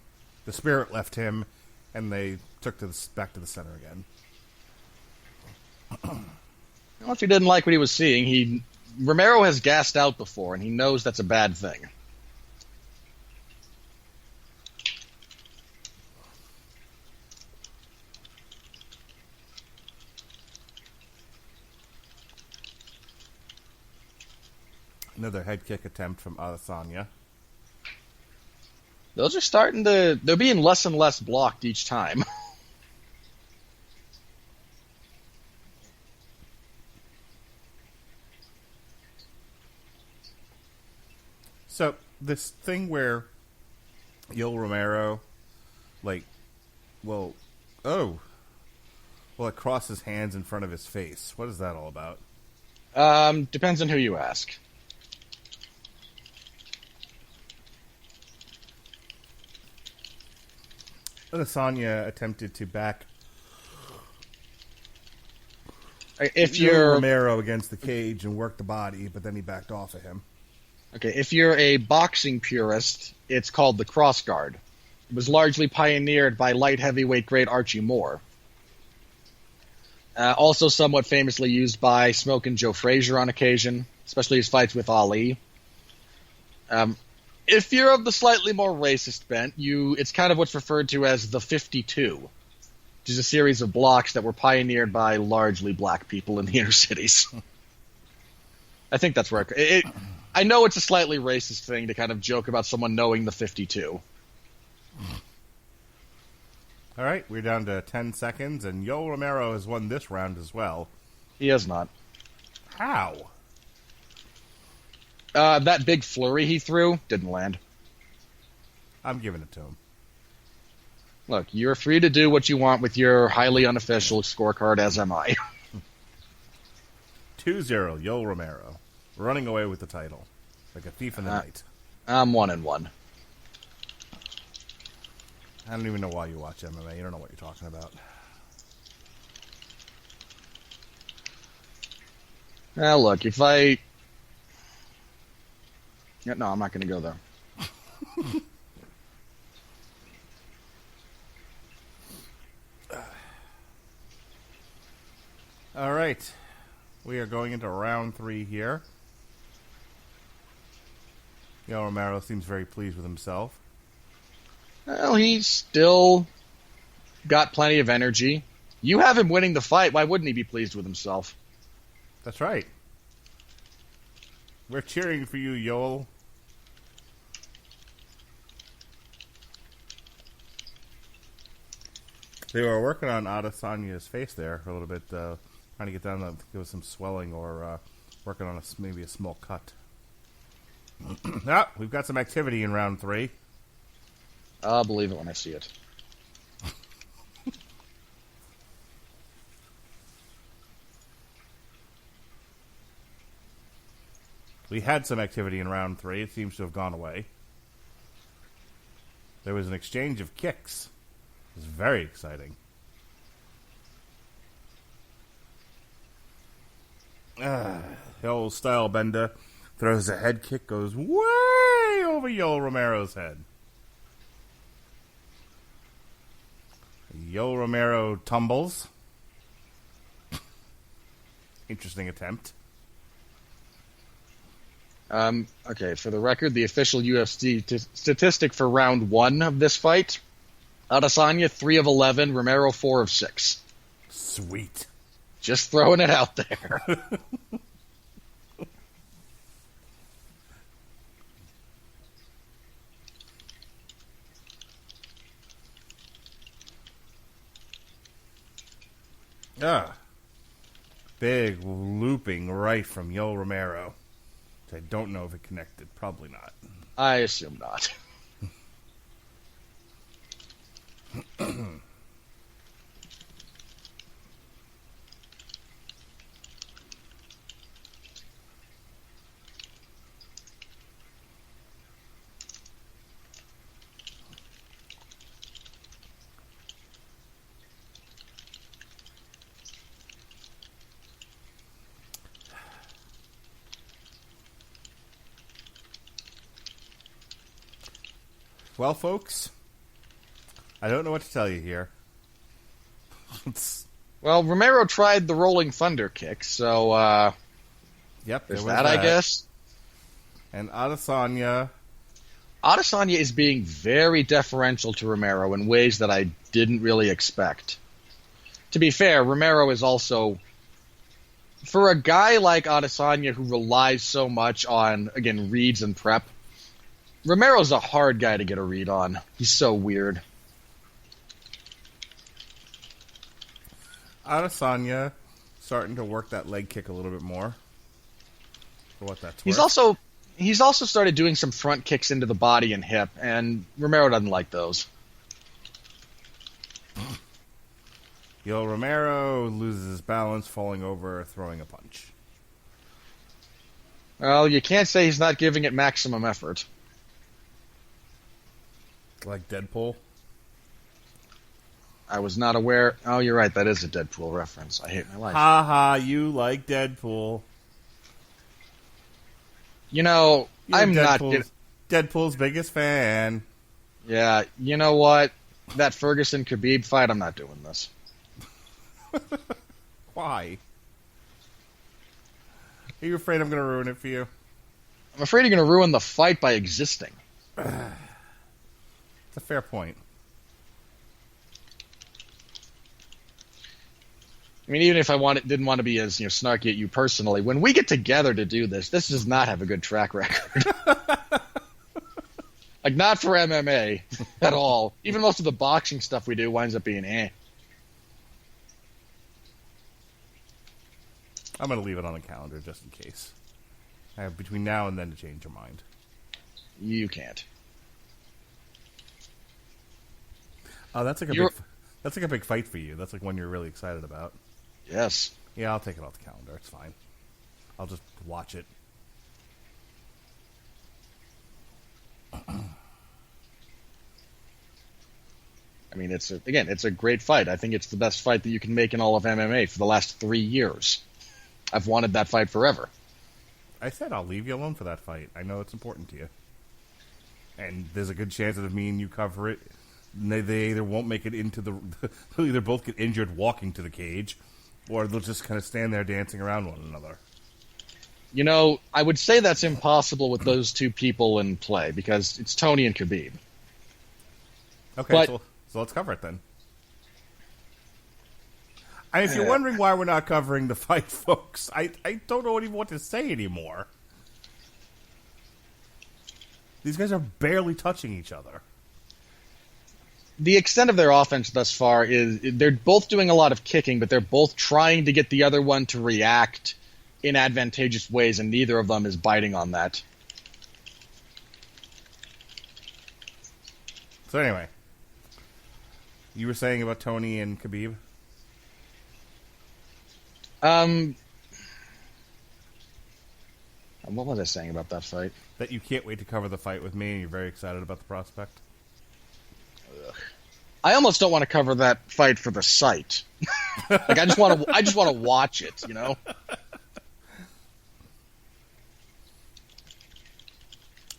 the spirit left him, and they took back to the center again. Well, if he didn't like what he was seeing, Romero has gassed out before, and he knows that's a bad thing. Another head kick attempt from Adesanya. Those are they're being less and less blocked each time. So, this thing where Yoel Romero, it crosses hands in front of his face. What is that all about? Depends on who you ask. Adesanya attempted to back If you're Romero against the cage and work the body, but then he backed off of him. Okay, if you're a boxing purist, it's called the cross guard. It was largely pioneered by light heavyweight great Archie Moore. Also somewhat famously used by Smokin' Joe Frazier on occasion, especially his fights with Ali. If you're of the slightly more racist bent, it's kind of what's referred to as the 52, which is a series of blocks that were pioneered by largely black people in the inner cities. I think that's where I know it's a slightly racist thing to kind of joke about someone knowing the 52. All right, we're down to 10 seconds, and Yoel Romero has won this round as well. He has not. How? That big flurry he threw didn't land. I'm giving it to him. Look, you're free to do what you want with your highly unofficial scorecard, as am I. 2-0, Yoel Romero. Running away with the title. Like a thief in the night. I'm 1-1. I don't even know why you watch MMA. You don't know what you're talking about. Well, look, if I... Yeah, no, I'm not going to go there. All right. We are going into round 3 here. Yoel Romero seems very pleased with himself. Well, he's still got plenty of energy. You have him winning the fight. Why wouldn't he be pleased with himself? That's right. We're cheering for you, Yoel. They were working on Adesanya's face there for a little bit, trying to get down to give some swelling or working on maybe a small cut. We've got some activity in round 3. I'll believe it when I see it. We had some activity in round 3. It seems to have gone away. There was an exchange of kicks. It was very exciting. The old style bender throws a head kick, goes way over Yoel Romero's head. Yoel Romero tumbles. Interesting attempt. Okay, for the record, the official UFC statistic for round 1 of this fight, Adesanya 3 of 11, Romero 4 of 6. Sweet. Just throwing it out there. Big looping right from Yoel Romero. I don't know if it connected. Probably not. I assume not. Well, folks, I don't know what to tell you here. Well, Romero tried the Rolling Thunder kick, so Yep, there's that, I guess. And Adesanya is being very deferential to Romero in ways that I didn't really expect. To be fair, Romero is also, for a guy like Adesanya who relies so much on, again, reads and prep, Romero's a hard guy to get a read on. He's so weird. Adesanya starting to work that leg kick a little bit more. For what that's He's worth. also started doing some front kicks into the body and hip, and Romero doesn't like those. Yoel Romero loses his balance, falling over, throwing a punch. Well, you can't say he's not giving it maximum effort. Like Deadpool. I was not aware. Oh, you're right. That is a Deadpool reference. I hate my life. Ha ha, you like Deadpool. You know, You're I'm not getting... Deadpool's biggest fan. Yeah, you know what? That Ferguson-Khabib fight, I'm not doing this. Why? Are you afraid I'm going to ruin it for you? I'm afraid you're going to ruin the fight by existing. It's a fair point. I mean, even if I didn't want to be as snarky at you personally, when we get together to do this, this does not have a good track record. Like, not for MMA at all. Even most of the boxing stuff we do winds up being I'm going to leave it on the calendar just in case. I have between now and then to change your mind. You can't. Oh, that's like a big fight for you. That's like one you're really excited about. Yes. Yeah, I'll take it off the calendar. It's fine. I'll just watch it. I mean, it's a great fight. I think it's the best fight that you can make in all of MMA for the last 3 years. I've wanted that fight forever. I said I'll leave you alone for that fight. I know it's important to you. And there's a good chance that if me and you cover it, they either won't make it into the... They'll either both get injured walking to the cage, or they'll just kind of stand there dancing around one another. You know, I would say that's impossible with those two people in play, because it's Tony and Khabib. Okay, so let's cover it then. If you're wondering why we're not covering the fight, folks, I don't know even what to say anymore. These guys are barely touching each other. The extent of their offense thus far is they're both doing a lot of kicking, but they're both trying to get the other one to react in advantageous ways, and neither of them is biting on that. So anyway, you were saying about Tony and Khabib? What was I saying about that fight? That you can't wait to cover the fight with me, and you're very excited about the prospect? Ugh. I almost don't want to cover that fight for the sight. Like I just want to watch it, you know?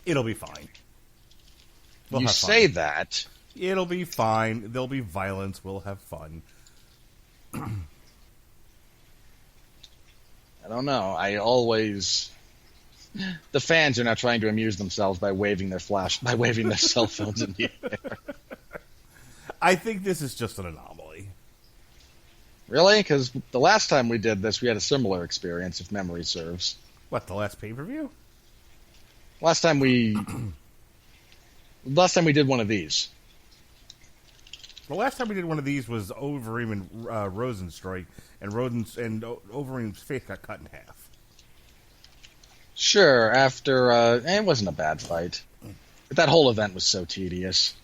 It'll be fine. You say that. It'll be fine. There'll be violence. We'll have fun. I don't know. The fans are now trying to amuse themselves by waving their cell phones in the air. I think this is just an anomaly. Really? Because the last time we did this, we had a similar experience, if memory serves. What, the last pay-per-view? Last time we did one of these. The last time we did one of these was Overeem and Rosenstrike, and Overeem's face got cut in half. Sure, after... it wasn't a bad fight. But that whole event was so tedious.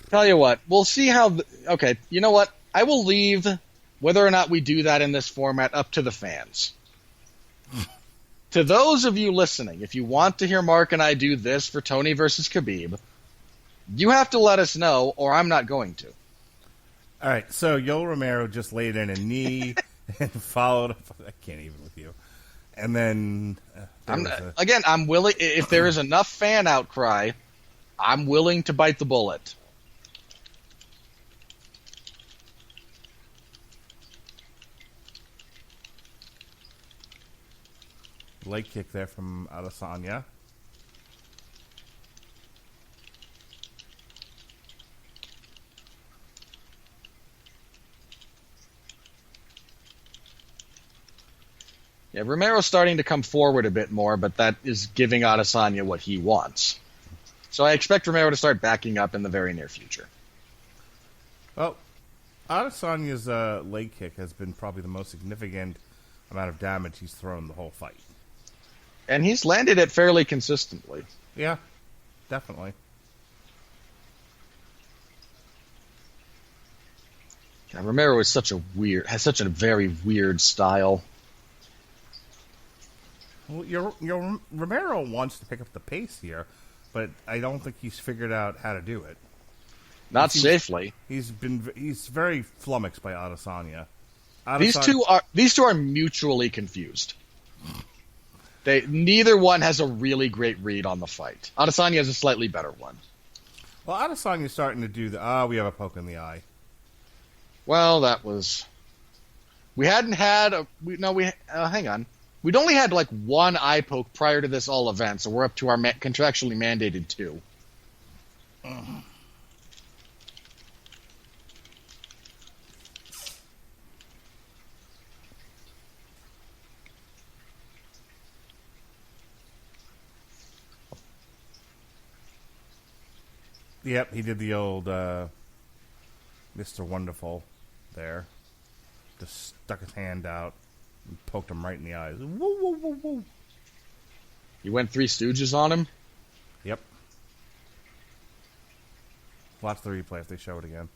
Tell you what, we'll see how... Okay, you know what? I will leave whether or not we do that in this format up to the fans. To those of you listening, if you want to hear Mark and I do this for Tony versus Khabib, you have to let us know, or I'm not going to. All right, so Yoel Romero just laid in a knee and followed up... I can't even with you. And then... Again, I'm willing... If there is enough fan outcry, I'm willing to bite the bullet. Leg kick there from Adesanya. Yeah, Romero's starting to come forward a bit more, but that is giving Adesanya what he wants. So I expect Romero to start backing up in the very near future. Well, Adesanya's leg kick has been probably the most significant amount of damage he's thrown the whole fight. And he's landed it fairly consistently. Yeah, definitely. Yeah, Romero has such a very weird style. Well, Romero wants to pick up the pace here, but I don't think he's figured out how to do it. Not safely. He's very flummoxed by Adesanya. These two are mutually confused. Neither one has a really great read on the fight. Adesanya has a slightly better one. Well, Adesanya's starting to do we have a poke in the eye. Well, that was... We hadn't had... hang on. We'd only had like one eye poke prior to this all event, so we're up to our contractually mandated 2. Yep, he did the old Mr. Wonderful there. just stuck his hand out and poked him right in the eyes. Woo, woo, woo, woo. You went Three Stooges on him? Yep. Watch the replay if they show it again.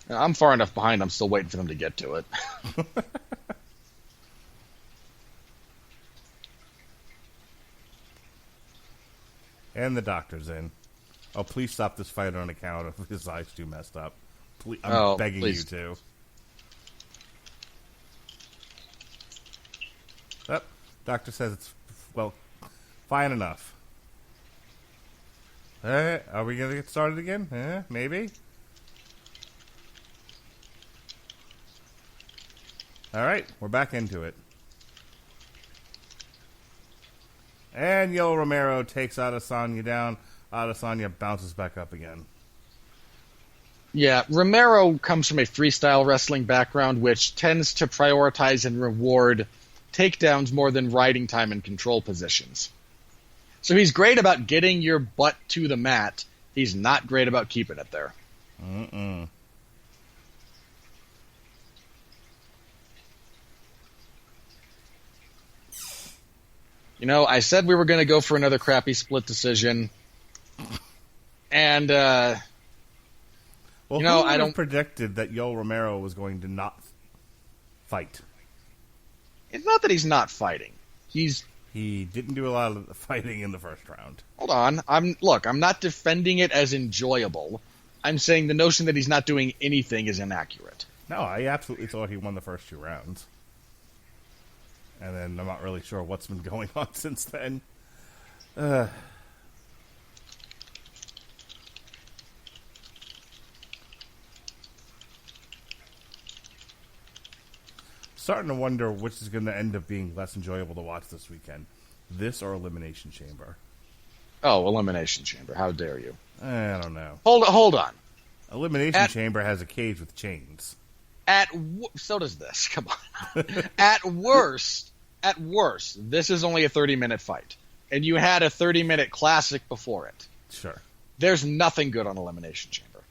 I'm far enough behind, I'm still waiting for them to get to it. And the doctor's in. Oh, please stop this fight on account of his eyes too messed up. Please, I'm begging you to. Oh, doctor says it's, well, fine enough. Are we going to get started again? Maybe? All right, we're back into it. And Yoel Romero takes Adesanya down. Adesanya bounces back up again. Yeah, Romero comes from a freestyle wrestling background, which tends to prioritize and reward takedowns more than riding time and control positions. So he's great about getting your butt to the mat. He's not great about keeping it there. Mm-mm. You know, I said we were going to go for another crappy split decision. And, well, you know, who I don't predicted that Yoel Romero was going to not fight. It's not that he's not fighting. He didn't do a lot of the fighting in the first round. Hold on. I'm not defending it as enjoyable. I'm saying the notion that he's not doing anything is inaccurate. No, I absolutely thought he won the first 2 rounds. And then I'm not really sure what's been going on since then. Starting to wonder which is going to end up being less enjoyable to watch this weekend. This or Elimination Chamber? Oh, Elimination Chamber. How dare you? I don't know. Hold on. Elimination Chamber has a cage with chains. So does this. Come on. At worst, this is only a 30-minute fight. And you had a 30-minute classic before it. Sure. There's nothing good on Elimination Chamber.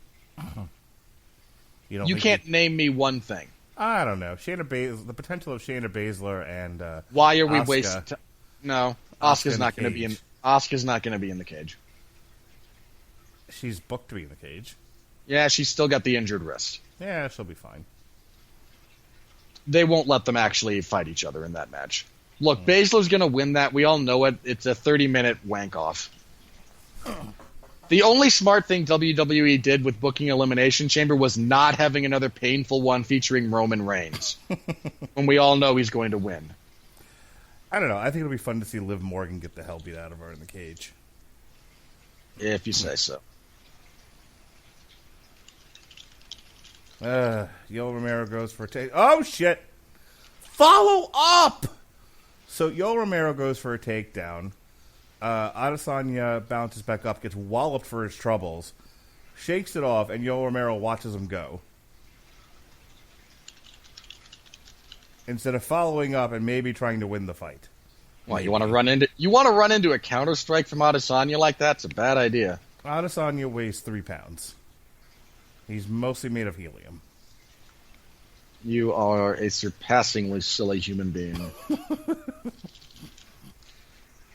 You can't name me one thing. I don't know. The potential of Shayna Baszler and why are we Asuka. wasting time? No, Asuka's not going to be in. Asuka's not going to be in the cage. She's booked to be in the cage. Yeah, she's still got the injured wrist. Yeah, she'll be fine. They won't let them actually fight each other in that match. Look, Baszler's going to win that. We all know it. It's a 30-minute wank-off. The only smart thing WWE did with booking Elimination Chamber was not having another painful one featuring Roman Reigns. When we all know he's going to win. I don't know. I think it'll be fun to see Liv Morgan get the hell beat out of her in the cage. If you say so. Yoel Romero goes for a take. Oh, shit! Follow up! So Yoel Romero goes for a takedown. Adesanya bounces back up, gets walloped for his troubles, shakes it off, and Yoel Romero watches him go. Instead of following up and maybe trying to win the fight. Well, you want to run into a counter strike from Adesanya like that? It's a bad idea. Adesanya weighs 3 pounds. He's mostly made of helium. You are a surpassingly silly human being.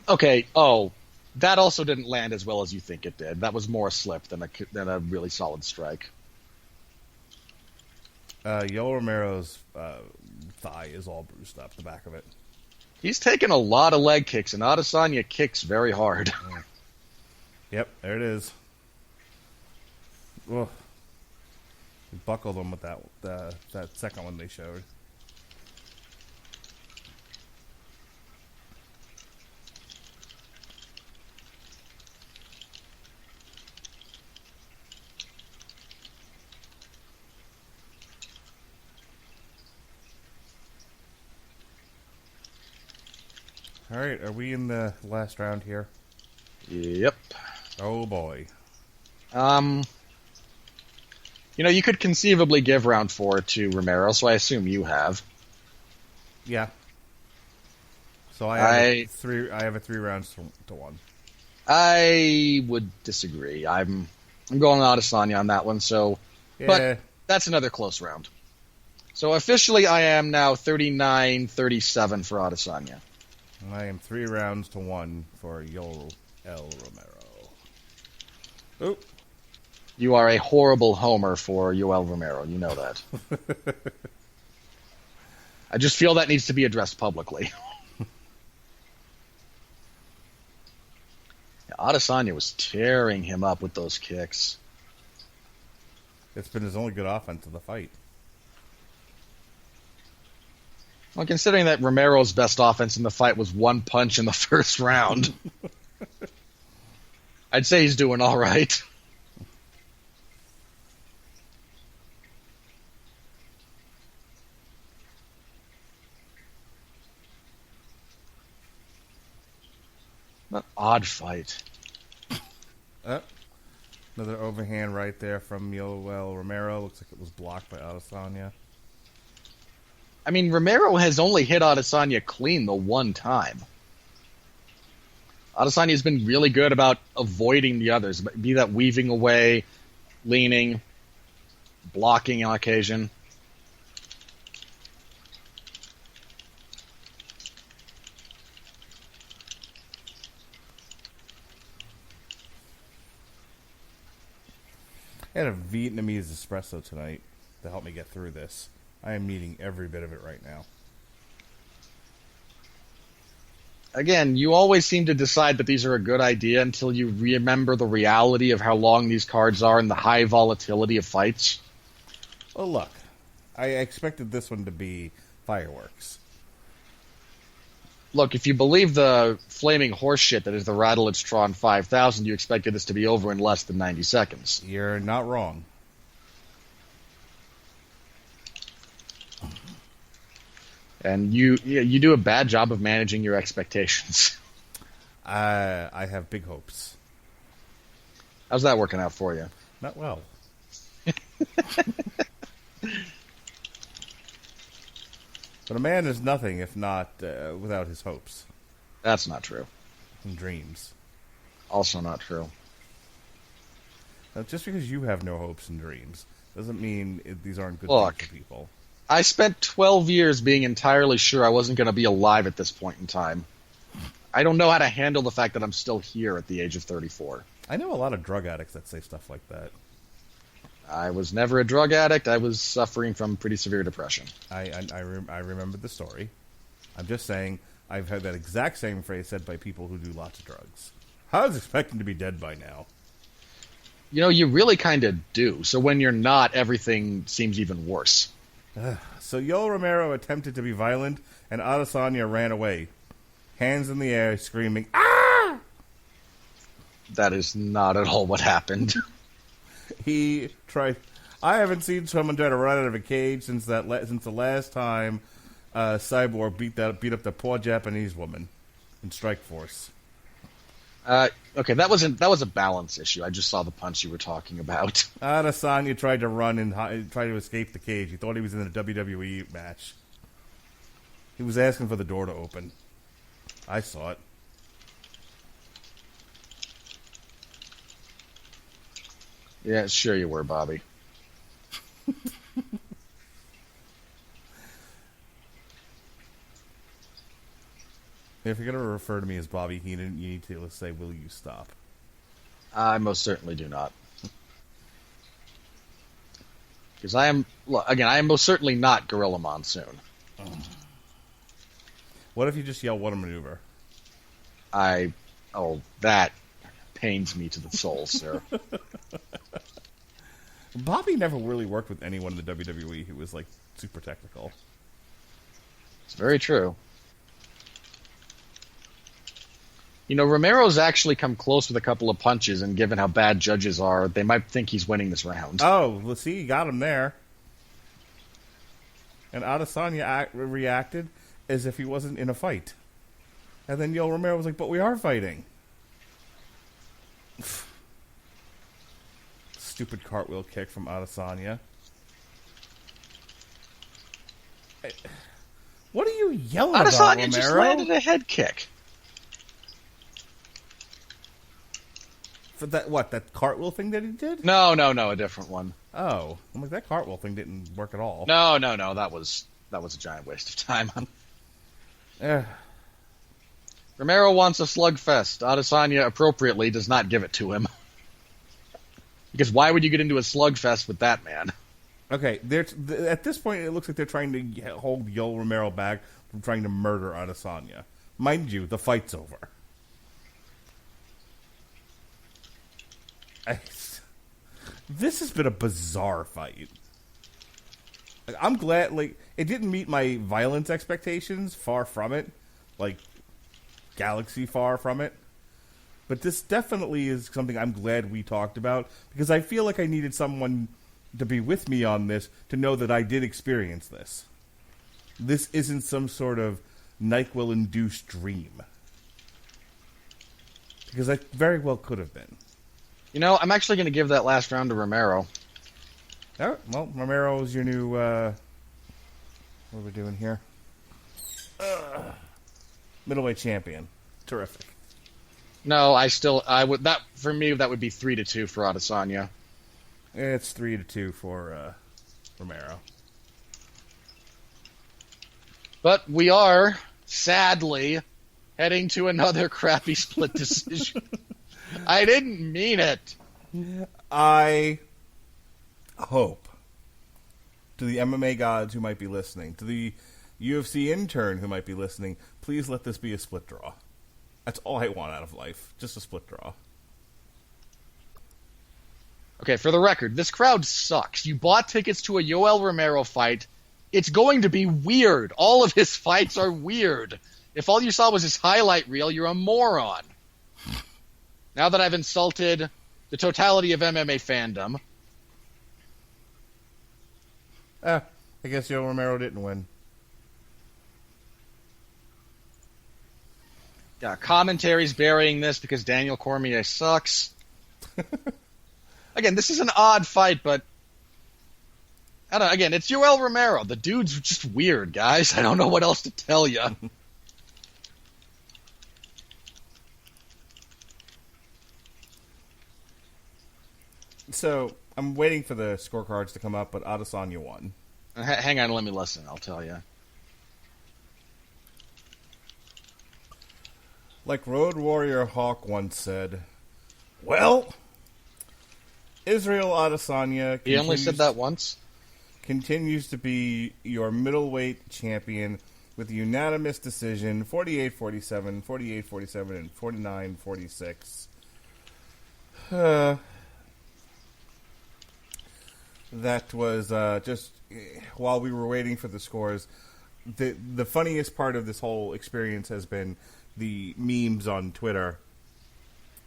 Okay, that also didn't land as well as you think it did. That was more a slip than a really solid strike. Yoel Romero's thigh is all bruised up, the back of it. He's taken a lot of leg kicks, and Adesanya kicks very hard. Yep, there it is. Ugh. He buckled him with that second one they showed. All right, are we in the last round here? Yep. Oh, boy. You could conceivably give round 4 to Romero, so I assume you have. Yeah. So I have a 3 rounds to 1. I would disagree. I'm I'm going Adesanya on that one. So, Yeah. but that's another close round. So officially, I am now 39-37 for Adesanya. I am 3 rounds to 1 for Yoel Romero. Oop. You are a horrible homer for Yoel Romero. You know that. I just feel that needs to be addressed publicly. Adesanya was tearing him up with those kicks. It's been his only good offense of the fight. Well, considering that Romero's best offense in the fight was one punch in the first round, I'd say he's doing all right. An odd fight. Another overhand right there from Yoel Romero. Looks like it was blocked by Adesanya. I mean, Romero has only hit Adesanya clean the one time. Adesanya's been really good about avoiding the others, be that weaving away, leaning, blocking on occasion. I had a Vietnamese espresso tonight to help me get through this. I am needing every bit of it right now. Again, you always seem to decide that these are a good idea until you remember the reality of how long these cards are and the high volatility of fights. Well, look, I expected this one to be fireworks. Look, if you believe the flaming horse shit that is the Radulich Tron 5000, you expected this to be over in less than 90 seconds. You're not wrong. And you do a bad job of managing your expectations. I have big hopes. How's that working out for you? Not well. But a man is nothing if not without his hopes That's not true. and dreams. Also not true. Now, just because you have no hopes and dreams doesn't mean these aren't good Look. things for people. I spent 12 years being entirely sure I wasn't going to be alive at this point in time. I don't know how to handle the fact that I'm still here at the age of 34. I know a lot of drug addicts that say stuff like that. I was never a drug addict. I was suffering from pretty severe depression. I remember the story. I'm just saying I've heard that exact same phrase said by people who do lots of drugs. I was expecting to be dead by now. You know, you really kind of do. So when you're not, everything seems even worse. So Yoel Romero attempted to be violent, and Adesanya ran away, hands in the air, screaming, "Ah!" That is not at all what happened. He tried. I haven't seen someone try to run out of a cage since the last time Cyborg beat up the poor Japanese woman in Strikeforce. Okay, that was a balance issue. I just saw the punch you were talking about. Adesanya tried to run and try to escape the cage. He thought he was in a WWE match. He was asking for the door to open. I saw it. Yeah, sure you were, Bobby. If you're going to refer to me as Bobby Heenan, you need to say, "Will you stop?" I most certainly do not. Because I am most certainly not Gorilla Monsoon. What if you just yell, "What a maneuver"? That pains me to the soul, sir. Bobby never really worked with anyone in the WWE who was, like, super technical. It's very true. You know, Romero's actually come close with a couple of punches, and given how bad judges are, they might think he's winning this round. Oh, let's see, you got him there. And Adesanya reacted as if he wasn't in a fight. And then Yoel Romero was like, "But we are fighting." Stupid cartwheel kick from Adesanya. What are you yelling about, Romero? Adesanya just landed a head kick. For that cartwheel thing that he did? No, a different one. Oh, I'm like, that cartwheel thing didn't work at all. No, that was a giant waste of time. Romero wants a slugfest. Adesanya appropriately does not give it to him. Because why would you get into a slugfest with that man? Okay, at this point, it looks like they're trying to hold Yoel Romero back from trying to murder Adesanya. Mind you, the fight's over. This has been a bizarre fight. I'm glad, it didn't meet my violence expectations, far from it. Galaxy far from it. But this definitely is something I'm glad we talked about, because I feel like I needed someone to be with me on this to know that I did experience this. This isn't some sort of NyQuil-induced dream. Because I very well could have been. I'm actually going to give that last round to Romero. All right, well, Romero's your new, what are we doing here? Middleweight champion. Terrific. No, for me, that would be 3-2 for Adesanya. It's 3-2 for Romero. But we are, sadly, heading to another crappy split decision. I didn't mean it. I hope, to the MMA gods who might be listening, to the UFC intern who might be listening, please let this be a split draw. That's all I want out of life. Just a split draw. Okay, for the record, this crowd sucks. You bought tickets to a Yoel Romero fight. It's going to be weird. All of his fights are weird. If all you saw was his highlight reel, you're a moron. Now that I've insulted the totality of MMA fandom. I guess Yoel Romero didn't win. Yeah, commentary's burying this because Daniel Cormier sucks. Again, this is an odd fight, but I don't know. Again, it's Yoel Romero. The dude's just weird, guys. I don't know what else to tell you. So, I'm waiting for the scorecards to come up, but Adesanya won. Hang on, let me listen. I'll tell you. Like Road Warrior Hawk once said, well, Israel Adesanya He only said that once? Continues to be your middleweight champion with a unanimous decision, 48-47, 48-47, and 49-46. That was just while we were waiting for the scores. The funniest part of this whole experience has been the memes on Twitter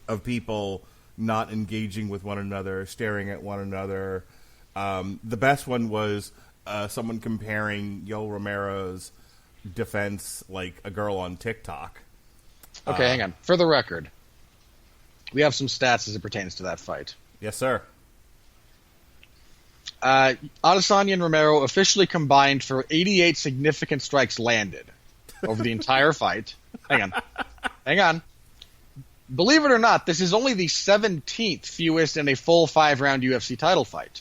of people not engaging with one another, staring at one another. The best one was someone comparing Yoel Romero's defense like a girl on TikTok. Okay, hang on. For the record, we have some stats as it pertains to that fight. Yes, sir. Adesanya and Romero officially combined for 88 significant strikes landed over the entire fight. Hang on. Believe it or not, this is only the 17th fewest in a full 5-round UFC title fight.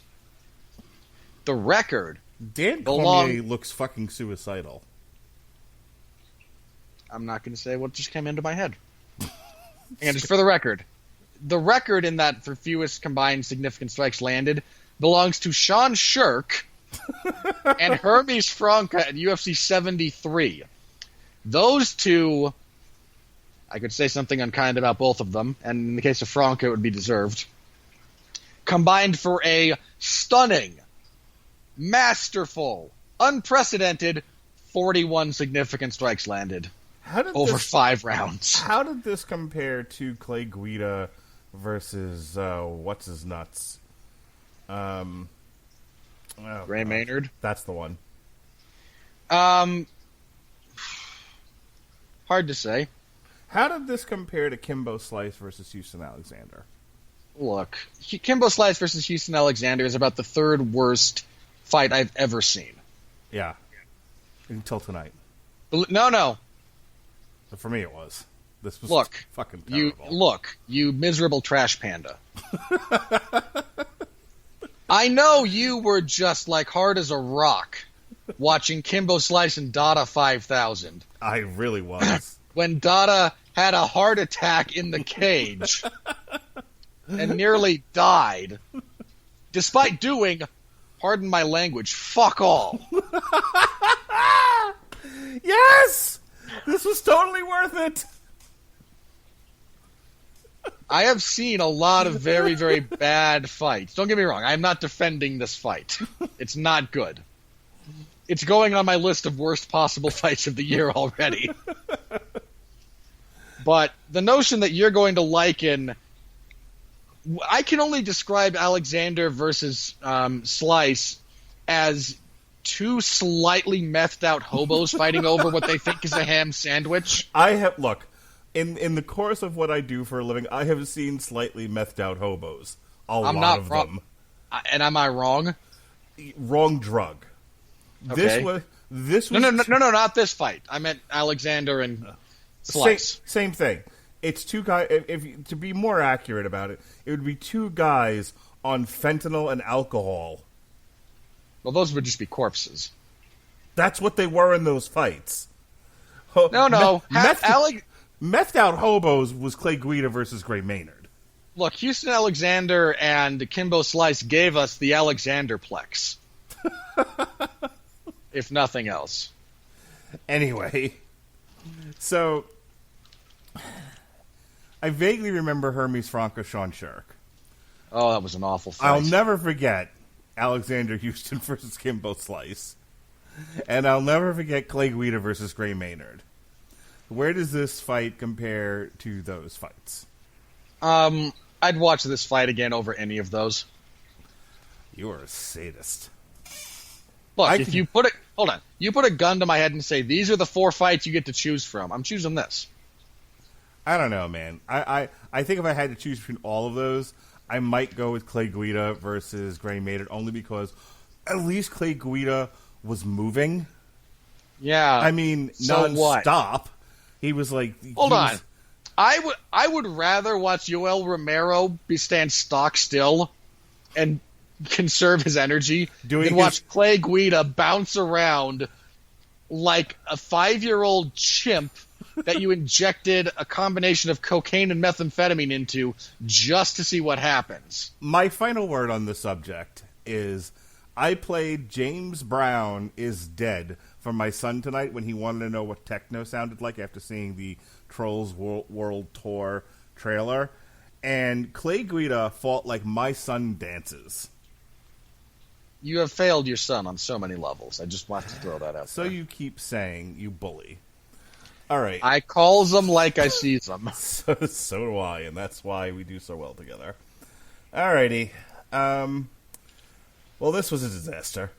The record... Dan Cormier looks fucking suicidal. I'm not going to say what just came into my head. And just for the record in that for fewest combined significant strikes landed belongs to Sean Shirk and Hermes Franca at UFC 73. Those two, I could say something unkind about both of them, and in the case of Franca, it would be deserved, combined for a stunning, masterful, unprecedented 41 significant strikes landed over 5 rounds. How did this compare to Clay Guida versus what's his nuts? Gray Maynard? That's the one. Hard to say. How did this compare to Kimbo Slice versus Houston Alexander? Look, Kimbo Slice versus Houston Alexander is about the 3rd worst fight I've ever seen. Yeah. Until tonight. No. But for me, it was. This was Look, fucking terrible. You miserable trash panda. I know you were just like hard as a rock watching Kimbo Slice and Dada 5000. I really was. When Dada had a heart attack in the cage and nearly died, despite doing, pardon my language, fuck all. Yes! This was totally worth it. I have seen a lot of very, very bad fights. Don't get me wrong. I'm not defending this fight. It's not good. It's going on my list of worst possible fights of the year already. But the notion that you're going to liken... I can only describe Alexander versus Slice as two slightly methed out hobos fighting over what they think is a ham sandwich. Look, in the course of what I do for a living, I have seen slightly methed out hobos. I'm lot of them. And am I wrong? Wrong drug. Okay. This was no, not this fight. I meant Alexander and Slice. Same thing. It's two guys. If to be more accurate about it, it would be two guys on fentanyl and alcohol. Well, those would just be corpses. That's what they were in those fights. No. Methed out hobos was Clay Guida versus Gray Maynard. Look, Houston Alexander and Kimbo Slice gave us the Alexanderplex. If nothing else. Anyway, so I vaguely remember Hermes Franco, Sean Shirk. Oh, that was an awful fight. I'll never forget Alexander Houston versus Kimbo Slice. And I'll never forget Clay Guida versus Gray Maynard. Where does this fight compare to those fights? I'd watch this fight again over any of those. You are a sadist. Look, you put a gun to my head and say, these are the 4 fights you get to choose from, I'm choosing this. I don't know, man. I think if I had to choose between all of those, I might go with Clay Guida versus Gray Maynard, only because at least Clay Guida was moving. Yeah. I mean, so non-stop. He was like... Hold on. I would rather watch Yoel Romero stand stock still and conserve his energy than watch Clay Guida bounce around like a 5-year-old chimp that you injected a combination of cocaine and methamphetamine into just to see what happens. My final word on the subject is I played James Brown is Dead for my son tonight when he wanted to know what techno sounded like after seeing the Trolls World Tour trailer. And Clay Guida fought like my son dances. You have failed your son on so many levels. I just want to throw that out So there. you keep saying, you bully. All right. I calls them like I sees them. So do I, and that's why we do so well together. All righty. Well, this was a disaster.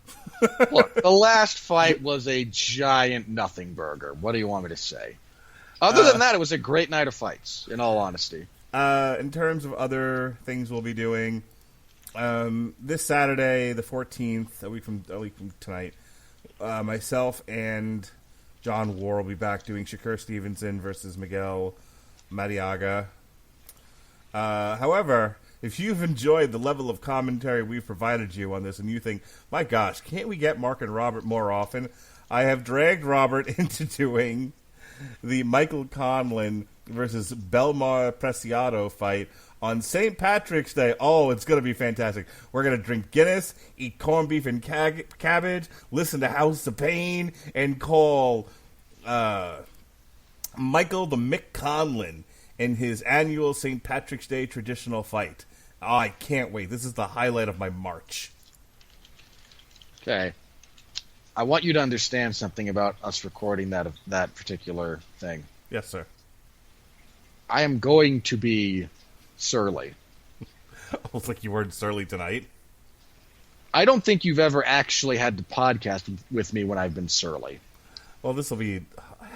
Look, the last fight was a giant nothing burger. What do you want me to say? Other than that, it was a great night of fights, in all honesty. In terms of other things we'll be doing, this Saturday, the 14th, a week from tonight, myself and John War will be back doing Shakur Stevenson versus Miguel Mariaga. However, if you've enjoyed the level of commentary we've provided you on this and you think, my gosh, can't we get Mark and Robert more often? I have dragged Robert into doing the Michael Conlon versus Belmar Preciado fight on St. Patrick's Day. Oh, it's going to be fantastic. We're going to drink Guinness, eat corned beef and cabbage, listen to House of Pain, and call Michael the Mick Conlon in his annual St. Patrick's Day traditional fight. Oh, I can't wait. This is the highlight of my March. Okay. I want you to understand something about us recording that particular thing. Yes, sir. I am going to be surly. Looks like you weren't surly tonight. I don't think you've ever actually had to podcast with me when I've been surly. Well, this will be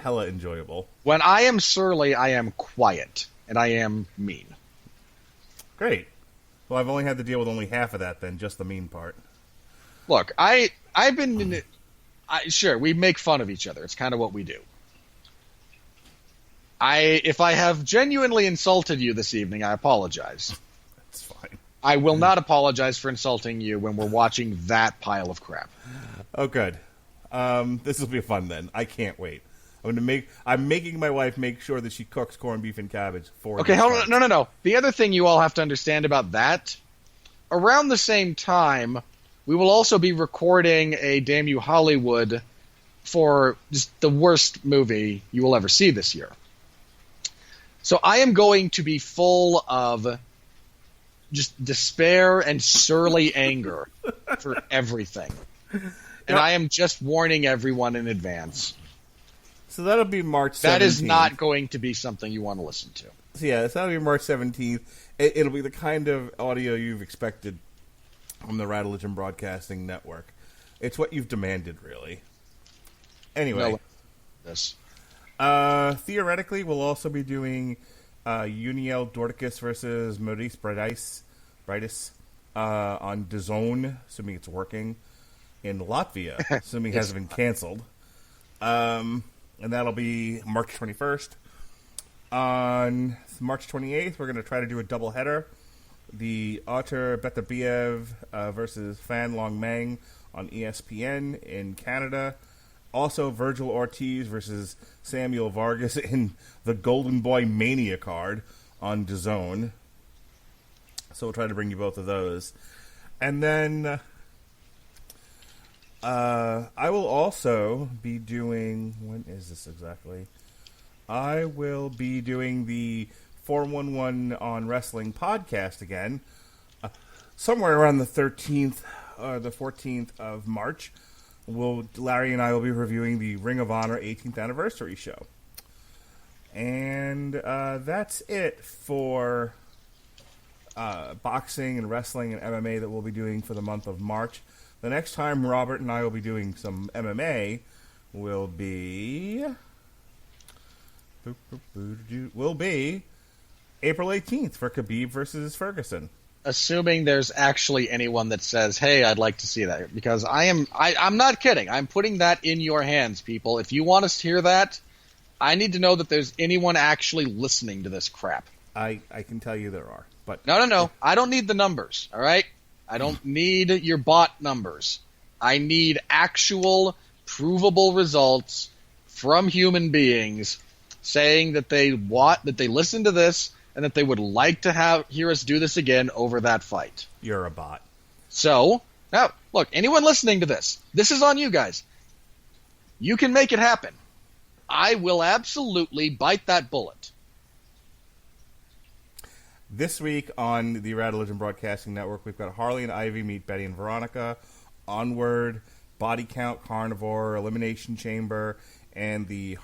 hella enjoyable. When I am surly, I am quiet, and I am mean. Great. Well, I've only had to deal with only half of that then, just the mean part. Look, I've been in it. Sure, we make fun of each other. It's kind of what we do. If I have genuinely insulted you this evening, I apologize. That's fine. I will not apologize for insulting you when we're watching that pile of crap. Oh, good. This will be fun then. I can't wait. I'm making my wife make sure that she cooks corned beef and cabbage for. Okay, hold on. No. The other thing you all have to understand about that, around the same time, we will also be recording a Damn You Hollywood for just the worst movie you will ever see this year. So I am going to be full of just despair and surly anger for everything. And I am just warning everyone in advance. So that'll be March 17th. That is not going to be something you want to listen to. So yeah, that'll be March 17th. It'll be the kind of audio you've expected from the Radulich and Broadcasting Network. It's what you've demanded, really. Anyway. No, this. Theoretically, we'll also be doing Uniel Dorticus versus Maurice Brightis on DAZN, assuming it's working, in Latvia, assuming it hasn't been canceled. And that'll be March 21st. On March 28th, we're going to try to do a doubleheader. The Otter Beterbiev versus Fan Long Meng on ESPN in Canada. Also, Virgil Ortiz versus Samuel Vargas in the Golden Boy Mania card on DAZN. So we'll try to bring you both of those. And then I will also be doing... When is this exactly? I will be doing the 411 on Wrestling podcast again. Somewhere around the 13th or the 14th of March. Larry and I will be reviewing the Ring of Honor 18th anniversary show. And that's it for boxing and wrestling and MMA that we'll be doing for the month of March. The next time Robert and I will be doing some MMA will be April 18th for Khabib versus Ferguson. Assuming there's actually anyone that says, hey, I'd like to see that. Because I'm not kidding. I'm putting that in your hands, people. If you want us to hear that, I need to know that there's anyone actually listening to this crap. I can tell you there are. But No. I don't need the numbers, all right? I don't need your bot numbers. I need actual, provable results from human beings saying that they listen to this and that they would like to hear us do this again over that fight. You're a bot. So, now, look, anyone listening to this is on you guys. You can make it happen. I will absolutely bite that bullet. This week on the Radulich and Broadcasting Network, we've got Harley and Ivy meet Betty and Veronica, Onward, Body Count, Carnivore, Elimination Chamber, and the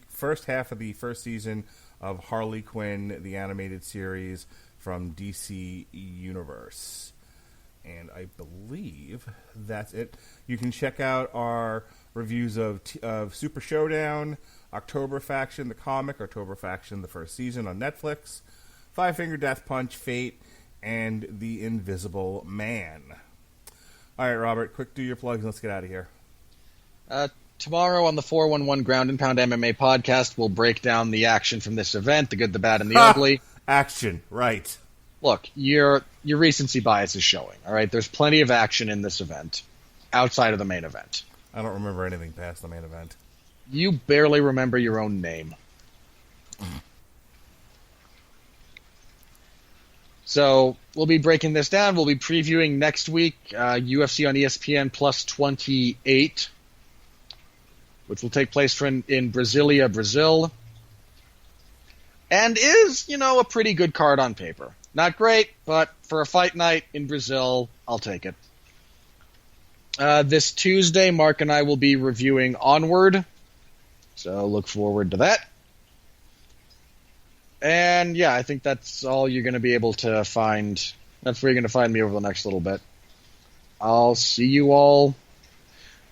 first half of the first season of Harley Quinn, the animated series from DC Universe. And I believe that's it. You can check out our reviews of Super Showdown, October Faction, the comic, October Faction, the first season on Netflix, Five Finger Death Punch, Fate, and The Invisible Man. All right, Robert, quick do your plugs and let's get out of here. Tomorrow on the 411 Ground and Pound MMA podcast, we'll break down the action from this event, the good, the bad, and the ugly. Action, right. Look, your recency bias is showing, all right? There's plenty of action in this event, outside of the main event. I don't remember anything past the main event. You barely remember your own name. So we'll be breaking this down. We'll be previewing next week UFC on ESPN Plus 28, which will take place in Brasilia, Brazil. And is, a pretty good card on paper. Not great, but for a fight night in Brazil, I'll take it. This Tuesday, Mark and I will be reviewing Onward, so look forward to that. And yeah, I think that's all you're going to be able to find. That's where you're going to find me over the next little bit. I'll see you all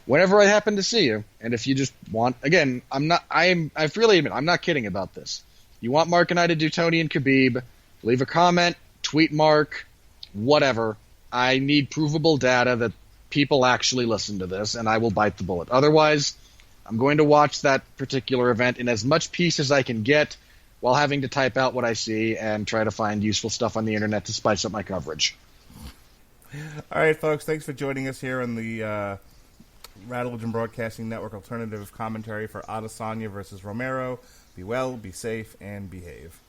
whenever I happen to see you. And if you just want, again, I freely admit, I'm not kidding about this. You want Mark and I to do Tony and Khabib, leave a comment, tweet Mark, whatever. I need provable data that people actually listen to this, and I will bite the bullet. Otherwise, I'm going to watch that particular event in as much peace as I can get, while having to type out what I see and try to find useful stuff on the internet to spice up my coverage. All right, folks, thanks for joining us here on the Radulich and Broadcasting Network alternative commentary for Adesanya versus Romero. Be well, be safe, and behave.